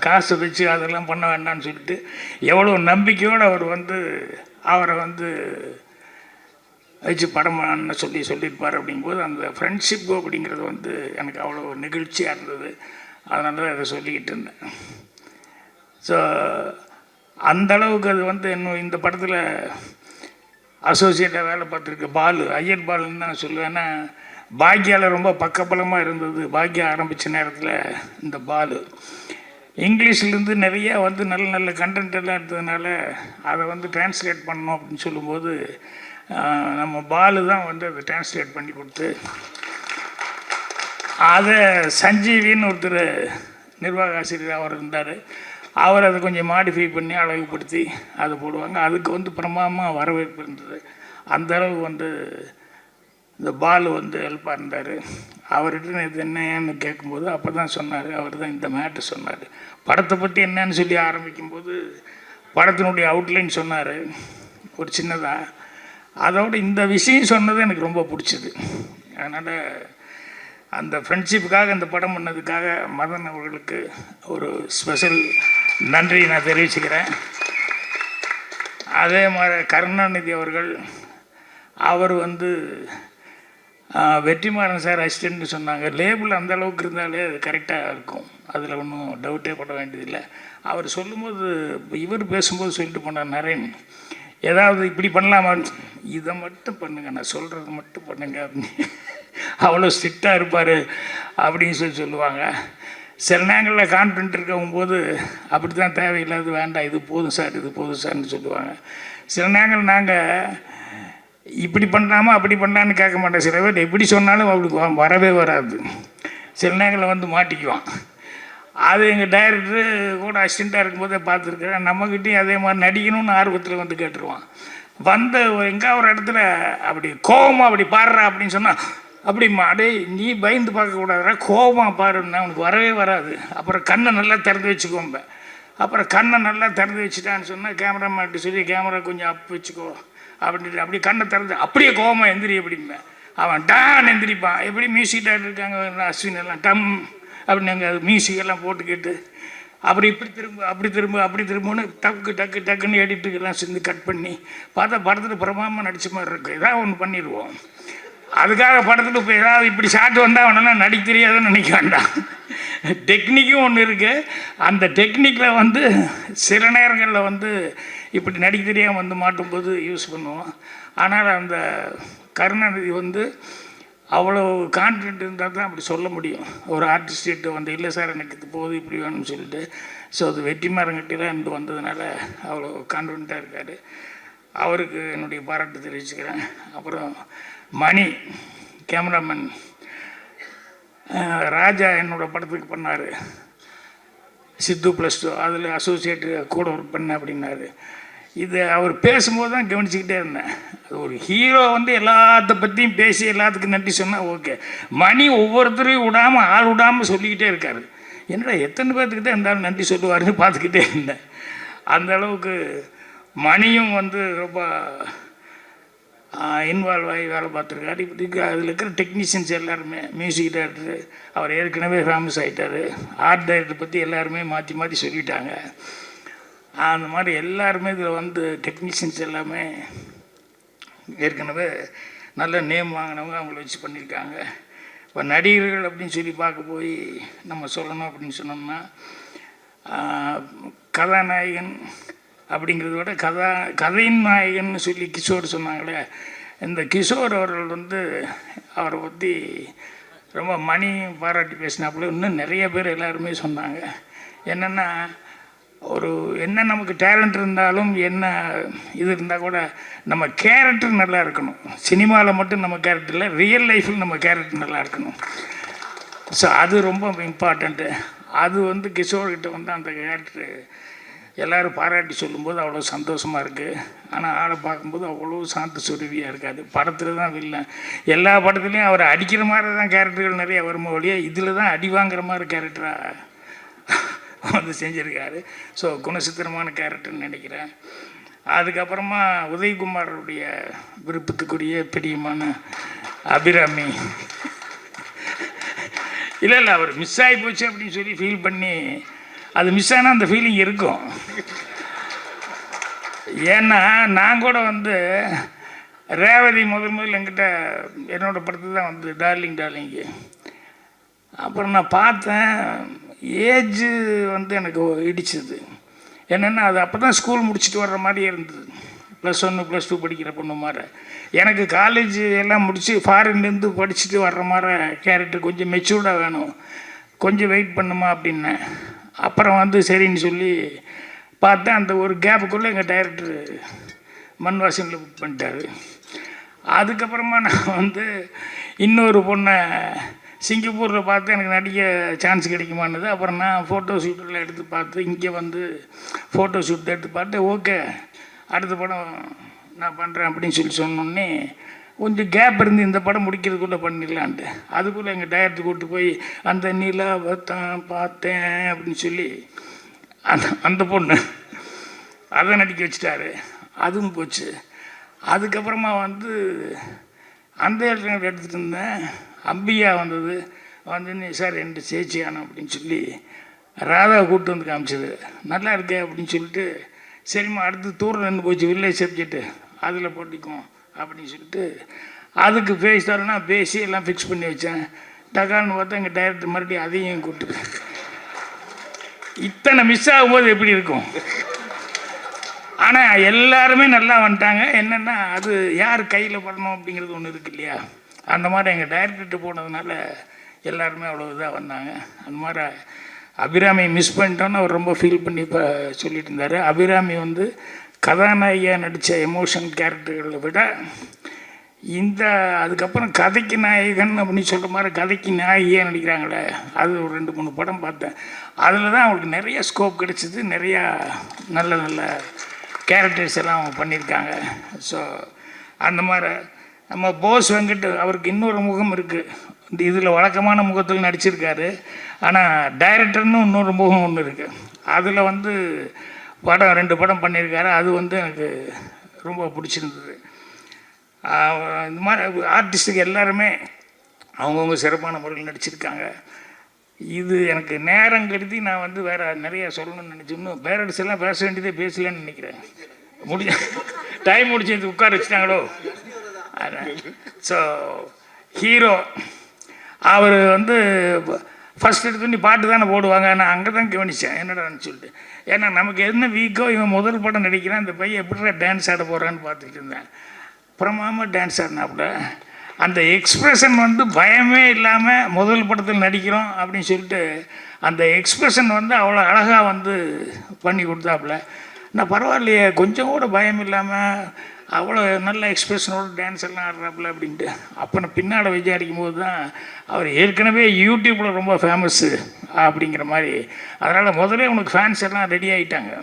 காசு வச்சு அதெல்லாம் பண்ண வேண்டாம்னு சொல்லிட்டு எவ்வளோ நம்பிக்கையோடு அவர் வந்து அவரை வந்து வச்சு படம் பண்ண சொல்லியிருப்பார். அப்படிங்கும்போது அந்த ஃப்ரெண்ட்ஷிப்பு அப்படிங்கிறது வந்து எனக்கு அவ்வளோ நெகிழ்ச்சியாக இருந்தது. அதனால தான் அதை சொல்லிக்கிட்டு இருந்தேன். ஸோ அந்தளவுக்கு அது வந்து இன்னும் இந்த படத்தில் அசோசியேட்டாக வேலை பார்த்துருக்கு பாலு, ஐயர் பாலுன்னு தான் சொல்லுவேன். பாக்யாவில் ரொம்ப பக்கபலமாக இருந்தது. பாக்யா ஆரம்பித்த நேரத்தில் இந்த பாலு இங்கிலீஷ்லேருந்து நிறைய வந்து நல்ல நல்ல கண்டென்ட் எல்லாம் எடுத்ததுனால அதை வந்து டிரான்ஸ்லேட் பண்ணணும் அப்படின்னு சொல்லும்போது நம்ம பாலு தான் வந்து அதை டிரான்ஸ்லேட் பண்ணி கொடுத்து அதை சஞ்சீவின்னு ஒருத்தர் நிர்வாக ஆசிரியர் அவர் இருந்தார். அவர் அதை கொஞ்சம் மாடிஃபை பண்ணி அழகுபடுத்தி அதை போடுவாங்க. அதுக்கு வந்து பிரமாதமாக வரவேற்பு இருந்தது. அந்தளவு வந்து இந்த பாலு வந்து ஹெல்ப்பாக இருந்தார். அவர்கிட்ட இது என்னன்னு கேட்கும்போது அப்போ தான் சொன்னார், அவர் தான் இந்த மேட்டு சொன்னார். படத்தை பற்றி என்னன்னு சொல்லி ஆரம்பிக்கும்போது படத்தினுடைய அவுட்லைன் சொன்னார் ஒரு சின்னதாக. அதோட இந்த விஷயம் சொன்னது எனக்கு ரொம்ப பிடிச்சிது. அதனால் அந்த ஃப்ரெண்ட்ஷிப்புக்காக இந்த படம் பண்ணதுக்காக மதன் அவர்களுக்கு ஒரு ஸ்பெஷல் நன்றி நான் தெரிவிச்சுக்கிறேன். அதே மாதிரி கருணாநிதி அவர்கள், அவர் வந்து வெற்றிமாறன் சார் அசிஸ்டன்ட்னு சொன்னாங்க. லேபிள் அந்த அளவுக்கு இருந்தாலே அது கரெக்டாக இருக்கும், அதில் ஒன்றும் டவுட்டே பட வேண்டியதில்லை. அவர் சொல்லும்போது இவர் பேசும்போது சொல்லிட்டு போனார் நரேன், ஏதாவது இப்படி பண்ணலாமா, இதை மட்டும் பண்ணுங்கள், நான் சொல்கிறது மட்டும் பண்ணுங்க அப்படின்னு அவ்வளோ ஸ்ட்ரிக்டாக இருப்பார் அப்படின்னு சொல்லுவாங்க. சில நேரங்களில் கான்ஃபிடென்ட் இருக்கவும் போது அப்படி தான் தேவையில்லாது வேண்டாம் இது போதும் சார் இது போதும் சார்னு சொல்லுவாங்க. சில நேரங்கள் நாங்கள் இப்படி பண்ணலாமா அப்படி பண்ணலான்னு கேட்க மாட்டோம். சில பேர் எப்படி சொன்னாலும் அவங்களுக்கு வரவே வராது. சில நேரங்களில் வந்து மாட்டிக்குவான். அது எங்கள் டைரக்டரு கூட அசிஸ்டண்ட்டாக இருக்கும்போதே பார்த்துருக்குறேன். நம்மக்கிட்டையும் அதே மாதிரி நடிக்கணும்னு ஆர்வத்தில் வந்து கேட்டுருவான். வந்து எங்கே ஒரு இடத்துல அப்படி கோபமாக அப்படி பாடுறா அப்படின்னு சொன்னால், அப்படிம்மா அடே நீ பயந்து பார்க்கக்கூடாதுடா, கோபமாக பாருன்னா அவனுக்கு வரவே வராது. அப்புறம் கண்ணை நல்லா திறந்து வச்சுக்கோம்ப. அப்புறம் கண்ணை நல்லா திறந்து வச்சுட்டான்னு சொன்னால் கேமராமேன்ட்டு சொல்லி கேமரா கொஞ்சம் அப் வச்சுக்கோ அப்படின்ட்டு அப்படியே கண்ணை திறந்து அப்படியே கோபமாக எந்திரி அப்படிம்பேன். அவன் டான் எந்திரிப்பான். எப்படி மியூசிக் டைரக்டர் இருக்காங்க அஸ்வின் எல்லாம் டம் அப்படின்னு அங்கே மியூசிக்கெல்லாம் போட்டுக்கிட்டு அப்படி இப்படி திரும்புன்னு டக்குன்னு எடிட்டுக்கெல்லாம் சேர்ந்து கட் பண்ணி பார்த்தா படத்தில் பிரமாமல் நடித்த மாதிரி இருக்குது. ஏதாவது ஒன்று பண்ணிடுவோம். அதுக்காக படத்தில் இப்போ ஏதாவது இப்படி ஷாட் வந்தால் அவனெல்லாம் நடிக்க தெரியாதுன்னு நினைக்க வேண்டாம். டெக்னிக்கும் ஒன்று இருக்குது. அந்த டெக்னிக்கில் வந்து சில நேரங்களில் வந்து இப்படி நடிக்க தெரியாமல் வந்து மாட்டும்போது யூஸ் பண்ணுவோம். ஆனால் அந்த கருணாநிதி வந்து அவ்வளோ கான்ஃபிடென்ட் இருந்தால் தான் அப்படி சொல்ல முடியும். ஒரு ஆர்டிஸ்ட்டு வந்து இல்லை சார் எனக்கு இது போகுது இப்படி வேணும்னு சொல்லிட்டு. ஸோ அது வெற்றிமாறங்கட்டிலாம் இருந்து வந்ததுனால அவ்வளோ கான்ஃபிடென்ட்டாக இருக்கார். அவருக்கு என்னுடைய பாராட்டு தெரிவிச்சுக்கிறேன். அப்புறம் மணி கேமராமேன் ராஜா என்னோடய படத்துக்கு பண்ணார். சித்து +2 அதில் அசோசியேட்டு கூட ஒர்க் பண்ண அப்படின்னாரு. இது அவர் பேசும்போது தான் கவனிச்சுக்கிட்டே இருந்தேன். அது ஒரு ஹீரோ வந்து எல்லாத்த பற்றியும் பேசி எல்லாத்துக்கும் நன்றி சொன்னால் ஓகே. மணி ஒவ்வொருத்தரையும் விடாமல் ஆள் விடாமல் சொல்லிக்கிட்டே இருக்கார். என்னடா எத்தனை பேர்த்துக்கு தான் இருந்தாலும் நன்றி சொல்லுவாருன்னு பார்த்துக்கிட்டே இருந்தேன். அந்த அளவுக்கு மணியும் வந்து ரொம்ப இன்வால்வ் ஆகி வேலை பார்த்துருக்காரு. இப்படி அதில் இருக்கிற டெக்னீஷியன்ஸ் எல்லாருமே, மியூசிக் டைரக்டரு அவர் ஏற்கனவே ஃபேமஸ் ஆகிட்டார். ஆர்ட் டைரக்டர் பற்றி எல்லாருமே மாற்றி சொல்லிட்டாங்க. அந்த மாதிரி எல்லாருமே இதில் வந்து டெக்னீஷியன்ஸ் எல்லாமே ஏற்கனவே நல்ல நேம் வாங்கினவங்க அவங்கள வச்சு பண்ணியிருக்காங்க. இப்போ நடிகர்கள் அப்படின்னு சொல்லி பார்க்க போய் நம்ம சொல்லணும் அப்படின்னு சொன்னோம்னா, கதாநாயகன் அப்படிங்கிறத விட கதையின் நாயகன் சொல்லி கிஷோர் சொன்னாங்களே, இந்த கிஷோர் அவர்கள் வந்து அவரை பற்றி ரொம்ப மணி பாராட்டி பேசினாப்புல இன்னும் நிறைய பேர் எல்லாருமே சொன்னாங்க. என்னென்னா, என்ன நமக்கு டேலண்ட் இருந்தாலும் என்ன இது இருந்தால் கூட நம்ம கேரக்டர் நல்லா இருக்கணும். சினிமாவில் மட்டும் நம்ம கேரக்டர் இல்லை, ரியல் லைஃப்பில் நம்ம கேரக்டர் நல்லா இருக்கணும். ஸோ அது ரொம்ப இம்பார்ட்டண்ட்டு. அது வந்து கிஷோர்கிட்ட வந்து அந்த கேரக்டரு எல்லோரும் பாராட்டி சொல்லும்போது அவ்வளோ சந்தோஷமாக இருக்குது. ஆனால் ஆளை பார்க்கும்போது அவ்வளோ சாந்த சுருவியாக இருக்காது. படத்தில் தான் வில்லன். எல்லா படத்துலேயும் அவர் அடிக்கிற மாதிரி தான் கேரக்டர்கள் நிறைய வருமோ ஒழிய இதில் தான் அடி வாங்குற மாதிரி கேரக்டராக வந்து செஞ்சுருக்காரு. ஸோ குணசித்திரமான கேரக்டர்னு நினைக்கிறேன். அதுக்கப்புறமா உதயகுமாரோடைய விருப்பத்துக்குரிய பிரியமான அபிராமி, இல்லை அவர் மிஸ் ஆகி போச்சு அப்படின்னு சொல்லி ஃபீல் பண்ணி, அது மிஸ் ஆனால் அந்த ஃபீலிங் இருக்கும். ஏன்னா நான் கூட வந்து ரேவதி முதல்ல என்கிட்ட என்னோடய படத்தில் தான் வந்து டார்லிங்கு. அப்புறம் நான் பார்த்தேன், ஏஜ் வந்து எனக்கு இடிச்சுது. என்னென்னா அது அப்போ தான் ஸ்கூல் முடிச்சுட்டு வர்ற மாதிரி இருந்தது. +1 +2 படிக்கிற பொண்ணு மாதிரி. எனக்கு காலேஜ் எல்லாம் முடித்து ஃபாரின்லேருந்து படிச்சுட்டு வர்ற மாதிரி கேரக்டர் கொஞ்சம் மெச்சூர்டாக வேணும், கொஞ்சம் வெயிட் பண்ணுமா அப்படின்னேன். அப்புறம் வந்து சரின்னு சொல்லி பார்த்தேன். அந்த ஒரு கேப்புக்குள்ளே எங்கள் டைரக்டர் மண்வாசனில் புக் பண்ணிட்டார். அதுக்கப்புறமா நான் வந்து இன்னொரு பொண்ணை சிங்கப்பூரில் பார்த்து எனக்கு நடிக்க சான்ஸ் கிடைக்குமானது. அப்புறம் நான் ஃபோட்டோ ஷூட்டெல்லாம் எடுத்து பார்த்து இங்கே வந்து ஃபோட்டோ ஷூட் எடுத்து பார்த்து ஓகே அடுத்த படம் நான் பண்ணுறேன் அப்படின்னு சொல்லி சொன்னோன்னே கொஞ்சம் கேப் இருந்து இந்த படம் முடிக்கிறதுக்குள்ளே பண்ணிடலான்ட்டு. அதுக்குள்ளே எங்கள் டைரக்டர் கூப்பிட்டு போய் அந்த நிலாவை தான் பார்த்தேன் அப்படின்னு சொல்லி அந்த பொண்ணு அதை நடிக்க வச்சுட்டாரு. அதுவும் போச்சு. அதுக்கப்புறமா வந்து அந்த எடுத்துகிட்டு இருந்தேன். அம்பியா வந்தது. வந்து சார் என்கிட்ட சேச்சியானோ அப்படின்னு சொல்லி ராதாவை கூப்பிட்டு வந்து காமிச்சது. நல்லா இருக்கே அப்படின்னு சொல்லிட்டு, சரிம்மா அடுத்து தூரம் நின்று போச்சு வில்லேஜ் சப்ஜெக்ட்டு, அதில் போட்டிக்கும் அப்படின்னு சொல்லிட்டு அதுக்கு பேசிட்டாருன்னா பேசி எல்லாம் ஃபிக்ஸ் பண்ணி வச்சேன். டகான்னு பார்த்தா எங்கள் டைரக்டர் மறுபடியும் அதையும் கூப்பிட்டு, இத்தனை மிஸ் ஆகும்போது எப்படி இருக்கும். ஆனால் எல்லாருமே நல்லா வந்துட்டாங்க. என்னென்னா அது யார் கையில் படணும் அப்படிங்கிறது ஒன்று இருக்குது இல்லையா. அந்த மாதிரி எங்கள் டைரக்டர்கிட்ட போனதுனால எல்லாருமே அவ்வளோ இதாக வந்தாங்க. அந்த மாதிரி அபிராமி மிஸ் பண்ணிட்டோன்னு அவர் ரொம்ப ஃபீல் பண்ணி இப்போ சொல்லிட்டு இருந்தார். அபிராமி வந்து கதாநாயகியாக நடித்த எமோஷன் கேரக்டர்களை விட அதுக்கப்புறம் கதைக்கு நாயகன் அப்படின்னு சொல்கிற மாதிரி கதைக்கு நாயகியாக நடிக்கிறாங்களே, அது ஒரு 2-3 படம் பார்த்தேன். அதில் தான் அவங்களுக்கு நிறைய ஸ்கோப் கிடச்சிது, நிறையா நல்ல நல்ல கேரக்டர்ஸ் எல்லாம் அவங்க பண்ணியிருக்காங்க. ஸோ அந்த மாதிரி நம்ம போஸ் வெங்கட், அவருக்கு இன்னொரு முகம் இருக்குது. இதில் வழக்கமான முகத்தில் நடிச்சிருக்காரு, ஆனால் டைரக்டர்னு இன்னொரு முகம் ஒன்று இருக்குது. அதில் வந்து படம் 2 படம் பண்ணியிருக்காரு. அது வந்து எனக்கு ரொம்ப பிடிச்சிருந்தது. இந்த மாதிரி ஆர்டிஸ்ட்டுக்கு எல்லாருமே அவங்கவுங்க சிறப்பான முறையில் நடிச்சிருக்காங்க. இது எனக்கு நேரம் கருதி நான் வந்து வேறு நிறைய சொல்லணும்னு நினச்சி, இன்னும் பேரண்ட்ஸ் எல்லாம் பேச வேண்டியதே பேசலன்னு நினைக்கிறேன். டைம் முடிச்சு உட்கார வச்சுட்டாங்களோ. ஸோ ஹீரோ அவர் வந்து ஃபஸ்ட் எடுத்து பாட்டு தானே போடுவாங்க. நான் அங்கே தான் கவனித்தேன் என்னடான்னு சொல்லிட்டு. ஏன்னா நமக்கு என்ன வீக்கோ, இவன் முதல் படம் நடிக்கிறான், இந்த பையன் எப்படி டான்ஸ் ஆட போகிறான்னு பார்த்துட்டு இருந்தேன். அப்புறமாம டான்ஸ் ஆடினாப்புல அந்த எக்ஸ்ப்ரெஷன் வந்து பயமே இல்லாமல் முதல் படத்தில் நடிக்கிறோம் அப்படின்னு சொல்லிட்டு அந்த எக்ஸ்ப்ரெஷன் வந்து அவ்வளோ அழகாக வந்து பண்ணி கொடுத்தாப்புல. நான் பரவாயில்லையே, கொஞ்சம் கூட பயம் இல்லாமல் அவ்வளோ நல்ல எக்ஸ்பிரஷனோட டான்ஸ் எல்லாம் ஆடுறாப்புல அப்படின்ட்டு. அப்போ நான் பின்னாடி விசாரிக்கும் போது தான் அவர் ஏற்கனவே யூடியூப்பில் ரொம்ப ஃபேமஸ்ஸு அப்படிங்கிற மாதிரி. அதனால் முதலே உனக்கு ஃபேன்ஸ் எல்லாம் ரெடி ஆகிட்டாங்க.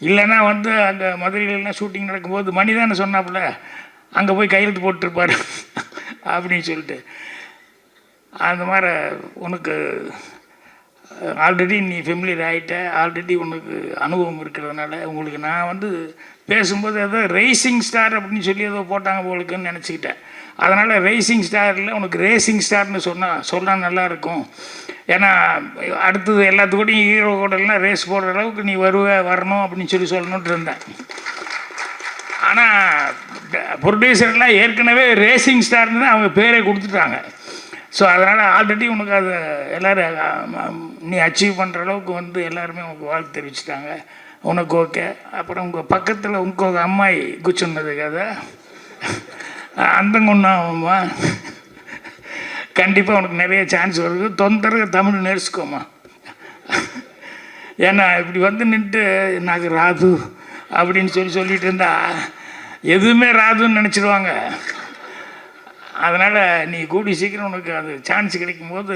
இல்லைன்னா வந்து அங்கே மதுரையிலலாம் ஷூட்டிங் நடக்கும்போது மணி தானே சொன்னாப்புல, அங்கே போய் கையெழுத்து போட்டுருப்பார் அப்படின்னு சொல்லிட்டு. அந்த மாதிரி உனக்கு ஆல்ரெடி நீ ஃபெமிலியர் ஆகிட்ட, ஆல்ரெடி உனக்கு அனுபவம் இருக்கிறதுனால உங்களுக்கு நான் வந்து பேசும்போது ஏதோ ரேசிங் ஸ்டார் அப்படின்னு சொல்லி ஏதோ போட்டாங்க போலுக்குன்னு நினச்சிக்கிட்டேன். அதனால் ரேசிங் ஸ்டாரில் உனக்கு ரேசிங் ஸ்டார்னு சொன்னால் நல்லாயிருக்கும். ஏன்னா அடுத்தது எல்லாத்துக்கூடையும் ஹீரோ கூடலாம் ரேஸ் போடுற அளவுக்கு நீ வரணும் அப்படின்னு சொல்லணுன்ட்டு இருந்தேன். ஆனால் ப்ரொடியூசர்லாம் ஏற்கனவே ரேசிங் ஸ்டார்னு தான் அவங்க பேரே கொடுத்துட்டாங்க. ஸோ அதனால் ஆல்ரெடி உனக்கு அது எல்லோரும் நீ அச்சீவ் பண்ணுற அளவுக்கு வந்து எல்லாருமே உனக்கு வாழ்த்து தெரிவிச்சிட்டாங்க. உனக்கு ஓகே. அப்புறம் உங்கள் பக்கத்தில் உங்கள் அம்மாயி கூச்சொன்னது கதை அந்த கொண்டாமா கண்டிப்பாக உனக்கு நிறைய சான்ஸ் வருது. தொந்தரவு தமிழ் நேர்ச்சுக்கோமா. ஏன்னா இப்படி வந்து நின்று எனக்கு ராது அப்படின்னு சொல்லிட்டு இருந்தா எதுவுமே ராதுன்னு நினச்சிடுவாங்க. அதனால் நீ கூடி சீக்கிரம் உனக்கு அது சான்ஸ் கிடைக்கும்போது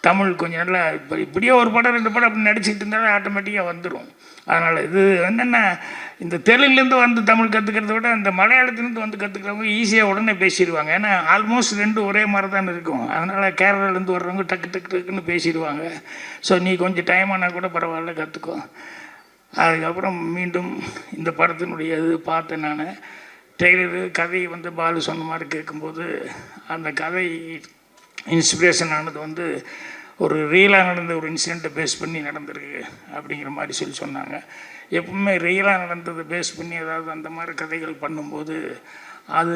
தமிழ் கொஞ்சம் நல்லா இப்படியே ஒரு படம் 2 படம் அப்படி நடிச்சுக்கிட்டு இருந்தாலும் ஆட்டோமேட்டிக்காக வந்துடும். அதனால் இது என்னென்னா இந்த தெலுங்குலேருந்து வந்து தமிழ் கற்றுக்கிறத விட இந்த மலையாளத்துலேருந்து வந்து கற்றுக்கிறவங்க ஈஸியாக உடனே பேசிடுவாங்க. ஏன்னா ஆல்மோஸ்ட் 2 ஒரே மாதிரி தான் இருக்கும். அதனால் கேரளாலேருந்து வர்றவங்க டக்கு டக்கு டக்குன்னு பேசிடுவாங்க. ஸோ நீ கொஞ்சம் டைம் ஆனால் கூட பரவாயில்ல கற்றுக்கோ. அதுக்கப்புறம் மீண்டும் இந்த படத்தினுடைய இது பார்த்தேன் நான். ட்ரெய்லரு கதையை வந்து பாலு சொன்ன மாதிரி கேட்கும்போது அந்த கதை இன்ஸ்பிரேஷன் ஆனது வந்து ஒரு ரியலாக நடந்த ஒரு இன்சிடெண்ட்டை பேஸ் பண்ணி நடந்திருக்கு அப்படிங்கிற மாதிரி சொன்னாங்க. எப்பவுமே ரியலாக நடந்ததை பேஸ் பண்ணி ஏதாவது அந்த மாதிரி கதைகள் பண்ணும்போது அது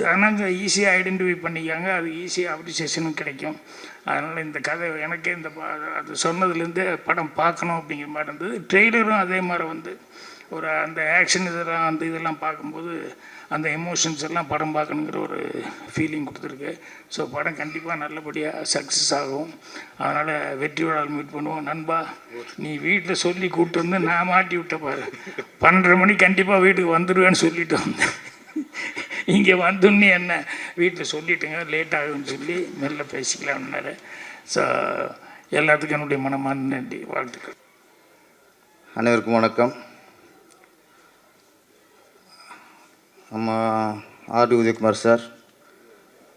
ஜனங்க ஈஸியாக ஐடென்டிஃபை பண்ணிக்காங்க, அது ஈஸியாக அப்ரிசியேஷனும் கிடைக்கும். அதனால் இந்த கதை எனக்கே அது சொன்னதுலேருந்தே படம் பார்க்கணும் அப்படிங்கிற மாதிரி இருந்தது. ட்ரெய்லரும் அதே மாதிரி வந்து ஒரு அந்த ஆக்ஷன் இதெல்லாம் பார்க்கும்போது அந்த எமோஷன்ஸ் எல்லாம் படம் பார்க்கணுங்கிற ஒரு ஃபீலிங் கொடுத்துருக்கு. ஸோ படம் கண்டிப்பாக நல்லபடியாக சக்ஸஸ் ஆகும். அதனால் வெற்றி விழாவில் மீட் பண்ணுவோம். நண்பா, நீ வீட்டில் சொல்லி கூப்பிட்டு வந்து நான் மாட்டி விட்ட பாரு. 12:30 மணிக்கு கண்டிப்பாக வீட்டுக்கு வந்துடுவேன்னு சொல்லிட்டு வந்தேன். இங்கே வந்துன்னு என்ன வீட்டில் சொல்லிட்டுங்க லேட் ஆகுன்னு சொல்லி மெல்ல பேசிக்கலாம்னாரு. ஸோ எல்லாத்துக்கும் என்னுடைய மனமான நன்றி, வாழ்த்துக்கள். அனைவருக்கும் வணக்கம். நம்ம ஆர்.டி. உதயகுமார் சார்.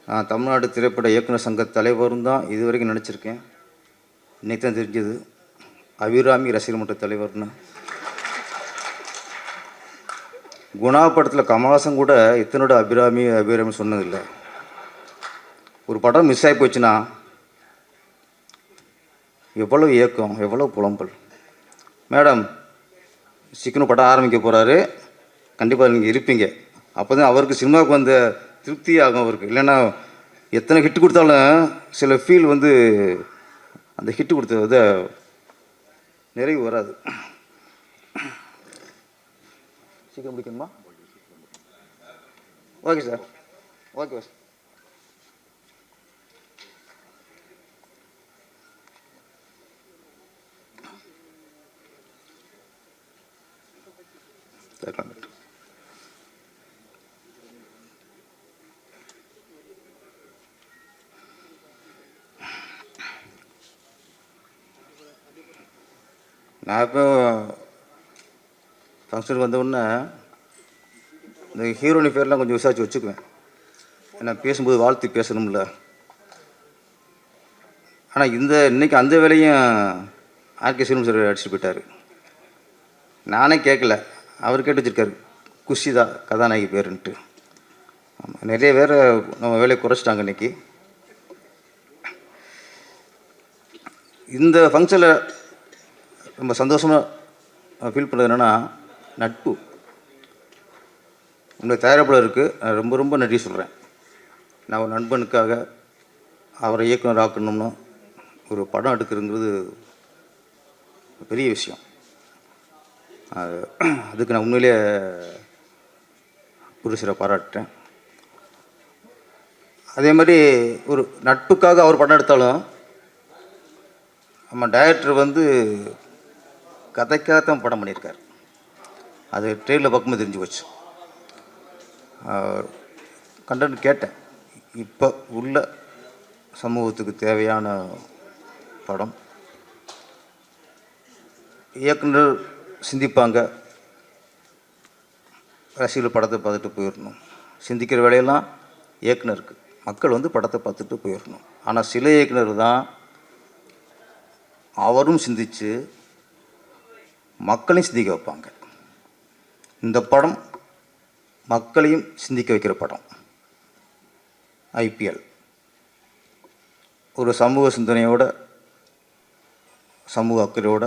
நான் தமிழ்நாடு திரைப்பட இயக்குனர் சங்க தலைவரும் தான் இது வரைக்கும் நினச்சிருக்கேன். இன்றைக்கி தான் தெரிஞ்சது அபிராமி ரசிகர் மன்ற தலைவர்னு. குணா படத்தில் கமல்ஹாசன் கூட இத்தனோட அபிராமி சொன்னதில்லை. ஒரு படம் மிஸ் ஆகி போச்சுன்னா எவ்வளோ ஏக்கம், எவ்வளோ புலம்பல். மேடம் சீக்கிரம் படம் ஆரம்பிக்க போகிறாரு, கண்டிப்பாக நீங்கள் இருப்பீங்க. அப்போ தான் அவருக்கு சினிமாவுக்கு வந்த திருப்தி ஆகும் அவருக்கு. இல்லைன்னா எத்தனை ஹிட்டு கொடுத்தாலும் சில ஃபீல் வந்து அந்த ஹிட்டு கொடுத்தது நிறைவு வராது. சீக்கிரம் முடிக்கணுமா? Okay sir, okay sir. நான் இப்போ ஃபங்க்ஷனுக்கு வந்த உடனே இந்த ஹீரோனி பேர்லாம் கொஞ்சம் விசாரிச்சு வச்சுக்குவேன். ஏன்னா பேசும்போது வாழ்த்து பேசணும்ல. ஆனால் இன்னைக்கு அந்த வேலையும் ஆர்கே சினிமா சார் அடிச்சுட்டு போயிட்டார். நானே கேட்கல, அவர் கேட்டு வச்சுருக்காரு குஷிதா கதாநாயகி பேருன்ட்டு. ஆமாம், நிறைய பேர் நம்ம வேலையை குறைச்சிட்டாங்க இன்றைக்கி. இந்த ஃபங்க்ஷனில் ரொம்ப சந்தோஷமாக ஃபீல் பண்ணுறது என்னென்னா நட்பு. உங்களுடைய தயாரிப்பாளருக்கு நான் ரொம்ப ரொம்ப நன்றி சொல்கிறேன். நான் ஒரு நண்பனுக்காக அவரை இயக்குனர் ஆக்கணும்னு ஒரு படம் எடுக்கிறதுங்கிறது பெரிய விஷயம். அதுக்கு நான் உண்மையிலே புருஷரை பாராட்டுறேன். அதே மாதிரி ஒரு நட்புக்காக அவர் படம் எடுத்தாலும் நம்ம டைரக்டர் வந்து கதைக்காகத்தான் படம் பண்ணியிருக்கார். அது ட்ரெயிலில் பக்கமாக தெரிஞ்சு போச்சு. கண்டென்ட் கேட்டேன். இப்போ உள்ள சமூகத்துக்கு தேவையான படம். இயக்குனர் சிந்திப்பாங்க, ரசிகர்கள் படத்தை பார்த்துட்டு போயிடணும். சிந்திக்கிற வேலையெல்லாம் இயக்குனருக்கு, மக்கள் வந்து படத்தை பார்த்துட்டு போயிடணும். ஆனால் சில இயக்குனர் தான் அவரும் சிந்தித்து மக்களையும் சிந்திக்க வைப்பாங்க. இந்த படம் மக்களையும் சிந்திக்க வைக்கிற படம். ஐபிஎல் ஒரு சமூக சிந்தனையோட, சமூக அக்கறையோட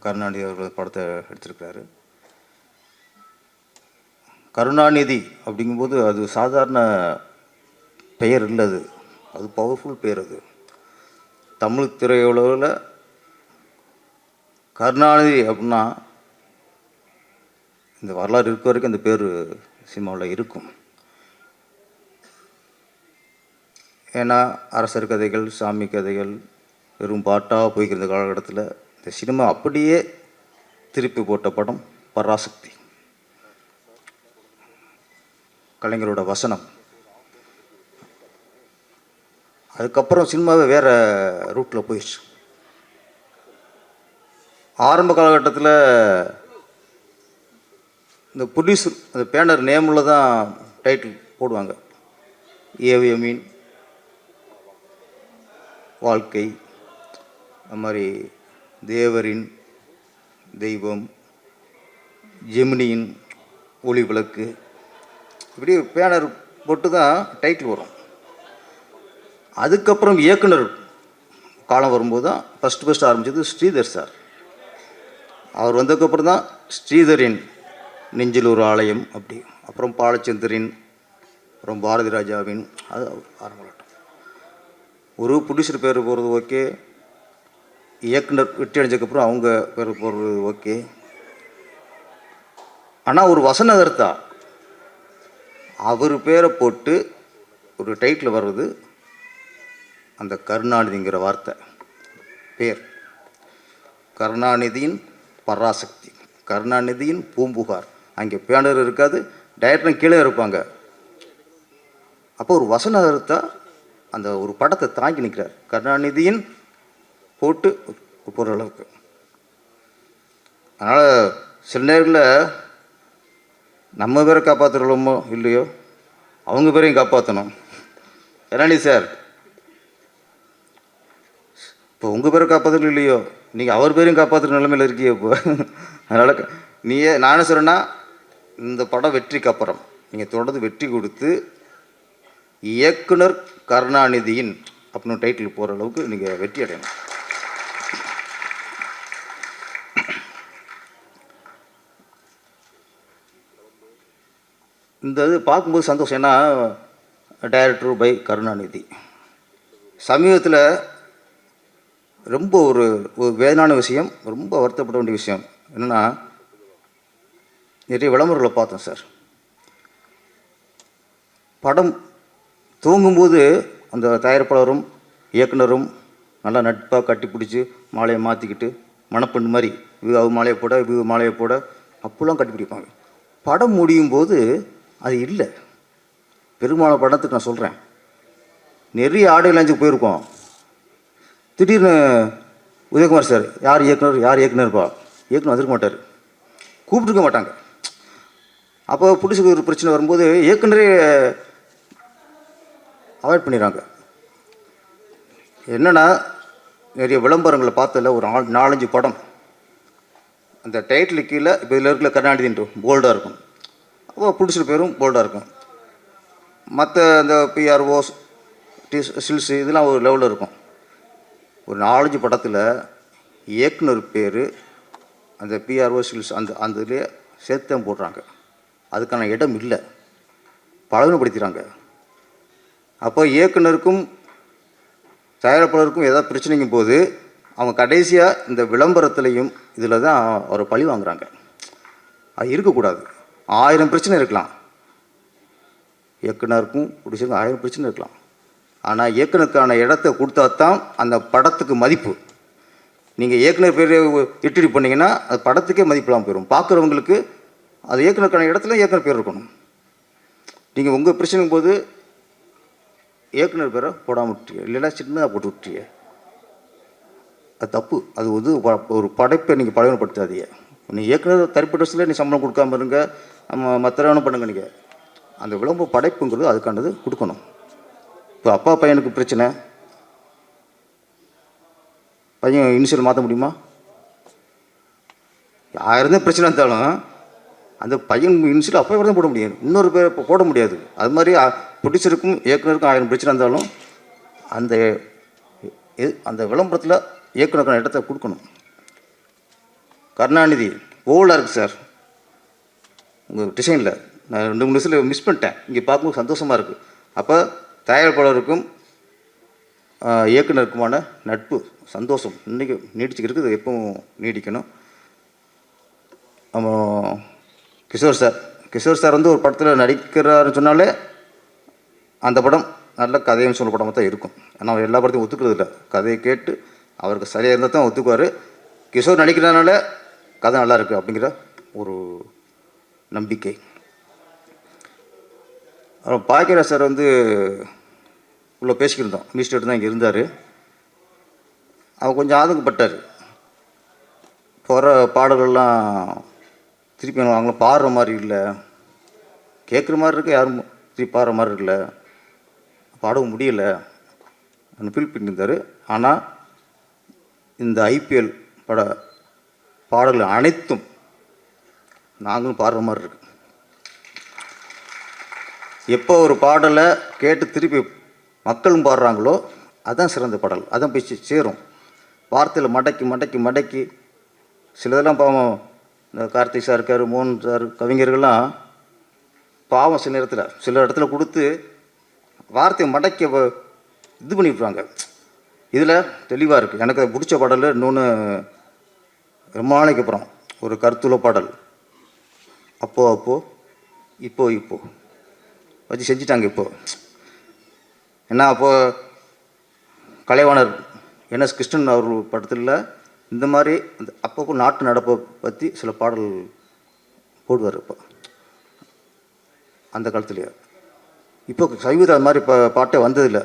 கருணாநிதி அவர்கள் படத்தை எடுத்திருக்கிறாரு. கருணாநிதி அப்படிங்கும்போது அது சாதாரண பெயர் இல்லை, அது பவர்ஃபுல் பேர். அது தமிழ் திரையுலகில் கருணாநிதி அப்படின்னா இந்த வரலாறு இருக்க வரைக்கும் அந்த பேர் சினிமாவில் இருக்கும். ஏன்னா அரசர் கதைகள், சாமி கதைகள் வெறும் பாட்டாக போய்க்கிற காலகட்டத்தில் இந்த சினிமா அப்படியே திருப்பி போட்ட படம் பராசக்தி. கலைஞரோட வசனம். அதுக்கப்புறம் சினிமாவே வேறு ரூட்டில் போயிடுச்சு. ஆரம்ப காலகட்டத்தில் இந்த ப்ரொடியூசர் அந்த பேனர் நேமில் தான் டைட்டில் போடுவாங்க. ஏவிஎம்மின் வாழ்க்கை, அது மாதிரி தேவரின் தெய்வம், ஜெமினியின் ஒளி விளக்கு, இப்படி பேனர் போட்டு தான் டைட்டில் வரும். அதுக்கப்புறம் இயக்குனர் காலம் வரும்போது தான் ஃபஸ்ட்டு ஆரம்பித்தது ஸ்ரீதர் சார். அவர் வந்ததுக்கப்புறம் தான் ஸ்ரீதரின் நெஞ்சில் ஒரு ஆலயம், அப்படி அப்புறம் பாலச்சந்தரின், அப்புறம் பாரதி ராஜாவின், அது ஆரம்பம். ஒரு ப்ரொடியூசர் பேர் போகிறது ஓகே, இயக்குனர் வெற்றி அடைஞ்சதுக்கப்புறம் அவங்க பேர் போகிறது ஓகே. ஆனால் ஒரு வசனகர்த்தா அவர் பேரை போட்டு ஒரு டைட்டில் வர்றது அந்த கருணாநிதிங்கிற வார்த்தை பேர். கருணாநிதியின் பராசக்தி, கருணாநிதியின் பூம்புகார். அங்கே பேனர் இருக்காது, டைரக்டரும் கீழே இருப்பாங்க. அப்போ ஒரு வசனகர்த்தா அந்த ஒரு படத்தை தாங்கி நிற்கிறார். கருணாநிதியின் போட்டு போகிற அளவுக்கு. அதனால் சில நேரங்களில் நம்ம பேரை காப்பாற்றுறோமோ இல்லையோ, அவங்க பேரையும் காப்பாற்றணும். கருணாநிதி சார், இப்போ உங்கள் பேரை காப்பாற்றுறது இல்லையோ, நீங்கள் அவர் பேரையும் காப்பாற்றுற நிலைமையில் இருக்கியோ இப்போ. அதனால் நானே சொல்கிறேன்னா, இந்த படம் வெற்றிக்கு அப்புறம் நீங்கள் தொடர்ந்து வெற்றி கொடுத்து இயக்குனர் கருணாநிதியின் அப்படின்னு டைட்டில் போகிற அளவுக்கு நீங்கள் வெற்றி அடையணும். இந்த இது பார்க்கும்போது சந்தோஷம். ஏன்னா டைரக்டர் பை கருணாநிதி. சமீபத்தில் ரொம்ப ஒரு வேதனான விஷயம், ரொம்ப வருத்தப்பட வேண்டிய விஷயம் என்னென்னா, நிறைய விளம்பரங்களை பார்த்தோம் சார். படம் தூங்கும்போது அந்த தயாரிப்பாளரும் இயக்குனரும் நல்லா நட்பாக கட்டி பிடிச்சி மாலையை மாற்றிக்கிட்டு மணப்பெண் மாதிரி இவ மாலையை போட இவ மாலையை போட அப்போல்லாம் கட்டி பிடிப்பாங்க. படம் முடியும் போது அது இல்லை. பெரும்பாலான படத்துக்கு நான் சொல்கிறேன், நிறைய ஆடியோ லான்ச்சுக்கு போயிருக்கோம். திடீர்னு உதயகுமார் சார் யார் இயக்குனர்ப்பா, இயக்குனர் வந்திருக்க மாட்டார், கூப்பிட்டுருக்க மாட்டாங்க. அப்போ புடிச்சுக்கு ஒரு பிரச்சனை வரும்போது இயக்குனரே அவாய்ட் பண்ணிடுறாங்க. என்னென்னா நிறைய விளம்பரங்களை பார்த்ததில்ல, ஒரு 4-5 படம் அந்த டைட்டில் கீழே இப்போ இதில் இருக்கிற கருணாநிதின்ட்டு போல்டாக இருக்கும், அப்போ பிடிச்சிட்டு பேரும் போல்டாக இருக்கும். மற்ற அந்த பிஆர்ஓ ஸ்டில்ஸு இதெல்லாம் ஒரு லெவலில் இருக்கும். ஒரு 4-5 படத்தில் இயக்குனர் பேர் அந்த பிஆர்ஓ ஸ்டில்ஸ் அந்த இதுலேயே சேர்த்து தான் போடுறாங்க. அதுக்கான இடம் இல்லை, பலவீனப்படுத்திடுறாங்க. அப்போ இயக்குனருக்கும் தயாரிப்பாளருக்கும் ஏதாவது பிரச்சனைக்கும் போது அவங்க கடைசியாக இந்த விளம்பரத்துலேயும் இதில் தான் அவரை பழி வாங்குறாங்க. அது இருக்கக்கூடாது. 1000 பிரச்சனை இருக்கலாம், இயக்குனருக்கும் பிடிச்சிருக்கும் 1000 பிரச்சனை இருக்கலாம். ஆனால் இயக்குனருக்கான இடத்த கொடுத்தா தான் அந்த படத்துக்கு மதிப்பு. நீங்கள் இயக்குனர் பேர் இட்டுடி பண்ணிங்கன்னா அது படத்துக்கே மதிப்பு இல்லாமல் போயிடும். பார்க்குறவங்களுக்கு அது இயக்குனருக்கான இடத்துல இயக்குனர் பேர் இருக்கணும். நீங்கள் உங்கள் பிரச்சனைக்கும் போது இயக்குனர் பேரை போடாமல் விட்டுருங்க, இல்லைன்னா சின்னதாக போட்டு விட்டுருங்க, அது தப்பு. அது வந்து ஒரு படைப்பை நீங்கள் பலவீனப்படுத்தாதீங்க. நீ இயக்குனர் தனிப்பட்ட வசதியில் நீ சம்பளம் கொடுக்காம இருங்க, நம்ம மற்றவனும் பண்ணுங்க. நீங்கள் அந்த விளம்பர படைப்புங்கிறது அதுக்கானது கொடுக்கணும். இப்போ அப்பா பையனுக்கு பிரச்சனை, பையன் இனிஷியல் மாற்ற முடியுமா? 1000 தான் பிரச்சனை இருந்தாலும் அந்த பையன் இனிஷியல் அப்பா தான் போட முடியும், இன்னொரு பேர் போட முடியாது. அது மாதிரி ப்ரொடியூசருக்கும் இயக்குனருக்கும் 1000 பிரச்சனை இருந்தாலும் அந்த விளம்பரத்தில் இயக்குனருக்கான இடத்த கொடுக்கணும். கருணாநிதி ஓவலாக இருக்குது சார் உங்கள் டிசைனில், நான் 2-3 நிமிஷத்தில் மிஸ் பண்ணிட்டேன். இங்கே பார்க்கும்போது சந்தோஷமாக இருக்குது. அப்போ தயாரிப்பாளருக்கும் இயக்குனருக்குமான நட்பு சந்தோஷம் இன்றைக்கி நீடிச்சுக்கிட்டு இது எப்பவும் நீடிக்கணும். நம்ம கிஷோர் சார் வந்து ஒரு படத்தில் நடிக்கிறாருன்னு சொன்னாலே அந்த படம் நல்ல கதையும் சொல்ல படமாக தான் இருக்கும். ஏன்னா அவர் எல்லா படத்தையும் ஒத்துக்கிறது இல்லை, கதையை கேட்டு அவருக்கு சரியாக இருந்தால் தான் ஒத்துக்குவார். கிஷோர் நடிக்கிறதுனால கதை நல்லா இருக்குது அப்படிங்கிற ஒரு நம்பிக்கை. அப்புறம் பாக்கியராஜ் சார் வந்து உள்ள பேசிக்கிருந்தோம், மினிஸ்டர் தான் இங்கே இருந்தார். அவர் கொஞ்சம் ஆதங்கப்பட்டார். போகிற பாடல்கள்லாம் திருப்பி அவங்களும் பாடுற மாதிரி இல்லை, கேட்குற மாதிரி இருக்குது, யாரும் திருப்பி பாடுற மாதிரி இல்லை, பாடவும் முடியலை ஃபீல் பண்ணியிருந்தார். ஆனால் இந்த ஐபிஎல் பாடல்கள் அனைத்தும் நாங்களும் பாடுற மாதிரி இருக்கு. எப்போ ஒரு பாடலை கேட்டு திருப்பி மக்களும் பாடுறாங்களோ அதுதான் சிறந்த பாடல், அதான் போய் சேரும். வார்த்தையில் மடக்கி மடக்கி மடக்கி சிலதெல்லாம் பாவம், இந்த கார்த்திக் சார் இருக்கார், மோகன் சார், கவிஞர்கள்லாம் பாவம் சில இடத்துல கொடுத்து வார்த்தையை மடக்கி இது பண்ணிவிட்றாங்க. இதில் தெளிவாக இருக்குது. எனக்கு அது பிடிச்ச பாடல் இன்னொன்று ரொம்ப நாளைக்கு அப்புறம் ஒரு கருத்துள்ள பாடல், அப்போ இப்போ வச்சு செஞ்சிட்டாங்க. ஏன்னா அப்போது கலைவாணர் என்எஸ் கிருஷ்ணன் அவர் படத்தில் இந்த மாதிரி அந்த அப்பப்போ நாட்டு நடப்பை பற்றி சில பாடல் போடுவார். இப்போ அந்த காலத்துலேயே இப்போ சங்கீதம் அது மாதிரி பாட்டே வந்ததில்லை.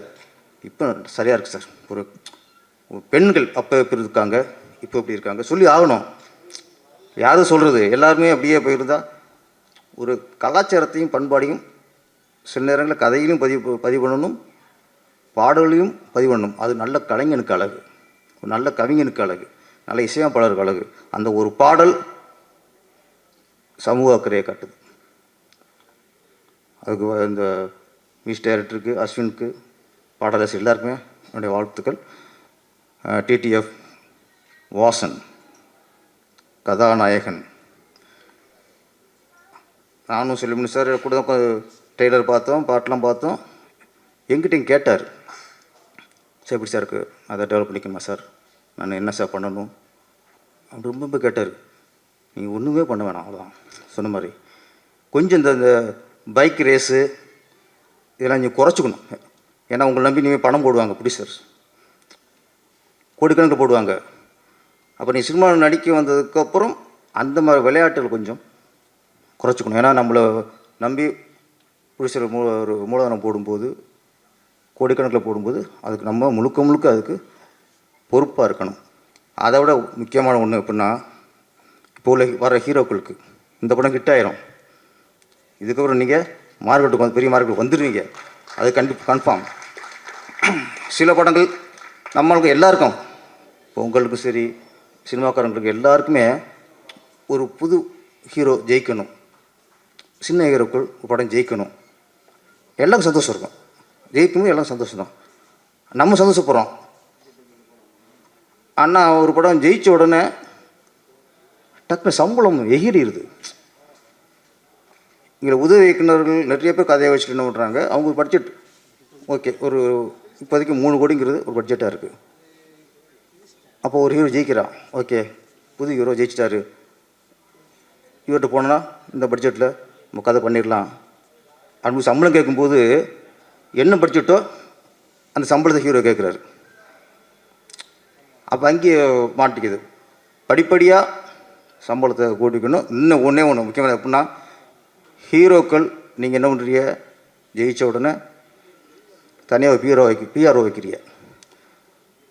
இப்போ சரியாக இருக்குது சார். ஒரு பெண்கள் அப்போ எப்படி இருக்காங்க, இப்போ எப்படி இருக்காங்க சொல்லி ஆகணும். யாரும் சொல்கிறது எல்லாருமே அப்படியே போயிருந்தால் ஒரு கலாச்சாரத்தையும் பண்பாடையும் சில நேரங்களில் கதையிலையும் பதிவு பண்ணணும், பாடலையும் பதிவு பண்ணணும். அது நல்ல கலைஞனுக்கு அழகு, நல்ல கவிஞனுக்கு அழகு, நல்ல இசையமைப்பாளருக்கு அழகு. அந்த ஒரு பாடல் சமூக அக்கறையை காட்டுது. அதுக்கு இந்த மியூசிக் டைரக்டருக்கு, அஸ்வினுக்கு, பாடலாசிரியர் எல்லாருக்குமே என்னுடைய வாழ்த்துக்கள். டிடிஎஃப் வாசன் கதாநாயகன், நானும் செல்லுமணி சார் கூட தான் ட்ரெய்லர் பார்த்தோம், பாட்டெலாம் பார்த்தோம். எங்கிட்டையும் கேட்டார், சார் எப்படி சார் இருக்குது, அதை டெவலப் பண்ணிக்கணுமா சார், நான் என்ன சார் பண்ணணும் அப்படி ரொம்ப கேட்டார். நீங்கள் ஒன்றுமே பண்ண வேணாம், அவ்வளோதான் சொன்ன மாதிரி. கொஞ்சம் இந்த பைக் ரேஸு இதெல்லாம் நீங்கள் குறைச்சிக்கணும். ஏன்னா உங்களை நம்பி நீங்கள் பணம் போடுவாங்க ப்ரொடியூசர்ஸ், கோடிக்கணக்கில் போடுவாங்க. அப்போ நீ சினிமாவில் நடிக்க வந்ததுக்கப்புறம் அந்த மாதிரி விளையாட்டுகள் கொஞ்சம் குறைச்சிக்கணும். ஏன்னா நம்மளை நம்பி ப்ரொடியூசர் ஒரு மூலதனம் போடும்போது, கோடிக்கணக்கில் போடும்போது அதுக்கு நம்ம முழுக்க அதுக்கு பொறுப்பாக இருக்கணும். அதை விட முக்கியமான ஒன்று எப்படின்னா, இப்போ உள்ள வர ஹீரோக்களுக்கு இந்த படம் ஹிட் ஆயிரும். இதுக்கப்புறம் நீங்கள் மார்க்கெட்டுக்கு வந்து பெரிய மார்க்கெட்டுக்கு வந்துடுவீங்க, அது கன்ஃபார்ம். சில படங்கள் நம்மளுக்கு எல்லாருக்கும், இப்போ உங்களுக்கு சரி சினிமாக்காரங்களுக்கு எல்லாருக்குமே ஒரு புது ஹீரோ ஜெயிக்கணும், சின்ன ஹீரோக்கள் படம் ஜெயிக்கணும், எல்லாருக்கும் சந்தோஷம் இருக்கும். ஜெயிக்கும்போது எல்லாம் சந்தோஷம் தான், நம்ம சந்தோஷப்படுறோம். ஆனால் ஒரு படம் ஜெயித்த உடனே டக்குனு சம்பளம் எகிரிடுது. இங்கே உதவி இயக்குநர்கள் நிறைய பேர் கதையை வச்சுட்டு என்ன பண்ணுறாங்க, அவங்க பட்ஜெட் ஓகே ஒரு இப்போதைக்கு 3 கோடிங்கிறது ஒரு பட்ஜெட்டாக இருக்குது. அப்போ ஒரு ஹீரோ ஜெயிக்கிறான், ஓகே புது ஹீரோ ஜெயிச்சிட்டாரு, இவர்கிட்ட போனோன்னா இந்த பட்ஜெட்டில் நம்ம கதை பண்ணிடலாம் அப்படின்னு சம்பளம் கேட்கும்போது என்ன பட்ஜெட்டோ அந்த சம்பளத்தை ஹீரோ கேட்குறாரு. அப்போ அங்கேயே மாட்டிக்குது. படிப்படியாக சம்பளத்தை கூட்டிக்கணும். இன்னும் ஒன்று முக்கியமான எப்படின்னா, ஹீரோக்கள் நீங்கள் என்ன பண்ணுறீங்க, ஜெயித்த உடனே தனியாக ஒரு பிஆர்ஓ வைக்கிறீங்க,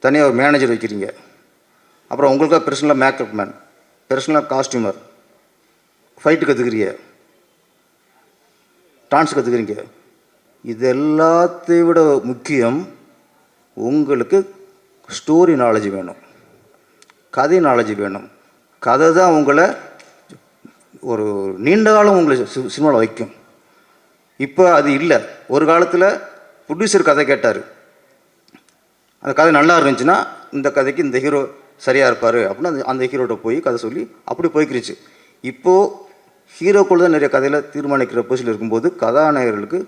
தனியாக ஒரு மேனேஜர் வைக்கிறீங்க, அப்புறம் உங்களுக்காக பர்சனலாக மேக்கப் மேன், பர்சனலாக காஸ்டியூமர், ஃபைட்டு கற்றுக்கிறீங்க, டான்ஸ் கற்றுக்கிறீங்க. இது எல்லாத்தையும் விட முக்கியம் உங்களுக்கு ஸ்டோரி நாலேஜ் வேணும், கதை நாலேஜ் வேணும். கதை தான் உங்களை ஒரு நீண்ட காலம் உங்களை சினிமாவில் வைக்கும். இப்போ அது இல்லை. ஒரு காலத்தில் ப்ரொடியூசர் கதை கேட்டார், அந்த கதை நல்லா இருந்துச்சுன்னா இந்த கதைக்கு இந்த ஹீரோ சரியாக இருப்பார் அப்படின்னு அந்த ஹீரோட்ட போய் கதை சொல்லி அப்படி போய்க்கிருச்சு. இப்போது ஹீரோக்குள்ள தான் நிறைய கதையில் தீர்மானிக்கிற பொசிஷன் இருக்கும்போது கதாநாயகர்களுக்கு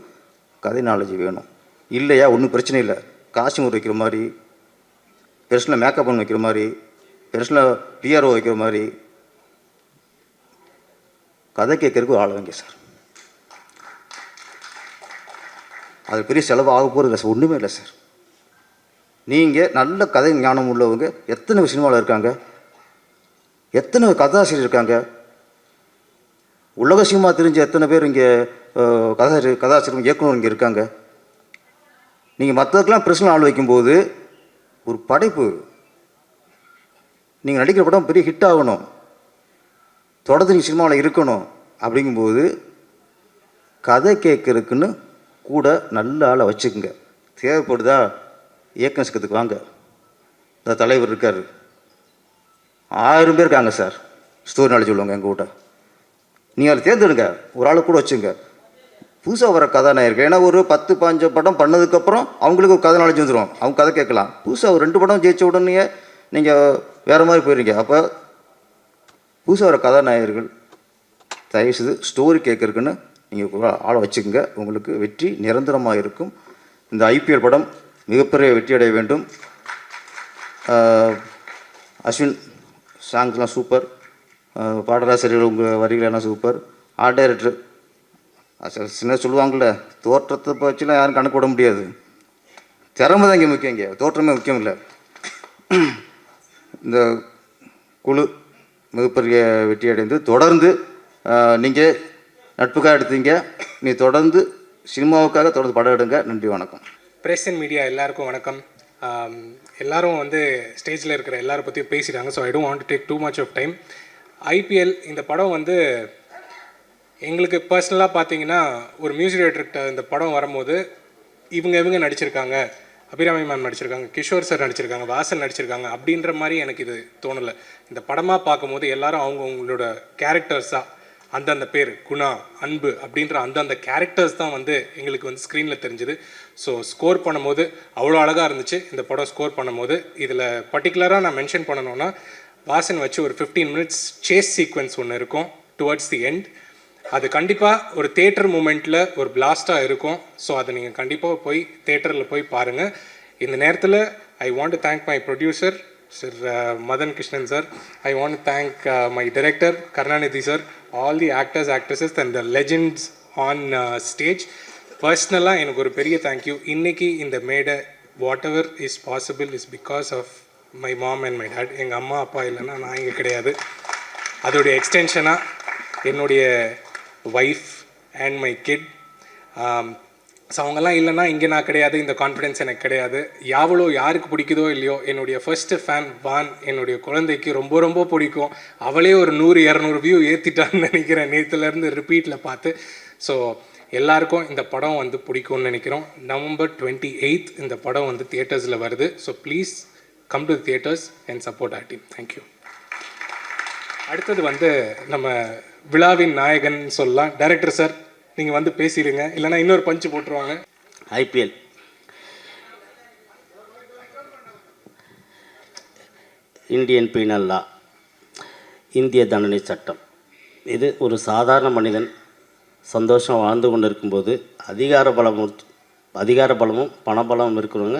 கதை நாலேஜ் வேணும். இல்லையா ஒன்றும் பிரச்சனை இல்லை, காஸ்டியூம் வைக்கிற மாதிரி, பெர்சனலாக மேக்கப் பண்ண வைக்கிற மாதிரி, பெர்சனலாக பிஆர்ஓ வைக்கிற மாதிரி கதை கேட்கறதுக்கு ஆள் வைங்க சார். அது பெரிய செலவு ஆக போகிறது இல்லை சார், ஒன்றுமே இல்லை சார். நீங்கள் நல்ல கதை ஞானம் உள்ளவங்க எத்தனை சினிமாவில் இருக்காங்க, எத்தனை கதாசிரியர் இருக்காங்க, உலக சினிமா தெரிஞ்ச எத்தனை பேர் இங்கே கதாசிரியர் இயக்குனர் இங்கே இருக்காங்க. நீங்கள் மற்றதுக்கெல்லாம் பிரச்சனை ஆள் வைக்கும்போது ஒரு படைப்பு, நீங்கள் நடிக்கிற படம் பெரிய ஹிட் ஆகணும், தொடர்ந்து நீங்கள் சினிமாவில் இருக்கணும். அப்படிங்கும்போது கதை கேட்கறதுக்குன்னு கூட நல்ல ஆளை வச்சுக்கோங்க. தேவைப்படுதா இயக்குனருக்கு வாங்க, இந்த தலைவர் இருக்கார், 1000 பேர் இருக்காங்க சார் ஸ்டோரி நாலேஜ் உள்ளவங்க எங்கள் கிட்ட. நீங்கள் அதை தேர்ந்தெடுங்க, ஒரு ஆளை கூட வச்சுங்க. புதுசாக வர கதாநாயகர்கள், ஏன்னா ஒரு 10-15 படம் பண்ணதுக்கப்புறம் அவங்களுக்கு ஒரு கதை நாலேஜ் வந்துடும், அவங்க கதை கேட்கலாம். புதுசாக ஒரு 2 படம் ஜெயிச்ச உடனே நீங்கள் வேறு மாதிரி போயிடுறீங்க. அப்போ புதுசாக வர கதாநாயகர்கள் தயவுசெய்து ஸ்டோரி கேட்கறதுக்குன்னு நீங்கள் ஆளை வச்சுக்கோங்க, உங்களுக்கு வெற்றி நிரந்தரமாக இருக்கும். இந்த ஐபிஎல் படம் மிகப்பெரிய வெற்றி அடைய வேண்டும். அஸ்வின் சாங்ஸ்லாம் சூப்பர், பாடலாசிரியர்கள் உங்கள் வரிகளெல்லாம் சூப்பர், ஆர்ட் டைரக்டர் சின்ன சொல்லுவாங்கள்ல, தோற்றத்தை வச்சுலாம் யாரும் கணக்கு விட முடியாது, திறமை தான் இங்கே முக்கியம், இங்கே தோற்றமே முக்கியம் இல்லை. இந்த குழு மிகப்பெரிய வெற்றி அடைந்து தொடர்ந்து நீங்கள் நட்புக்காக எடுத்தீங்க, நீ தொடர்ந்து சினிமாவுக்காக தொடர்ந்து படம் எடுங்க. நன்றி, வணக்கம். பிரஸ் அண்ட் மீடியா எல்லாருக்கும் வணக்கம். எல்லாரும் வந்து ஸ்டேஜில் இருக்கிற எல்லாரை பற்றியும் பேசிட்டாங்க. So I don't want to take too much of time. IPL இந்த படம் வந்து எங்களுக்கு பர்சனலாக பார்த்தீங்கன்னா, ஒரு மியூசிக் டைரக்டர் இந்த படம் வரும்போது இவங்க நடிச்சிருக்காங்க, அபிராமி மேம் நடிச்சிருக்காங்க, கிஷோர் சார் நடிச்சிருக்காங்க, வாசன் நடிச்சிருக்காங்க அப்படின்ற மாதிரி எனக்கு இது தோணலை. இந்த படமாக பார்க்கும்போது எல்லாரும் அவங்களோட கேரக்டர்ஸாக அந்தந்த பேர் குணா, அன்பு அப்படின்ற அந்தந்த கேரக்டர்ஸ் தான் வந்து எங்களுக்கு வந்து ஸ்க்ரீனில் தெரிஞ்சுது. ஸோ ஸ்கோர் பண்ணும்போது அவ்வளோ அழகாக இருந்துச்சு இந்த படம் ஸ்கோர் பண்ணும்போது. இதில் பர்டிகுலராக நான் மென்ஷன் பண்ணணுன்னா, வாசன் வச்சு ஒரு 15 minutes சேஸ் சீக்வன்ஸ் ஒன்று இருக்கும் டுவர்ட்ஸ் தி எண்ட். அது கண்டிப்பாக ஒரு தேட்டர் மூமெண்ட்டில் ஒரு பிளாஸ்ட்டாக இருக்கும். ஸோ அதை நீங்கள் கண்டிப்பாக போய் தேட்டரில் போய் பாருங்கள். இந்த நேரத்தில் I want to thank my producer Sir Madan Krishnan sir. I want to thank my director Karnanidhi sir, all the actors, actresses and the legends on stage. Personally, எனக்கு ஒரு பெரிய தேங்க்யூ. இன்னைக்கு இந்த மேடை whatever is possible is because of my mom and my dad. எங்கள் அம்மா அப்பா இல்லைன்னா நான் இங்கே கிடையாது. அதோடைய எக்ஸ்டென்ஷனாக என்னுடைய wife and my kid. So அவங்கெல்லாம் இல்லைன்னா இங்கே நான் கிடையாது, இந்த கான்ஃபிடென்ஸ் எனக்கு கிடையாது. யாருக்கு பிடிக்குதோ இல்லையோ, என்னுடைய ஃபர்ஸ்ட்டு ஃபேன் வான் என்னுடைய குழந்தைக்கு ரொம்ப ரொம்ப பிடிக்கும். அவளே ஒரு 100-200 வியூ ஏற்றிட்டான்னு நினைக்கிறேன் நேற்றுலேருந்து ரிப்பீட்டில் பார்த்து. ஸோ எல்லாருக்கும் இந்த படம் வந்து பிடிக்கும்னு நினைக்கிறோம். November 28 இந்த படம் வந்து தியேட்டர்ஸில் வருது. So please come to theatres and support our team. Thank you. அடுத்தது வந்து நம்ம விழாவின் நாயகன் சொல்லலாம். டைரக்டர் சார், நீங்கள் வந்து பேசிடுங்க, இல்லைனா இன்னொரு பஞ்சு போட்டுருவாங்க. ஐபிஎல் இந்தியன் பீனல் லா, இந்திய தண்டனை சட்டம். இது ஒரு சாதாரண மனிதன் சந்தோஷம் வாழ்ந்து கொண்டு இருக்கும்போது அதிகார பலமும் பணபலமும் இருக்கிறவங்க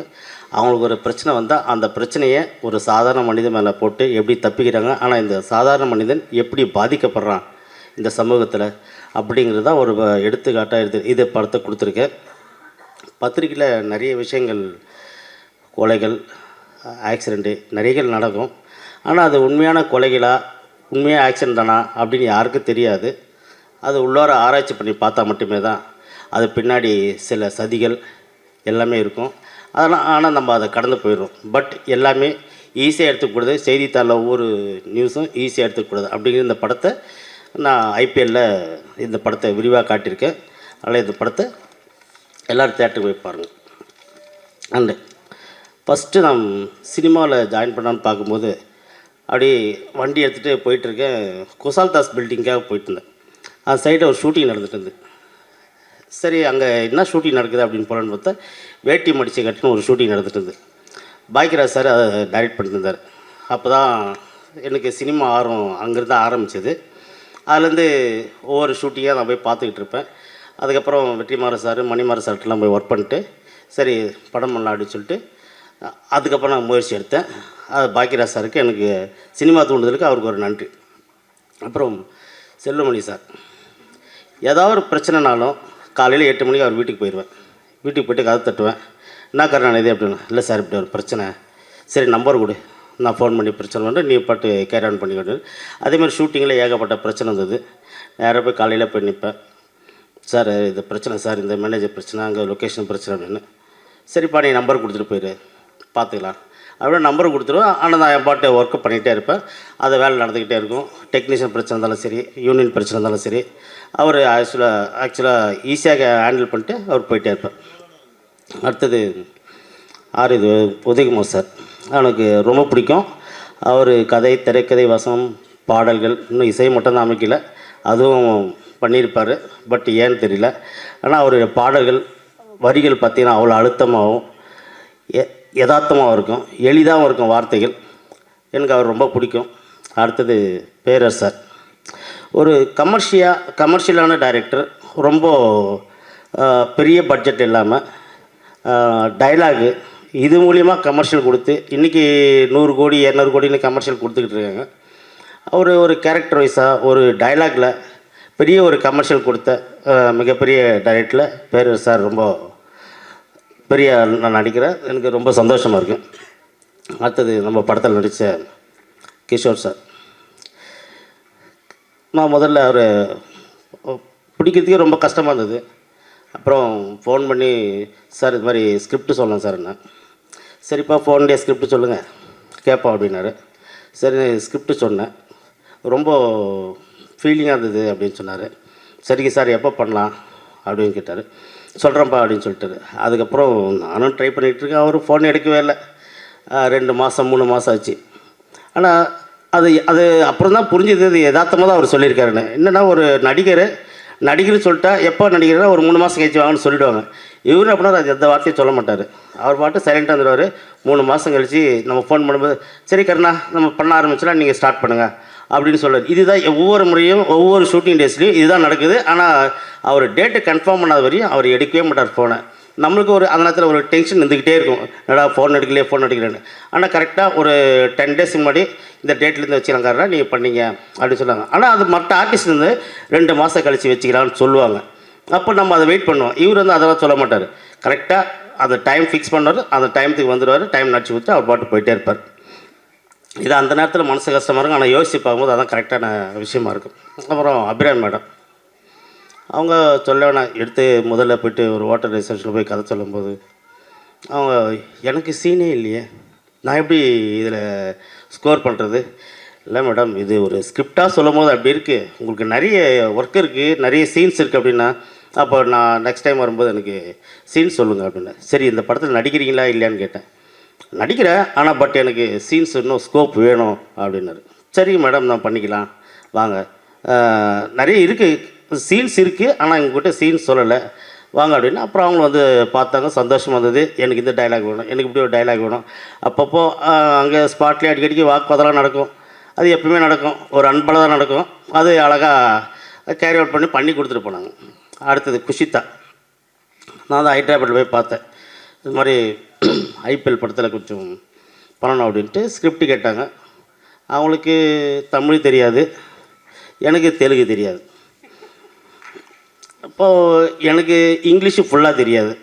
அவங்களுக்கு ஒரு பிரச்சனை வந்தால் அந்த பிரச்சனையை ஒரு சாதாரண மனிதன் மேலே போட்டு எப்படி தப்பிக்கிறாங்க. ஆனால் இந்த சாதாரண மனிதன் எப்படி பாதிக்கப்படுறான் இந்த சமூகத்தில் அப்படிங்கிறது தான் ஒரு எடுத்துக்காட்டாக இது படத்தை கொடுத்துருக்கேன். பத்திரிக்கையில் நிறைய விஷயங்கள், கொலைகள், ஆக்சிடெண்ட்டு நிறைய நடக்கும். ஆனால் அது உண்மையான கொலைகளா, உண்மையாக ஆக்சிடெண்ட் தானா அப்படின்னு யாருக்கும் தெரியாது. அது உள்ளார ஆராய்ச்சி பண்ணி பார்த்தா மட்டுமே தான் அது பின்னாடி சில சதிகள் எல்லாமே இருக்கும். அதெல்லாம் ஆனால் நம்ம அதை கடந்து போயிடுறோம். பட் எல்லாமே ஈஸியாக எடுத்துக்கூடாது. செய்தித்தாளில் ஒவ்வொரு நியூஸும் ஈஸியாக எடுத்துக்கூடாது. அப்படிங்கிற இந்த படத்தை நான் ஐபிஎல்லில் இந்த படத்தை விரிவாக காட்டியிருக்கேன். அதனால் இந்த படத்தை எல்லோரும் தேட்டருக்கு போய் பாருங்கள். அண்டு ஃபஸ்ட்டு நான் சினிமாவில் ஜாயின் பண்ணான்னு பார்க்கும்போது அப்படி வண்டி எடுத்துகிட்டு போயிட்டுருக்கேன். குசால்தாஸ் பில்டிங்காக போயிட்டுருந்தேன். அந்த சைடில் ஒரு ஷூட்டிங் நடந்துட்டு இருந்து. சரி, அங்கே என்ன ஷூட்டிங் நடக்குது அப்படின்னு போகலான்னு பார்த்தா வேட்டி மடிச்சு கட்டின்னு ஒரு ஷூட்டிங் நடந்துட்டு இருந்து. பாக்கியராஜ் சார் அதை டைரக்ட் பண்ணியிருந்தார். அப்போ தான் எனக்கு சினிமா ஆர்வம் அங்கேருந்து ஆரம்பிச்சது. அதுலேருந்து ஒவ்வொரு ஷூட்டிங்காக நான் போய் பார்த்துக்கிட்டு இருப்பேன். அதுக்கப்புறம் வெற்றிமாறன் சார், மணிமாறன் சார்ட்டெலாம் போய் ஒர்க் பண்ணிட்டு சரி படம் பண்ணலாம் அப்படின்னு சொல்லிட்டு அதுக்கப்புறம் நான் முயற்சி எடுத்தேன். அது பாக்கியராஜ் சாருக்கு எனக்கு சினிமா தூண்டுதலுக்கு அவருக்கு ஒரு நன்றி. அப்புறம் செல்வமணி சார், ஏதாவது ஒரு பிரச்சனைனாலும் காலையில் 8 மணிக்கு அவர் வீட்டுக்கு போயிடுவேன். வீட்டுக்கு போய்ட்டு கதை தட்டுவேன். என்ன காரணம் இது அப்படின்னு. இல்லை சார், இப்படி ஒரு பிரச்சனை. சரி, நம்பர் கொடு, நான் ஃபோன் பண்ணி பிரச்சனை பண்ணுறேன், நீ பாட்டு கேரி ஆன் பண்ணிக்கிட்டு. அதேமாதிரி ஷூட்டிங்கில் ஏகப்பட்ட பிரச்சனை இருந்தது. நேராக போய் காலையில் போய் நிற்பேன். சார் இது பிரச்சனை சார், இந்த மேனேஜர் பிரச்சனை, அங்கே லொக்கேஷன் பிரச்சனை அப்படின்னு. சரிப்பா, நீ நம்பர் கொடுத்துட்டு போயிடு, பார்த்துக்கலாம் அப்படியே நம்பர் கொடுத்துருவேன். ஆனால் நான் என் பாட்டு ஒர்க்கு பண்ணிகிட்டே இருப்பேன். அது வேலை நடந்துக்கிட்டே இருக்கும். டெக்னீஷியன் பிரச்சனை இருந்தாலும் சரி, யூனியன் பிரச்சனை இருந்தாலும் சரி, அவர் ஆக்சுவலாக ஈஸியாக ஹேண்டில் பண்ணிட்டு அவர் போயிட்டே இருப்பேன். அடுத்தது இது உதயகுமார் சார், எனக்கு ரொம்ப பிடிக்கும். அவர் கதை, திரைக்கதை, வசனம், பாடல்கள், இன்னும் இசை மட்டும்தான் அமைக்கல, அதுவும் பண்ணியிருப்பார். பட் ஏன்னு தெரியல. ஆனால் அவருடைய பாடல்கள் வரிகள் பார்த்திங்கன்னா அவ்வளோ அழுத்தமாகவும் யதார்த்தமாகவும் இருக்கும், எளிதாகவும் இருக்கும் வார்த்தைகள். எனக்கு அவர் ரொம்ப பிடிக்கும். அடுத்தது பேரரசு சார், ஒரு கமர்ஷியலான டைரக்டர். ரொம்ப பெரிய பட்ஜெட் இல்லாமல் டைலாகு இது மூலியமாக கமர்ஷியல் கொடுத்து இன்றைக்கி 100 கோடி 200 கோடின்னு கமர்ஷியல் கொடுத்துக்கிட்டு இருக்காங்க. அவர் ஒரு கேரக்டர் வைஸாக ஒரு டைலாகில் பெரிய ஒரு கமர்ஷியல் கொடுத்த மிகப்பெரிய டைரக்டரில் பேரரசு சார் ரொம்ப பெரிய நான் நடிக்கிறேன். எனக்கு ரொம்ப சந்தோஷமாக இருக்குது. அடுத்தது நம்ம படத்தில் நடித்த கிஷோர் சார், நான் முதல்ல அவர் பிடிக்கிறதுக்கே ரொம்ப கஷ்டமாக இருந்தது. அப்புறம் ஃபோன் பண்ணி சார் இது மாதிரி ஸ்கிரிப்ட் சொல்லலாம் சார் என்ன. சரிப்பா, ஃபோன்லேயே ஸ்கிரிப்ட் சொல்லுங்கள் கேட்போம் அப்படின்னாரு. சரி, ஸ்கிரிப்ட் சொன்னேன். ரொம்ப ஃபீலிங்காக இருந்தது அப்படின்னு சொன்னார். சரிங்க சார், எப்போ பண்ணலாம் அப்படின்னு கேட்டார். சொல்கிறேன்ப்பா அப்படின்னு சொல்லிட்டாரு. அதுக்கப்புறம் நானும் ட்ரை பண்ணிகிட்ருக்கேன். அவர் ஃபோன் எடுக்கவே இல்லை. 2 மாதம் 3 மாதம் ஆச்சு. ஆனால் அது அப்புறம் தான் புரிஞ்சுது, இது யதார்த்தமாக தான் அவர் சொல்லியிருக்காருன்னு. என்னென்னா, ஒரு நடிகர் சொல்லிட்டா எப்போ நடிக்கிறனா ஒரு 3 மாதம் கழிச்சு வாங்கன்னு சொல்லிவிடுவாங்க. இவரு அப்படின்னா அது எந்த வார்த்தையும் சொல்ல மாட்டார். அவர் பாட்டு சைலண்ட்டாக இருந்துருவார். 3 மாதம் கழிச்சு நம்ம ஃபோன் பண்ணும்போது சரி கருணா நம்ம பண்ண ஆரம்பிச்சலாம், நீங்கள் ஸ்டார்ட் பண்ணுங்கள் அப்படின்னு சொல்லுவார். இதுதான் ஒவ்வொரு முறையும் ஒவ்வொரு ஷூட்டிங் டேஸ்லையும் இதுதான் நடக்குது. ஆனால் அவர் டேட்டு கன்ஃபார்ம் பண்ணாத வரையும் அவர் எடுக்கவே மாட்டார் ஃபோனை. நம்மளுக்கு அந்த நேரத்தில் ஒரு டென்ஷன் இருந்துக்கிட்டே இருக்கும், என்னடா ஃபோன் எடுக்கலன்னு. ஆனால் கரெக்டாக ஒரு 10 டேஸ் முன்னாடி இந்த டேட்லேருந்து வச்சுக்கலாங்கிறா நீங்கள் பண்ணீங்க அப்படின்னு சொல்லுவாங்க. ஆனால் அது மற்ற ஆர்டிஸ்ட்லேருந்து 2 மாதம் கழித்து வச்சுக்கலான்னு சொல்லுவாங்க. அப்போ நம்ம அதை வெயிட் பண்ணுவோம். இவர் அதெல்லாம் சொல்ல மாட்டார். கரெக்டாக அந்த டைம் ஃபிக்ஸ் பண்ணுவார், அந்த டைமுக்கு வந்துடுவார், டைம் நடிச்சு கொடுத்து அவர் பாட்டு போயிட்டே இருப்பார். இது அந்த நேரத்தில் மனசு கஷ்டமாக இருக்கும். ஆனால் யோசித்து பார்க்கும்போது அதான் கரெக்டான விஷயமா இருக்கும். அப்புறம் அபிராமி மேடம், அவங்க சொல்ல நான் எடுத்து முதல்ல போய்ட்டு ஒரு வாட்டர் ரிசர்ச்சில் போய் கதை சொல்லும்போது அவங்க எனக்கு சீனே இல்லையே, நான் எப்படி இதில் ஸ்கோர் பண்ணுறது? இல்லை மேடம், இது ஒரு ஸ்கிரிப்டாக சொல்லும் போது அப்படி இருக்குது, உங்களுக்கு நிறைய ஒர்க் இருக்குது, நிறைய சீன்ஸ் இருக்குது அப்படின்னா, அப்போ நான் நெக்ஸ்ட் டைம் வரும்போது எனக்கு சீன்ஸ் சொல்லுங்கள் அப்படின்னா. சரி, இந்த படத்தில் நடிக்கிறீங்களா இல்லையான்னு கேட்டேன். நடிக்கிறேன், ஆனால் பட் எனக்கு சீன்ஸ் இன்னும் ஸ்கோப் வேணும் அப்படின்னாரு. சரி மேடம், நான் பண்ணிக்கலாம் வாங்க, நிறைய இருக்குது சீன்ஸ் இருக்குது, ஆனால் எங்ககிட்ட சீன்ஸ் சொல்லலை வாங்க அப்படின்னு. அப்புறம் அவங்க வந்து பார்த்தாங்க, சந்தோஷமாக இருந்தது. எனக்கு இந்த டைலாக் வேணும், எனக்கு இப்படி ஒரு டைலாக் வேணும். அப்பப்போ அங்கே ஸ்பாட்லேயே அடிக்கடிக்கு வாக்குவாதெல்லாம் நடக்கும், அது எப்பவுமே நடக்கும், ஒரு அன்பால் தான் நடக்கும். அது அழகாக கேரி அவுட் பண்ணி கொடுத்துட்டு போனாங்க. அடுத்தது குஷிதா, நான் தான் ஹைதராபாத்தில் போய் பார்த்தேன். இது மாதிரி ஐபிஎல் படத்தில் கொஞ்சம் பண்ணணும் அப்படின்ட்டு ஸ்கிரிப்ட் கேட்டாங்க. அவங்களுக்கு தமிழ் தெரியாது, எனக்கு தெலுங்கு தெரியாது. அப்போது எனக்கு இங்கிலீஷு ஃபுல்லாக தெரியாது,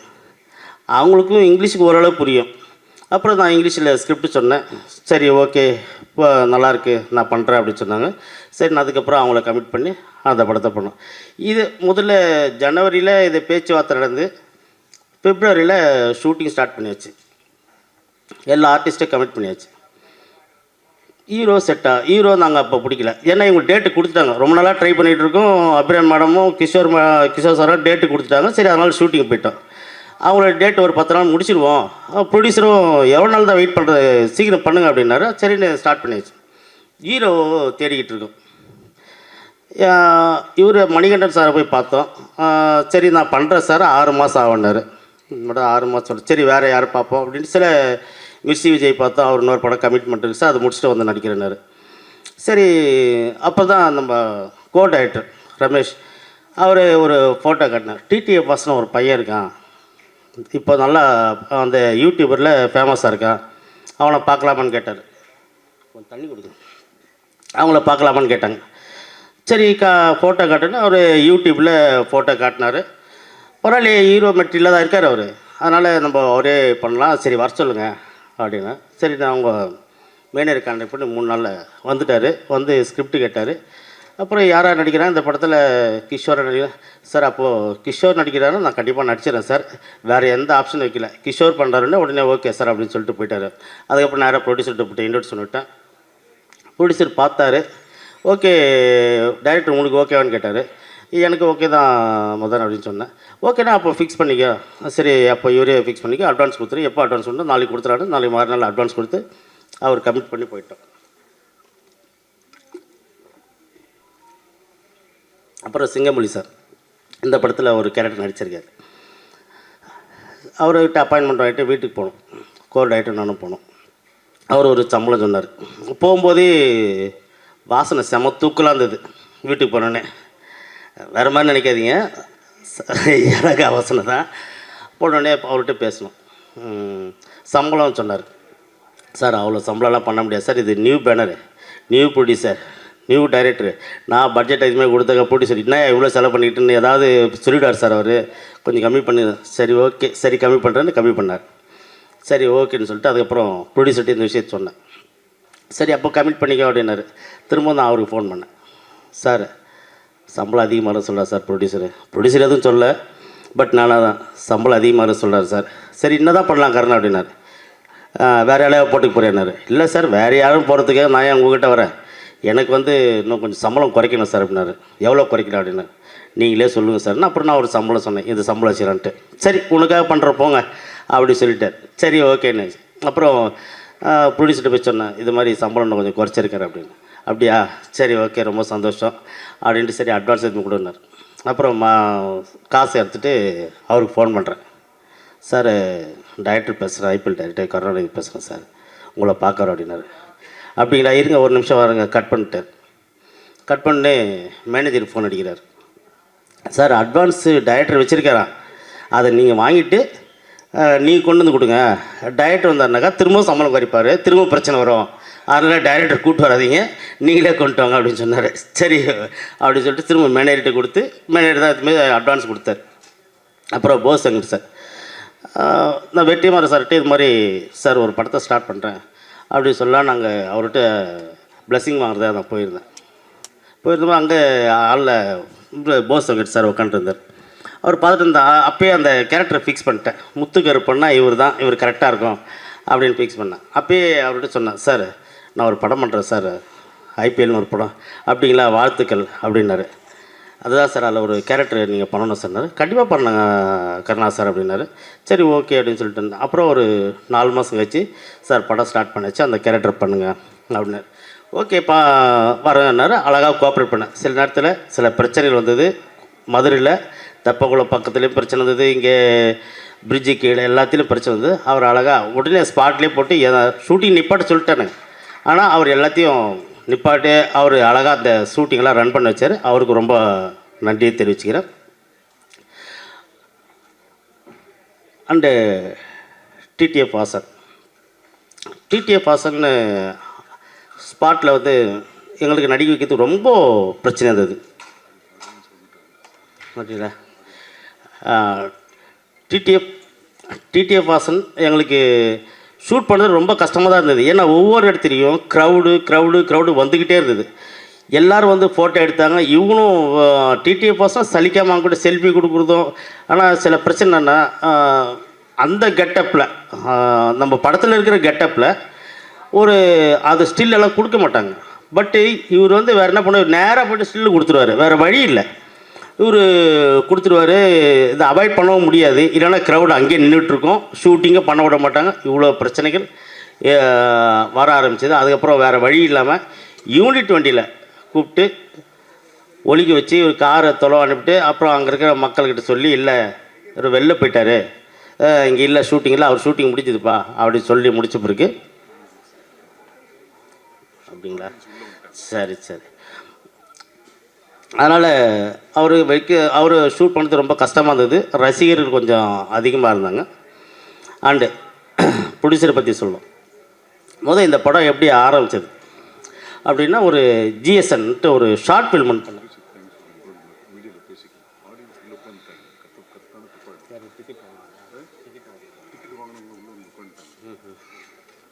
அவங்களுக்கும் இங்கிலீஷுக்கு ஓரளவு புரியும். அப்புறம் நான் இங்கிலீஷில் ஸ்கிரிப்ட் சொன்னேன். சரி ஓகே, இப்போ நல்லாயிருக்கு, நான் பண்ணுறேன் அப்படின்னு சொன்னாங்க. சரி, நான் அதுக்கப்புறம் அவங்கள கமிட் பண்ணி அந்த படத்தை பண்ணோம். இது முதல்ல ஜனவரியில் இது பேச்சுவார்த்தை நடந்து பிப்ரவரியில் ஷூட்டிங் ஸ்டார்ட் பண்ணியாச்சு. எல்லா ஆர்டிஸ்ட்டும் கமிட் பண்ணியாச்சு. ஹீரோ நாங்கள் அப்போ பிடிக்கல, ஏன்னா இவங்க டேட்டு கொடுத்துட்டாங்க. ரொம்ப நாளாக ட்ரை பண்ணிகிட்டு இருக்கோம். அபிராம் மேடமும் கிஷோர் சாரும் டேட்டு கொடுத்துட்டாங்க. சரி, அதனால் ஷூட்டிங் போயிட்டோம். அவங்களோட டேட் ஒரு 10 நாள் முடிச்சிடுவோம். ப்ரொடியூசரும் எவ்வளோ நாள் தான் வெயிட் பண்ணுறது, சீக்கிரம் பண்ணுங்க அப்படின்னாரு. சரின்னு ஸ்டார்ட் பண்ணியாச்சு. ஹீரோ தேடிக்கிட்டு இருக்கோம். இவர் மணிகண்டன் சாரை போய் பார்த்தோம். சரி, நான் பண்ணுறேன் சார், 6 மாதம் ஆகுனாரு. மேடம் 6 மாதம், சரி வேறு யார் பார்ப்போம் அப்படின்ட்டு. சில மிர்சி விஜய் பார்த்தோம், அவர் இன்னொரு படம் கமிட்மெண்ட் இருக்குது சார், அதை முடிச்சுட்டு வந்து நடிக்கிறேன்னாரு. சரி, அப்போ தான் நம்ம கோ டைரக்டர் ரமேஷ் அவர் ஒரு ஃபோட்டோ காட்டினார். டிடிஎஃப் வாசனம் ஒரு பையன் இருக்கான், இப்போ நல்லா அந்த யூடியூபரில் ஃபேமஸாக இருக்கான், அவனை பார்க்கலாமான்னு கேட்டார். கொஞ்சம் தண்ணி கொடுங்க. அவங்கள பார்க்கலாமான்னு கேட்டாங்க. சரி, ஃபோட்டோ காட்டுன்னு அவர் யூடியூப்பில் ஃபோட்டோ காட்டினார். பரவாயில்லையே, ஹீரோ மெட்டீரியலாக தான் இருக்கார் அவர், அதனால் நம்ம அவரே பண்ணலாம், சரி வர சொல்லுங்கள் அப்படின்னா. சரி, நான் அவங்க மேனேஜர் கான்டாக்ட் பண்ணி 3 நாளில் வந்துட்டார். வந்து ஸ்கிரிப்ட் கேட்டார். அப்புறம் யாராக நடிக்கிறேன் இந்த படத்தில், கிஷோரை நடிக்கிறேன் சார். அப்போது கிஷோர் நடிக்கிறாரு, நான் கண்டிப்பாக நடிச்சிடறேன் சார், வேறு எந்த ஆப்ஷனும் வைக்கல. கிஷோர் பண்ணுறாருன்னு உடனே ஓகே சார் அப்படின்னு சொல்லிட்டு போயிட்டார். அதுக்கப்புறம் நேராக ப்ரொடியூசர்கிட்ட போய்ட்டு இன்ட்ரோட் சொல்லிவிட்டேன். ப்ரொடியூசர் பார்த்தாரு. ஓகே டைரக்டர் உங்களுக்கு ஓகேவான்னு கேட்டார். எனக்கு ஓகே தான் முதல் அப்படின்னு சொன்னேன். ஓகேண்ணா, அப்போ ஃபிக்ஸ் பண்ணிக்க. சரி, அப்போ இவரே ஃபிக்ஸ் பண்ணிக்க, அட்வான்ஸ் கொடுத்துரு. எப்போ அட்வான்ஸ் கொடுத்தா நாளைக்கு கொடுத்துறாரு. நாளைக்கு மறுநாள் அட்வான்ஸ் கொடுத்து அவர் கமிட் பண்ணி போயிட்டோம். அப்புறம் சிங்கமொழி சார் இந்த படத்தில் ஒரு கேரக்டர் நடிச்சிருக்காரு. அவர்கிட்ட அப்பாயின்மெண்ட் ஆகிட்டு வீட்டுக்கு போனோம். கோல்ட் ஆகிட்டு நானும் போனோம். அவர் ஒரு சம்பளம் சொன்னார். போகும்போதே வாசனை செம தூக்கலாக இருந்தது. வீட்டுக்கு போனோடனே வேறு மாதிரி நினைக்காதீங்க, எனக்கு வாசனை தான். போனோடனே அவர்கிட்ட பேசணும். சம்பளம் சொன்னார். சார் அவ்வளோ சம்பளம்லாம் பண்ண முடியாது சார், இது new banner, new producer, new director, நான் பட்ஜெட் எதுவுமே கொடுத்தாங்க ப்ரொடியூசர் என்ன இவ்வளோ செலவு பண்ணிக்கிட்டுன்னு ஏதாவது சொல்லிவிடார் சார் அவர், கொஞ்சம் கம்மி பண்ணி. சரி ஓகே, சரி கம்மி பண்ணுறேன்னு கம்மி பண்ணார். சரி ஓகேன்னு சொல்லிட்டு அதுக்கப்புறம் ப்ரொடியூசர்கிட்ட இந்த விஷயத்தை சொன்னேன். சரி அப்போ கமிட் பண்ணிக்க அப்படின்னாரு. திரும்ப நான் அவருக்கு ஃபோன் பண்ணேன். சார் சம்பளம் அதிகமாக சொல்கிறார் சார் ப்ரொடியூசர் எதுவும் சொல்ல, பட் நானாக தான் சம்பளம் அதிகமாக சொல்கிறார் சார். சரி என்ன தான் பண்ணலாம் கரணா அப்படின்னாரு. வேறு யாரையாவது போட்டுக்கு போகிறேன்னாரு. இல்லை சார், வேறு யாரும் போகிறதுக்காக நான் ஏன் உங்ககிட்ட வரேன், எனக்கு வந்து இன்னும் கொஞ்சம் சம்பளம் குறைக்கணும் சார் அப்படின்னாரு. எவ்வளோ குறைக்கணும் அப்படின்னாரு. நீங்களே சொல்லுங்கள் சார்னா. அப்புறம் நான் ஒரு சம்பளம் சொன்னேன், இது சம்பளம் வச்சுறான்ட்டு. சரி உனக்காக பண்ணுற போங்க அப்படி சொல்லிட்டார். சரி ஓகேன்னு. அப்புறம் ப்ரொடியூசர்கிட்ட போய் சொன்னேன், இது மாதிரி சம்பளம் நான் கொஞ்சம் குறைச்சிருக்கேன் அப்படின்னு. அப்படியா, சரி ஓகே ரொம்ப சந்தோஷம் அப்படின்ட்டு. சரி அட்வான்ஸ் எடுத்து கொடுன்னார். அப்புறம் காசை எடுத்துகிட்டு அவருக்கு ஃபோன் பண்ணுறேன். சார் டைரக்டர் பேசுகிறேன், ஐபிஎல் டைரக்டர் கருணாநிதி பேசுகிறேன் சார், உங்களை பார்க்குறோம் அப்படின்னாரு. அப்படிங்களா, இருங்க ஒரு நிமிஷம் வரேங்க. கட் பண்ணிட்டார். கட் பண்ணி மேனேஜருக்கு ஃபோன் அடிக்கிறார். சார் அட்வான்ஸு டைரக்டர் வச்சுருக்காரான், அதை நீங்கள் வாங்கிட்டு நீங்கள் கொண்டு வந்து கொடுங்க. டைரக்டர் வந்தாருனாக்கா திரும்பவும் சம்பளம் குறைப்பார், திரும்ப பிரச்சனை வரும், அதனால் டைரக்டர் கூப்பிட்டு வராதிங்க, நீங்களே கொண்டு வாங்க அப்படின்னு சொன்னார். சரி அப்படின்னு சொல்லிட்டு திரும்ப மேனேஜர்கிட்ட கொடுத்து, மேனேஜர் தான் இதுமாதிரி அட்வான்ஸ் கொடுத்தார். அப்புறம் போஸ் சங்கர் சார், நான் வெற்றிமாறன் சார்கிட்ட இது மாதிரி சார் ஒரு படத்தை ஸ்டார்ட் பண்ணுறேன் அப்படி சொல்லலாம். நாங்கள் அவர்கிட்ட பிளெஸிங் வாங்குறதா நான் போயிருந்தேன். போயிருந்தோம். அங்கே ஆளில் போஸ் வெங்கட் சார் உட்காந்துருந்தார். அவர் பார்த்துட்டு இருந்தா அப்போயே அந்த கேரக்டரை ஃபிக்ஸ் பண்ணிட்டேன். முத்துக்கருப்பன்னா இவர் கரெக்டாக இருக்கும் அப்படின்னு ஃபிக்ஸ் பண்ணேன். அப்போயே அவர்கிட்ட சொன்னேன், சார் நான் ஒரு படம் பண்ணுறேன் சார், ஐபிஎல்னு ஒரு படம். அப்படிங்களா, வாழ்த்துக்கள் அப்படின்னாரு. அதுதான் சார் அதில் ஒரு கேரக்டர் நீங்கள் பண்ணணும் சொன்னார். கண்டிப்பாக பண்ணுங்க கருணா சார் அப்படின்னாரு. சரி ஓகே அப்படின்னு சொல்லிட்டு இருந்தேன். அப்புறம் ஒரு 4 மாதம் கழிச்சு சார் படம் ஸ்டார்ட் பண்ணிச்சு, அந்த கேரக்டர் பண்ணுங்க அப்படின்னாரு. ஓகேப்பா வரேன்னாரு. அழகாக கோஆப்ரேட் பண்ணேன். சில நேரத்தில் சில பிரச்சனைகள் வந்தது. மதுரையில் தெப்பக்குளம் பக்கத்துலேயும் பிரச்சனை வந்தது, இங்கே பிரிட்ஜு கீழே எல்லாத்துலேயும் பிரச்சனை வந்தது. அவர் அழகாக உடனே ஸ்பாட்லேயே போட்டு ஷூட்டிங் நிப்பாட்ட சொல்லிட்டானுங்க. ஆனால் அவர் எல்லாத்தையும் நிப்பாட்டு அவர் அழகாக அந்த ஷூட்டிங்கெல்லாம் ரன் பண்ண வச்சார். அவருக்கு ரொம்ப நன்றியை தெரிவிச்சுக்கிறேன். அண்டு டிடிஎஃப் வாசன் ஸ்பாட்டில் வந்து எங்களுக்கு நடிக்க வைக்கிறது ரொம்ப பிரச்சனை இருந்தது. ஓகேங்களா, டிடிஎஃப் வாசன் எங்களுக்கு ஷூட் பண்ணுறது ரொம்ப கஷ்டமாக தான் இருந்தது. ஏன்னா ஒவ்வொரு இடத்துலையும் க்ரௌடு வந்துக்கிட்டே இருந்தது. எல்லோரும் வந்து ஃபோட்டோ எடுத்தாங்க. இவனும் டிடிஎஃப் வாசன் சலிக்காமல் கூட செல்ஃபி கொடுக்குறதும். ஆனால் சில பிரச்சனை என்னென்னா, அந்த கெட்டப்பில் நம்ம படத்தில் இருக்கிற கெட்டப்பில் அது ஸ்டில் எல்லாம் கொடுக்க மாட்டாங்க. பட்டு இவர் வந்து வேறு என்ன பண்ணுவார், நேராக போய்ட்டு ஸ்டில்லு கொடுத்துருவார். வேறு வழி இல்லை, இவர் கொடுத்துருவார். இதை அவாய்ட் பண்ணவும் முடியாது, இல்லைன்னா க்ரௌடு அங்கேயே நின்றுட்டுருக்கோம், ஷூட்டிங்கே பண்ண விட மாட்டாங்க. இவ்வளோ பிரச்சனைகள் வர ஆரம்பிச்சது. அதுக்கப்புறம் வேறு வழி இல்லாமல் யூனிட் வண்டியில் கூப்பிட்டு ஒலிக்க வச்சு ஒரு காரை தொலைவ அனுப்பிட்டு, அப்புறம் அங்கே இருக்கிற மக்கள்கிட்ட சொல்லி, இல்லை இவர் வெளில போயிட்டார், இங்கே இல்லை ஷூட்டிங்கில், அவர் ஷூட்டிங் முடிஞ்சதுப்பா அப்படின்னு சொல்லி முடிச்ச பிறகு, அப்படிங்களா, சரி அதனால் அவர் ஷூட் பண்ணுறது ரொம்ப கஷ்டமாக இருந்தது. ரசிகர்கள் கொஞ்சம் அதிகமாக இருந்தாங்க. அண்டு ப்ரொடியூசரை பற்றி சொல்லுவோம். இந்த படம் எப்படி ஆரம்பித்தது அப்படின்னா, ஒரு ஜிஎஸ்என்ட்டு ஒரு ஷார்ட் ஃபில்ம் பண்ணேன்.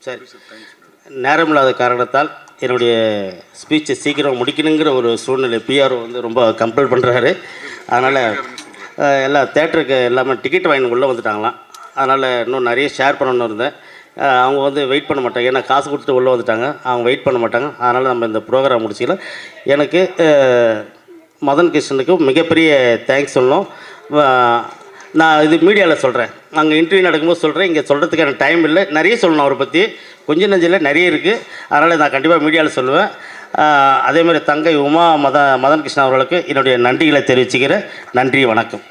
சரி, நேரமில்லாத காரணத்தால் என்னுடைய ஸ்பீச்சை சீக்கிரம் முடிக்கணுங்கிற ஒரு சூழ்நிலை பிஆர் வந்து ரொம்ப கம்பல் பண்ணுறாரு. அதனால் எல்லா தேட்டருக்கு எல்லாமே டிக்கெட் வாங்கி உள்ளே வந்துட்டாங்களாம். அதனால் இன்னும் நிறைய ஷேர் பண்ணணுன்னு இருந்தேன். அவங்க வந்து வெயிட் பண்ண மாட்டாங்க, ஏன்னா காசு கொடுத்துட்டு உள்ளே வந்துட்டாங்க, அவங்க வெயிட் பண்ண மாட்டாங்க. அதனால் நம்ம இந்த ப்ரோக்ராம் முடிச்சிக்கலாம். எனக்கு மதன் கிருஷ்ணனுக்கு மிகப்பெரிய தேங்க்ஸ் சொல்லணும். நான் இது மீடியாவில் சொல்கிறேன், அங்கே இன்டர்வியூ நடக்கும்போது சொல்கிறேன், இங்கே சொல்கிறதுக்கான டைம் இல்லை. நிறைய சொல்லணும் அவரை பற்றி, கொஞ்சம் நெஞ்சில் நிறைய இருக்குது. அதனால் நான் கண்டிப்பாக மீடியாவில் சொல்லுவேன். அதேமாதிரி தங்கை உமா மதன் கிருஷ்ணன் அவர்களுக்கு என்னுடைய நன்றிகளை தெரிவிச்சுக்கிறேன். நன்றி, வணக்கம்.